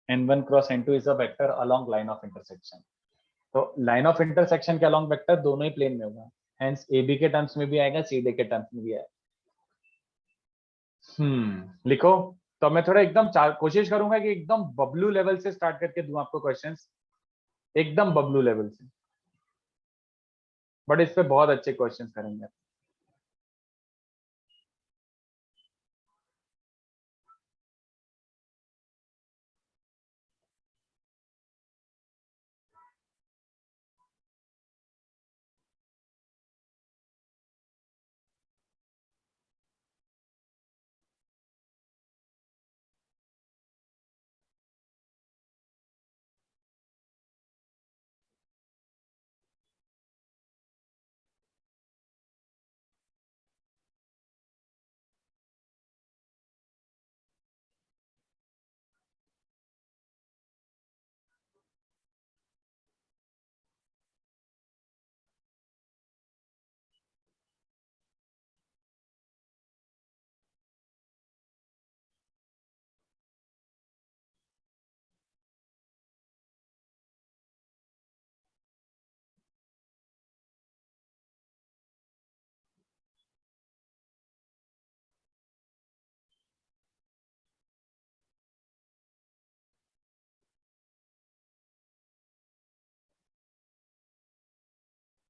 [SPEAKER 3] n1 cross n2 is a vector along line of intersection. तो लाइन ऑफ इंटरसेक्शन के अलोंग वेक्टर दोनों ही प्लेन में होगा, हेंस AB के टर्म्स में भी आएगा, CD के टर्म्स में भी आएगा। लिखो। तो मैं थोड़ा एकदम कोशिश करूंगा कि एकदम बबलू लेवल से स्टार्ट करके दूं आपको क्वेश्चंस, एकदम बबलू लेवल से, बट इस पे बहुत अच्छे क्वेश्चंस करेंगे।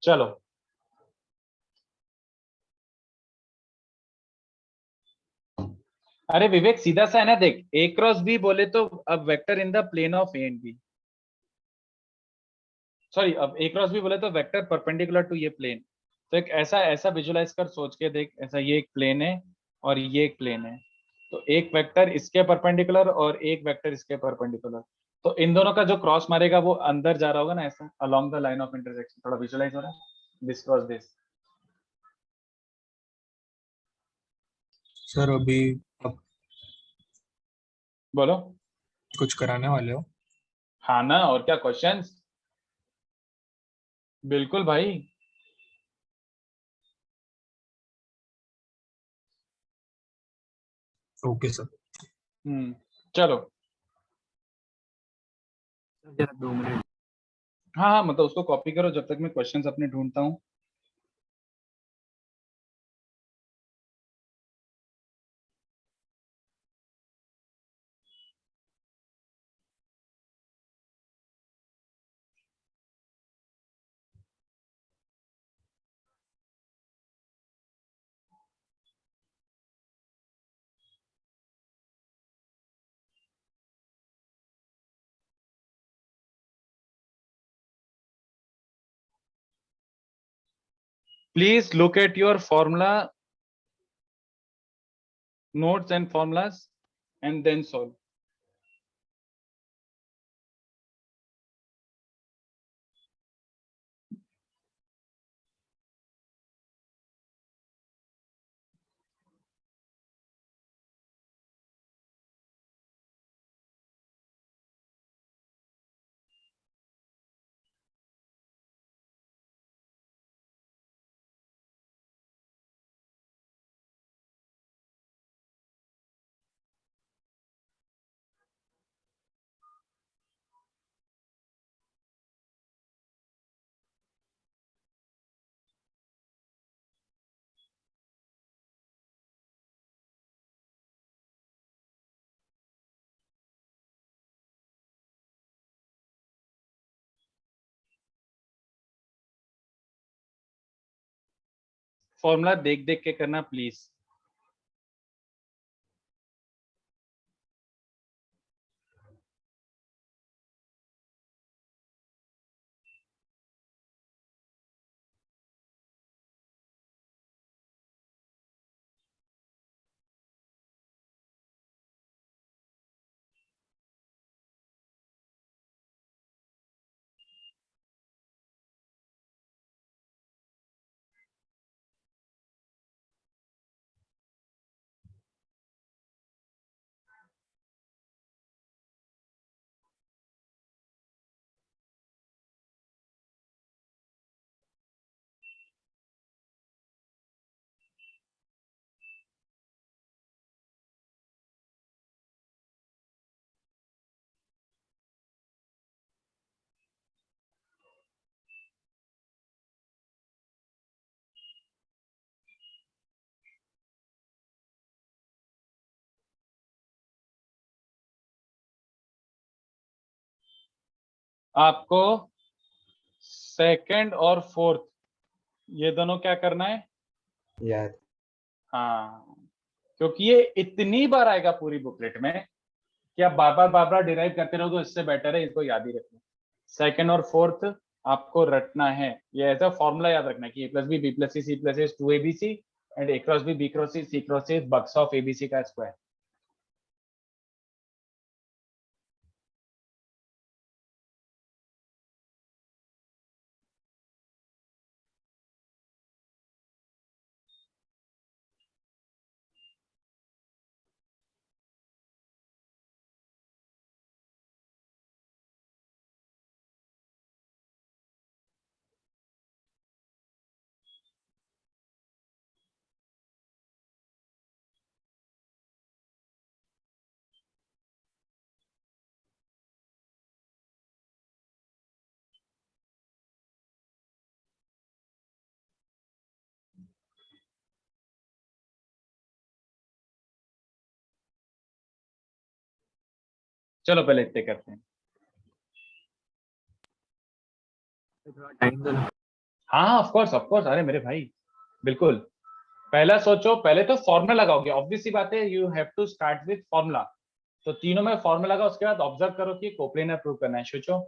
[SPEAKER 3] चलो, अरे विवेक सीधा सा है ना, देख A क्रॉस B बोले तो अब vector in the plane of A and B, sorry अब A क्रॉस B बोले तो वेक्टर परपेंडिकुलर टू ये प्लेन। तो एक ऐसा ऐसा विजुलाइज कर, सोच के देख, ऐसा ये एक प्लेन है और ये एक प्लेन है, तो एक वेक्टर इसके परपेंडिकुलर और एक वेक्टर इसके परपेंडिकुलर, तो इन दोनों का जो क्रॉस मारेगा वो अंदर जा रहा होगा ना, ऐसा along the line of intersection. थोड़ा विजुलाइज हो रहा है, दिस क्रॉस दिस।
[SPEAKER 2] सर अभी आप
[SPEAKER 3] बोलो।
[SPEAKER 2] कुछ कराने वाले हो?
[SPEAKER 3] हाँ ना, और क्या क्वेश्चंस? बिल्कुल भाई।
[SPEAKER 2] Okay sir.
[SPEAKER 3] चलो।
[SPEAKER 9] जरा 2 मिनट।
[SPEAKER 3] हाँ हाँ, मतलब उसको कॉपी करो जब तक मैं क्वेश्चंस अपने ढूंढता हूँ। Please look at your formula notes and formulas and then solve. Formula देख देख के करना प्लीज। आपको सेकंड और फोर्थ ये दोनों क्या करना है
[SPEAKER 7] याद।
[SPEAKER 3] हाँ, क्योंकि ये इतनी बार आएगा पूरी बुकलेट में कि आप बार बार डिराइव करते रहो, तो इससे बेटर है इसको याद ही रखना। सेकंड और फोर्थ आपको रटना है, ये ऐसा फॉर्मूला याद रखना है कि a plus B plus C plus A 2abc and a cross B cross C cross A box of abc का स्क्वायर। चलो पहले इतने करते हैं।
[SPEAKER 4] थोड़ा टाइम दो ना।
[SPEAKER 3] हाँ ऑफ कोर्स, अरे मेरे भाई बिल्कुल। पहला सोचो, पहले तो फॉर्मूला लगाओगे, ऑब्वियस सी बात है, you have to start with formula. तो तीनों में फॉर्मूला लगाओ, उसके बाद ऑब्जर्व करो कि कोप्लेनर प्रूव करना है। सोचो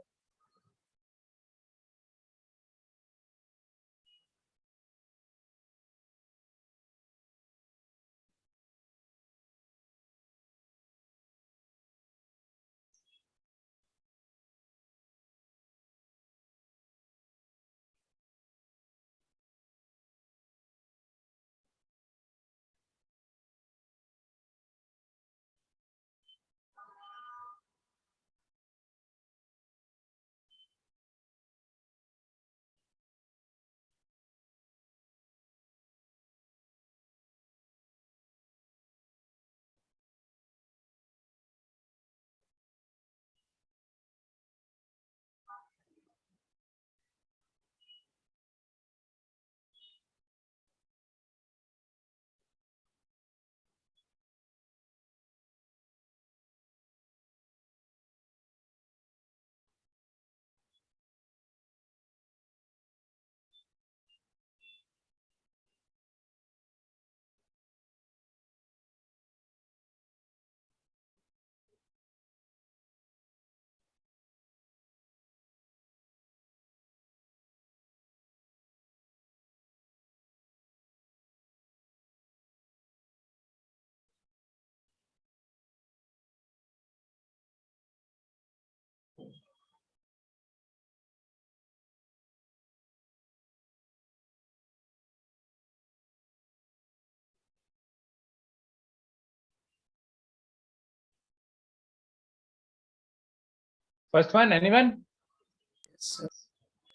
[SPEAKER 3] फर्स्ट वन, एनीवन?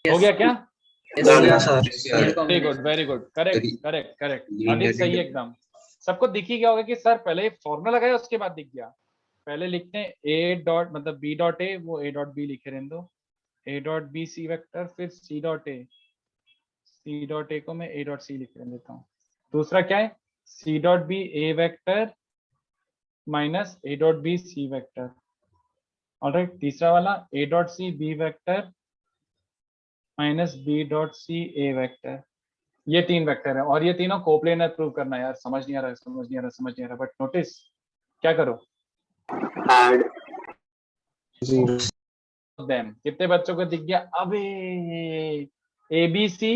[SPEAKER 3] हो गया क्या? Very good, very good, correct correct correct, Aditya सही है एकदम। सबको दिख ही गया होगा कि सर पहले फॉर्मूला लगाया उसके बाद दिख गया। पहले लिखते हैं ए डॉट मतलब बी डॉट ए, वो ए डॉट बी लिखे रहने दो, A dot B C vector, फिर सी डॉट ए, सी डॉट ए को मैं ए डॉट सी लिख देता हूँ। दूसरा क्या है, C dot B A vector minus A dot B C vector. Alright, तीसरा वाला A dot C B vector minus B dot C A vector. ये तीन वेक्टर है और ये तीनों कोप्लेनर प्रूव करना है। यार समझ नहीं आ रहा, बट नोटिस क्या करो,
[SPEAKER 7] ऐड
[SPEAKER 3] देम। कितने बच्चों को दिख गया? अबे A B C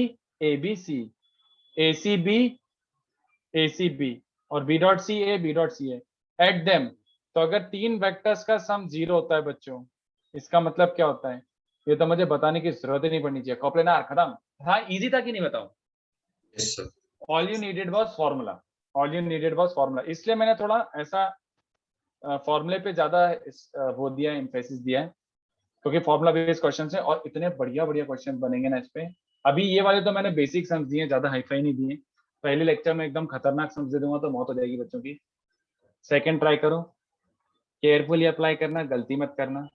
[SPEAKER 3] A C B और B dot C A at them. तो अगर तीन वेक्टर्स का सम 0 होता है बच्चों, इसका मतलब क्या होता है? ये तो मुझे बताने की जरूरत ही नहीं पड़नी चाहिए, कोप्लेनर खत्म। हाँ इजी था कि नहीं बताओ? All you needed was formula. इसलिए मैंने थोड़ा ऐसा फॉर्मूले पे ज्यादा वो दिया है, एम्फेसिस दिया है, क्योंकि फॉर्मूला बेस्ड क्वेश्चन है और इतने बढ़िया क्वेश्चन बनेंगे ना इस पे। अभी ये वाले तो मैंने बेसिक सम्स दिए, ज्यादा हाईफाई नहीं दिए। पहले लेक्चर में एकदम खतरनाक सम्स दे दूंगा तो मौत हो जाएगी बच्चों की। सेकंड ट्राई करो, केयरफुली अप्लाई करना, गलती मत करना।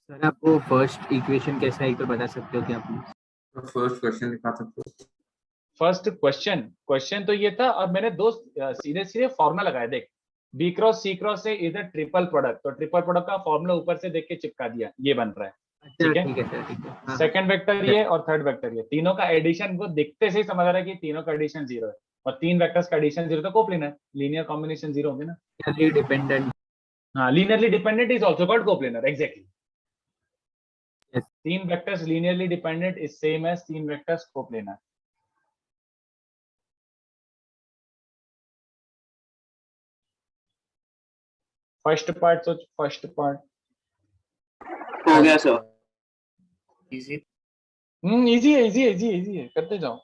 [SPEAKER 4] सर आपको फर्स्ट इक्वेशन कैसा है एक तो बता सकते हो क्या प्लीज?
[SPEAKER 5] फर्स्ट क्वेश्चन लिखा था।
[SPEAKER 3] फर्स्ट क्वेश्चन तो ये था, और मैंने दो सीधे सीधे फॉर्मूला लगाया। देख, बी क्रॉस सी क्रॉस से इज अ ट्रिपल प्रोडक्ट, तो ट्रिपल प्रोडक्ट का फॉर्मूला ऊपर से देख के चिपका दिया, ये बन रहा है।
[SPEAKER 4] अच्छा
[SPEAKER 3] ठीक है,
[SPEAKER 4] ठीक है सर, ठीक है। हाँ,
[SPEAKER 3] सेकंड वेक्टर ये और थर्ड वेक्टर ये, तीनों का एडिशन को देखते से ही समझ आ रहा है कि तीनों का एडिशन 0 है, और तीन वेक्टर्स का एडिशन 0 तो कोप्लेनर, लीनियर कॉम्बिनेशन 0 होंगे ना।
[SPEAKER 4] डिपेंडेंट।
[SPEAKER 3] हाँ, linearly dependent is also called coplanar, exactly.
[SPEAKER 4] Yes.
[SPEAKER 3] तीन vectors linearly dependent is same as तीन वेक्टर्स कोप्लेनर। फर्स्ट पार्ट सोच, फर्स्ट पार्ट।
[SPEAKER 7] हो गया सर। इजी।
[SPEAKER 3] इजी है, इजी है, इजी है, इजी है, करते जाओ।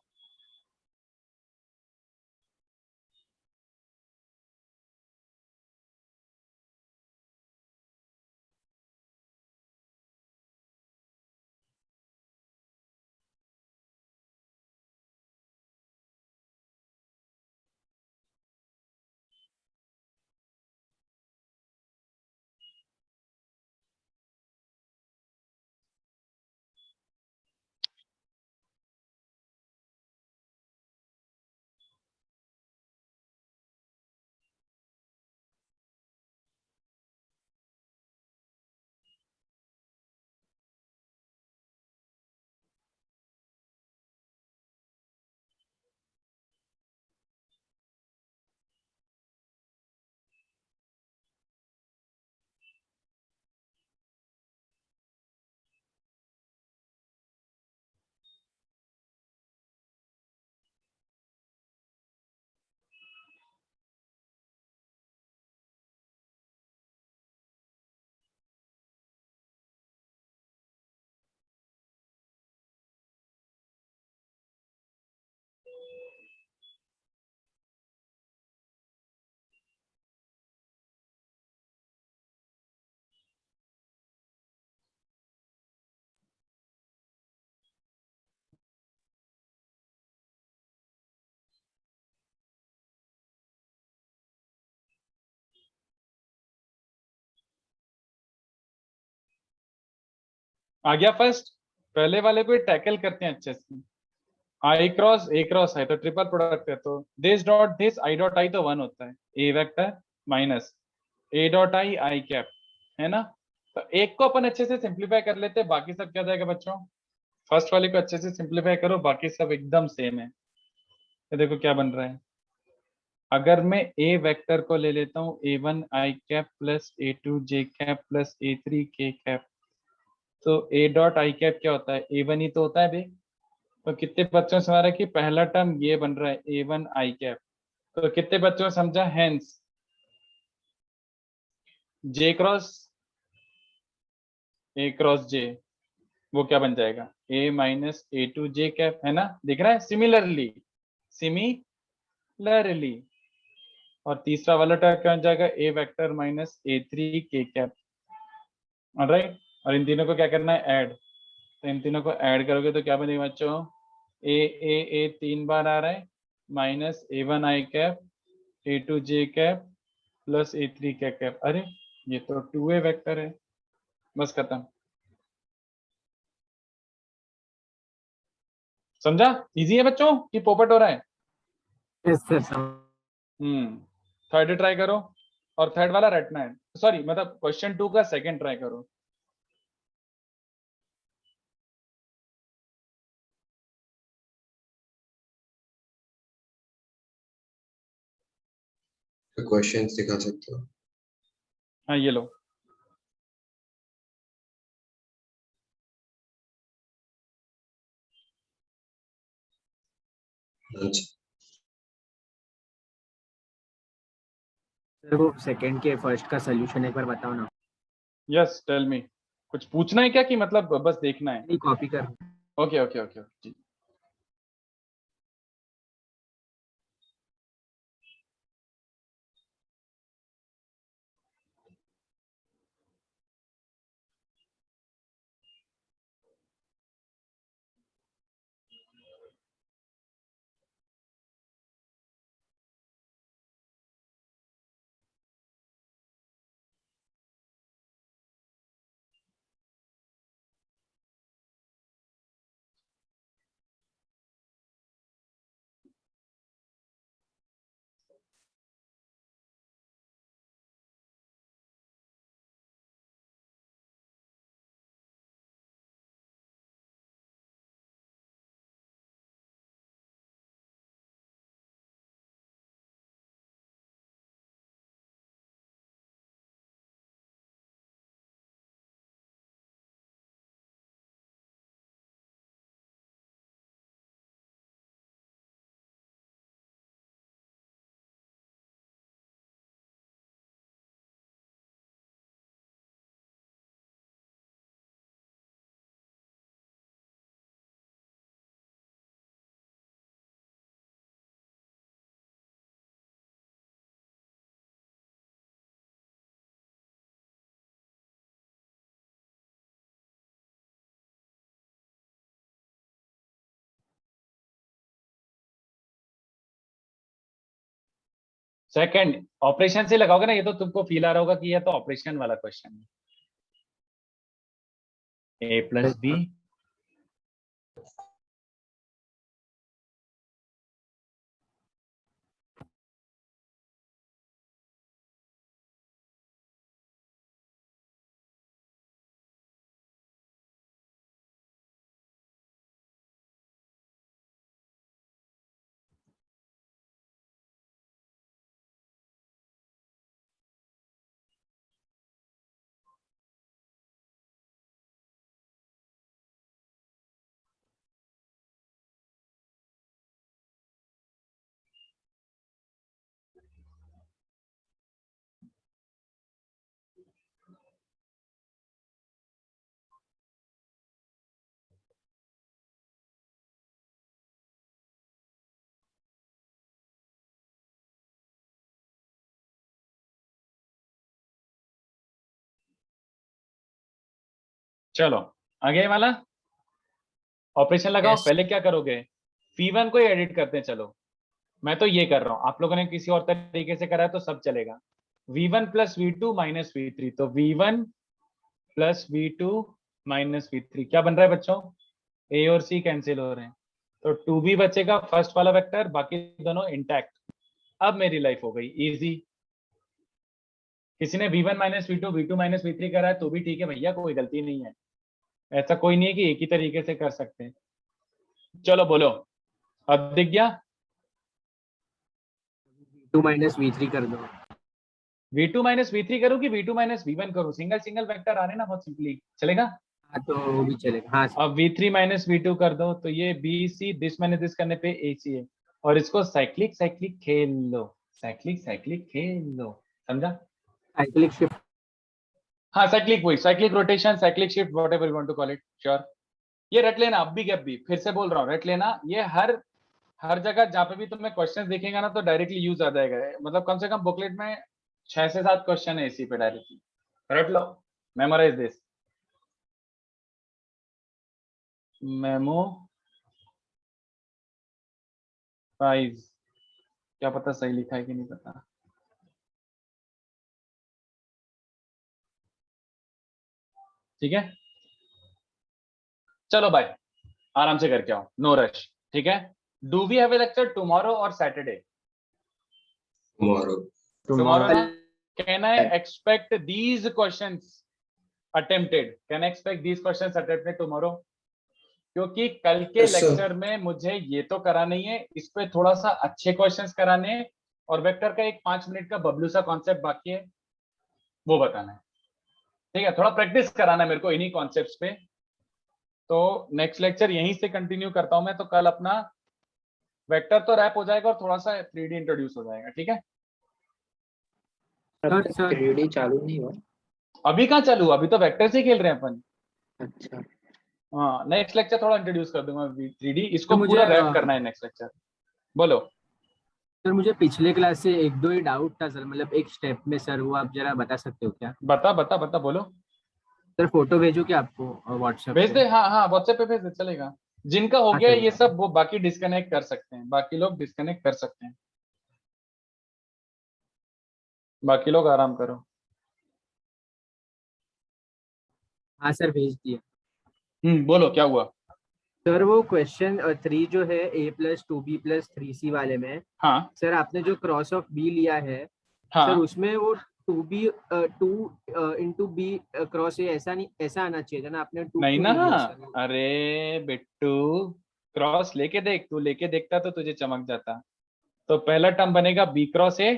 [SPEAKER 3] आ गया फर्स्ट, पहले वाले को टैकल करते हैं अच्छे से। आई क्रॉस ए क्रॉस है तो ट्रिपल प्रोडक्ट है, तो this dot this I dot I तो 1 होता है, A vector minus A dot I I cap, है ना। तो एक को अपन अच्छे से सिंप्लीफाई कर लेते हैं, बाकी सब क्या जाएगा बच्चों। फर्स्ट वाले को अच्छे से सिंप्लीफाई करो, बाकी सब एकदम सेम है। ये देखो क्या बन रहा है, अगर मैं ए वेक्टर को ले लेता हूँ a1 आई कैप प्लस a2 जे कैप प्लस a3 के कैप, तो ए डॉट आई कैप क्या होता है, a1 ही तो होता है भाई। तो कितने बच्चों से हमारा कि पहला टर्म ये बन रहा है a1 आई कैप, तो कितने बच्चों ने समझा, hence J cross A cross J वो क्या बन जाएगा, a minus A two J cap, है ना, दिख रहा है, सिमिलरली सिमिलरली। और तीसरा वाला टर्म क्या बन जाएगा, ए वेक्टर माइनस a3 के कैप, ऑलराइट। और इन तीनों को क्या करना है, ऐड, तो इन तीनों को ऐड करोगे तो क्या बनेगा बच्चों, ए 3 बार आ रहा है माइनस a1 आई कैप a2 जे कैप प्लस a3 के कैप, अरे ये तो 2a वेक्टर है, बस खत्म। समझा, इजी है बच्चों कि पोपट हो रहा है।
[SPEAKER 4] Yes sir.
[SPEAKER 3] थर्ड ट्राई करो, और थर्ड वाला रटना है, सॉरी मतलब क्वेश्चन 2 का सेकंड ट्राई करो।
[SPEAKER 5] क्वेश्चंस दिखा सकते हो।
[SPEAKER 3] हाँ ये लो,
[SPEAKER 5] अच्छा,
[SPEAKER 4] सर वो सेकंड के फर्स्ट का सोल्यूशन एक बार बताओ ना।
[SPEAKER 3] यस टेल मी, कुछ पूछना है क्या कि मतलब बस देखना है।
[SPEAKER 4] नहीं, कॉपी कर।
[SPEAKER 3] ओके ओके ओके जी। सेकंड ऑपरेशन से लगाओगे ना, ये तो तुमको फील आ रहा होगा कि ये तो ऑपरेशन वाला क्वेश्चन है। ए प्लस बी चलो आगे वाला ऑपरेशन लगाओ।
[SPEAKER 7] Yes.
[SPEAKER 3] पहले क्या करोगे, V1 को ही एडिट करते हैं। चलो मैं तो ये कर रहा हूं, आप लोगों ने किसी और तरीके से करा है तो सब चलेगा। V1 plus V2 minus V3, तो V1 plus V2 minus V3 क्या बन रहा है बच्चों, A और C कैंसिल हो रहे हैं, तो 2B बचेगा फर्स्ट वाला वेक्टर, बाकी दोनों इंटैक्ट। अब मेरी लाइफ हो गई इजी। किसी ने V1 minus V2 V2 minus V3 करा है तो भी ठीक है भैया, कोई गलती नहीं है, ऐसा कोई नहीं है कि एक ही तरीके से कर सकते हैं। चलो बोलो, अब दिख गया।
[SPEAKER 4] V2 माइनस V3 कर दो।
[SPEAKER 3] V2 माइनस V3 करूँ कि V2 माइनस V1 करूँ, सिंगल सिंगल वेक्टर आने ना, बहुत सिंपली चलेगा।
[SPEAKER 4] हाँ तो वो भी चलेगा। हाँ
[SPEAKER 3] अब V3 माइनस V2 कर दो, तो ये BC दिस माइनस दिस करने पे AC है, और इसको साइक्लिक साइक्लिक खेल लो, साइक्लिक साइक्लिक खेल लो, समझा।
[SPEAKER 4] Cyclic shift.
[SPEAKER 3] हाँ साइक्लिक, वही cyclic rotation, cyclic shift, whatever you want to call it, sure. ये रट लेना, अब भी गैप भी, फिर से बोल रहा हूँ रट लेना, ये हर जगह जहाँ पे भी तुम्हें क्वेश्चन देखेगा ना तो डायरेक्टली यूज आ जाएगा। मतलब कम से कम बुकलेट में 6 से 7 क्वेश्चन है इसी पे डायरेक्टली, रट लो, मेमोराइज दिस। मेमो प्राइज, क्या पता सही लिखा है कि नहीं पता। ठीक है चलो बाय, आराम से करके आओ, नो रश, ठीक है। Do we have a lecture tomorrow और सैटरडे? टुमारो ना। Can I expect these questions attempted, can I expect these questions attempted tomorrow? क्योंकि कल के लेक्चर में मुझे ये तो करा नहीं है, इस पे थोड़ा सा अच्छे क्वेश्चंस कराने हैं, और वेक्टर का एक 5 मिनट का बबलू सा कॉन्सेप्ट बाकी है, वो बताना है। ठीक है, थोड़ा प्रैक्टिस कराना है मेरे को इन्हीं कॉन्सेप्ट्स पे। तो नेक्स्ट लेक्चर यहीं से कंटिन्यू करता हूं मैं, तो कल अपना वेक्टर तो रैप हो जाएगा और थोड़ा सा 3D इंट्रोड्यूस हो जाएगा, ठीक है।
[SPEAKER 7] 3D चालू नहीं हुआ
[SPEAKER 3] अभी कहाँ चालू, अभी तो वेक्टर से खेल रहे हैं अपन।
[SPEAKER 7] अच्छा।
[SPEAKER 3] हाँ नेक्स्ट लेक्चर थोड़ा इंट्रोड्यूस कर दूंगा 3D, इसको
[SPEAKER 4] तो मुझे,
[SPEAKER 3] पूरा रैप करना है नेक्स्ट लेक्चर। बोलो
[SPEAKER 4] सर मुझे पिछले क्लास से एक दो ही डाउट था सर, मतलब एक स्टेप में सर, वो आप जरा बता सकते हो क्या?
[SPEAKER 3] बता बता बता, बोलो।
[SPEAKER 4] सर फोटो भेजो क्या आपको व्हाट्सएप
[SPEAKER 3] भेज दे, हाँ हाँ व्हाट्सएप पे भेज दे, चलेगा। जिनका हो गया ये सब वो बाकी डिस्कनेक्ट कर सकते हैं, बाकी लोग डिस्कनेक्ट कर सकते हैं, बाकी लोग आराम करो।
[SPEAKER 4] हाँ सर भेज दिया।
[SPEAKER 3] बोलो क्या हुआ।
[SPEAKER 4] सर वो क्वेश्चन 3 जो है A plus 2B plus 3C वाले में,
[SPEAKER 3] हाँ
[SPEAKER 4] सर आपने जो क्रॉस ऑफ B लिया है,
[SPEAKER 3] हाँ
[SPEAKER 4] सर उसमें वो 2B 2 into B cross A ऐसा नहीं, ऐसा आना चाहिए था ना, आपने 2
[SPEAKER 3] नहीं
[SPEAKER 4] क्यों
[SPEAKER 3] ना,
[SPEAKER 4] लिया सर?
[SPEAKER 3] अरे बिट्टू क्रॉस लेके देख, तू लेके देखता तो तुझे चमक जाता। तो पहला टर्म बनेगा B क्रॉस A,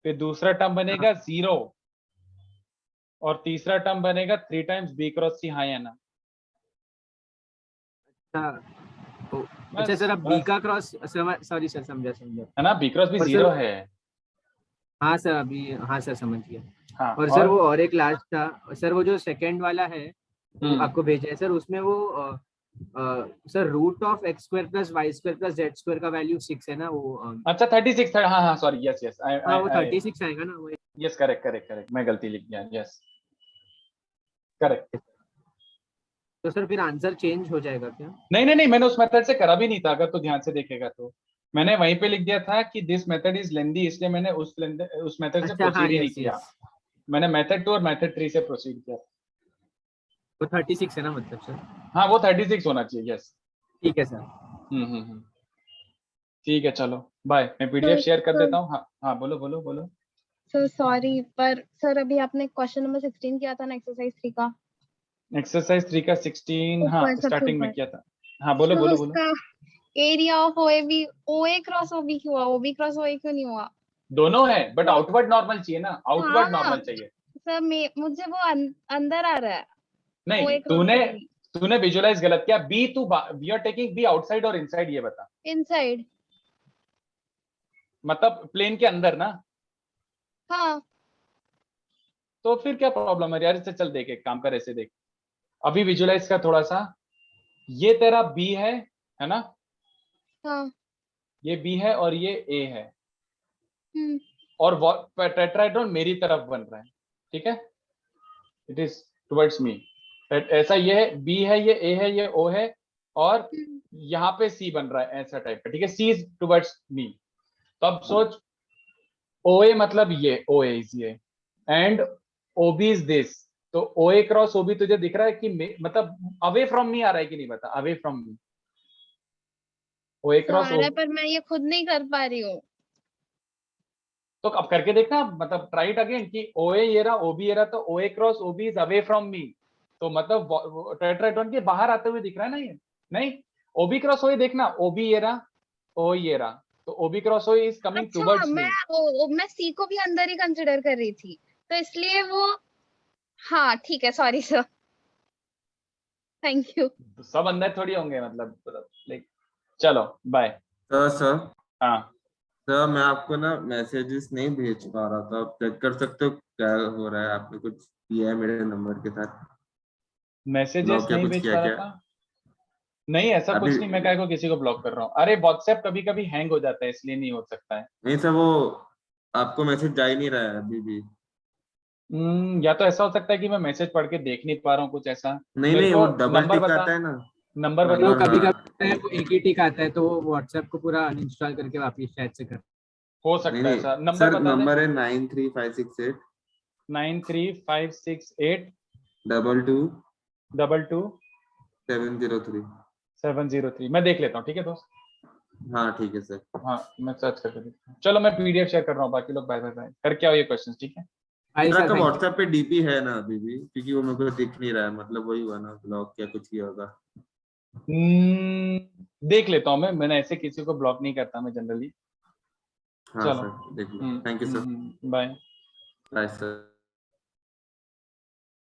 [SPEAKER 3] फिर दूसरा टर्म बनेगा 0, और तीसरा टर्म बनेगा 3 टाइम्स B क्रॉस C, हाँ या ना?
[SPEAKER 4] अच्छा सर, अब B का क्रॉस, सॉरी सर, समझा
[SPEAKER 3] है ना, B क्रॉस B
[SPEAKER 4] और
[SPEAKER 3] 0
[SPEAKER 4] सर-
[SPEAKER 3] है।
[SPEAKER 4] हाँ सर अभी, हाँ सर समझ गया।
[SPEAKER 3] हाँ
[SPEAKER 4] और सर वो और एक लास्ट था सर, वो जो सेकंड वाला है वो आपको भेजा है सर, उसमें वो sir root of x square plus Y square plus Z square का वैल्यू 6 है ना वो।
[SPEAKER 3] अच्छा 36 था, हाँ हाँ सॉरी, यस यस
[SPEAKER 4] हाँ वो 36 आएगा ना वो।
[SPEAKER 3] यस करेक्ट करेक्ट करेक्ट, मैं गलती लिख गया, यस करेक्ट।
[SPEAKER 4] तो सर फिर आंसर चेंज हो जाएगा क्या?
[SPEAKER 3] नहीं नहीं नहीं, मैंने उस मेथड से करा भी नहीं था, अगर तो ध्यान से देखेगा तो। मैंने वहीं पे लिख दिया था कि दिस मेथड इज लेंदी, इसलिए मैंने उस मेथड से
[SPEAKER 4] अच्छा, हाँ,
[SPEAKER 3] प्रोसीड ही नहीं
[SPEAKER 4] yes,
[SPEAKER 3] किया।
[SPEAKER 4] yes.
[SPEAKER 3] मैंने मेथड 2 और मेथड 3 से प्रोसीड किया।
[SPEAKER 4] वो 36 है ना मतलब सर?
[SPEAKER 3] हाँ वो 36 होना चाहिए। यस।
[SPEAKER 4] ठीक है सर।
[SPEAKER 3] ठीक है, चलो बाय। मैं पीडीएफ शेयर कर देता हूँ। हाँ हाँ, बोलो बोलो बोलो।
[SPEAKER 11] सर सॉरी, पर सर अभी आपने क्वेश्चन नंबर 16 किया था ना एक्सरसाइज 3 का।
[SPEAKER 3] एक्सरसाइज 3 का 16, हाँ
[SPEAKER 11] ऊपर, सबसे
[SPEAKER 3] स्टार्टिंग में
[SPEAKER 11] ऊपर।
[SPEAKER 3] किया था। हाँ बोलो
[SPEAKER 11] तो
[SPEAKER 3] बोलो बोलो।
[SPEAKER 11] उसका एरिया ऑफ ओए ओए क्रॉस ओबी क्यों हुआ, ओबी क्रॉस ओए क्यों नहीं हुआ?
[SPEAKER 3] दोनों है, बट आउटवर्ड नॉर्मल चाहिए ना, आउटवर्ड
[SPEAKER 11] हाँ
[SPEAKER 3] नॉर्मल चाहिए।
[SPEAKER 11] सर, मुझे वो अंदर आ रहा है।
[SPEAKER 3] नहीं,
[SPEAKER 11] OA क्रॉस
[SPEAKER 3] तूने विजुअलाइज गलत किया। बी तू we are taking B outside और इनसाइड, ये बता।
[SPEAKER 11] इनसाइड।
[SPEAKER 3] मतलब प्लेन के अंदर ना।
[SPEAKER 11] हाँ
[SPEAKER 3] तो फिर क्या प्रॉब्लम है यार? इससे चल देख, एक काम कर, ऐसे देख, अभी विजुअलाइज कर थोड़ा सा। ये तेरा बी है ना?
[SPEAKER 11] हाँ।
[SPEAKER 3] ये बी है और ये ए है,
[SPEAKER 11] हम्म।
[SPEAKER 3] और टेट्राहेड्रॉन मेरी तरफ बन रहा है, ठीक है? इट इज टुवर्ड्स मी। ऐसा ये है, बी है, ये ए है, ये ओ है, और यहाँ पे सी बन रहा है ऐसा टाइप का, ठीक है? C is towards me. तो अब सोच, ओ ए मतलब ये, ओ ए इज ये, and O B is this. तो O A cross O B तुझे दिख रहा है कि मतलब अवे फ्रॉम मी आ रहा है कि नहीं? बता, away from me. O A cross
[SPEAKER 11] sir पर मैं ये खुद नहीं कर पा रही हूँ।
[SPEAKER 3] तो अब करके देखना, मतलब ट्राई इट अगेन कि ओ ए ये रहा, ओ बी ये रहा, तो O A cross O B is away from me. तो मतलब टेट्राहेड्रॉन के बाहर आते हुए दिख रहा है ना ये? नहीं, ओ बी क्रॉस ओ ए देखना, ओ बी ये रहा, ओ ये रहा, तो O B cross O is coming
[SPEAKER 11] अच्छा,
[SPEAKER 3] टुवर्ड्स मी।
[SPEAKER 11] मैं सी को भी अंदर ही कंसिडर कर रही थी, तो इसलिए वो। हाँ ठीक है, सॉरी सर, थैंक यू।
[SPEAKER 3] सब अंदर थोड़ी होंगे, मतलब लाइक। चलो बाय।
[SPEAKER 5] सर
[SPEAKER 3] हाँ
[SPEAKER 5] सर, मैं आपको ना मैसेजेस नहीं भेज पा रहा था, आप चेक कर सकते हो क्या हो रहा है? आपने कुछ किया है मेरे नंबर के साथ?
[SPEAKER 3] मैसेजेस
[SPEAKER 5] ब्लॉक या
[SPEAKER 3] नहीं
[SPEAKER 5] कुछ
[SPEAKER 3] भेज
[SPEAKER 5] किया
[SPEAKER 3] पा रहा
[SPEAKER 5] क्या?
[SPEAKER 3] था? नहीं, ऐसा
[SPEAKER 5] अभी
[SPEAKER 3] कुछ नहीं, मैं काहे को किसी को ब्लॉक कर रहा हूँ? अरे व्हाट्सएप कभी कभी हैंग हो जाता है, इसलिए नहीं हो सकता है।
[SPEAKER 5] नहीं सर, वो आपको मैसेज जा ही नहीं रहा है अभी भी।
[SPEAKER 3] या तो ऐसा हो सकता है कि मैं मैसेज पढ़ के देख नहीं पा रहा हूँ, कुछ ऐसा।
[SPEAKER 5] नहीं
[SPEAKER 3] मेरे
[SPEAKER 5] नहीं,
[SPEAKER 3] को
[SPEAKER 5] वो डबल
[SPEAKER 3] नंबर
[SPEAKER 5] टिक
[SPEAKER 3] बता,
[SPEAKER 5] आता है ना।
[SPEAKER 3] नंबर बता।
[SPEAKER 4] तो
[SPEAKER 5] नंबर,
[SPEAKER 4] कभी
[SPEAKER 5] हाँ।
[SPEAKER 4] कभी वो एक ही टिक आता है, तो वो व्हाट्सएप को पूरा अनइंस्टॉल करके वापस शायद से कर।
[SPEAKER 3] हो
[SPEAKER 5] नहीं
[SPEAKER 3] सकता है ऐसा।
[SPEAKER 5] नहीं
[SPEAKER 3] नंबर
[SPEAKER 5] सर,
[SPEAKER 3] बता दे।
[SPEAKER 5] नंबर है 93568
[SPEAKER 3] 93568
[SPEAKER 5] 22
[SPEAKER 3] 22
[SPEAKER 5] 703।
[SPEAKER 3] 703। मैं देख लेता हूँ, ठीक है दोस्त?
[SPEAKER 5] हाँ ठीक है सर।
[SPEAKER 3] हाँ मैं सर्च करके देखता हूँ। चलो मैं पीडीएफ शेयर कर रहा हूँ, बाकी लोग बाय बाय बाय करके आओ ये क्वेश्चन, ठीक है?
[SPEAKER 5] सर आपका
[SPEAKER 4] thank you.
[SPEAKER 5] व्हाट्सएप पे डीपी है ना अभी भी? क्योंकि वो मेरे को दिख नहीं रहा है, मतलब वही हुआ ना, ब्लॉक या कुछ किया होगा।
[SPEAKER 3] देख लेता हूँ मैंने ऐसे किसी को ब्लॉक नहीं करता मैं जनरली।
[SPEAKER 5] हाँ
[SPEAKER 3] चलो,
[SPEAKER 5] सर, देख लो। Thank you sir.
[SPEAKER 3] Bye.
[SPEAKER 5] Bye sir.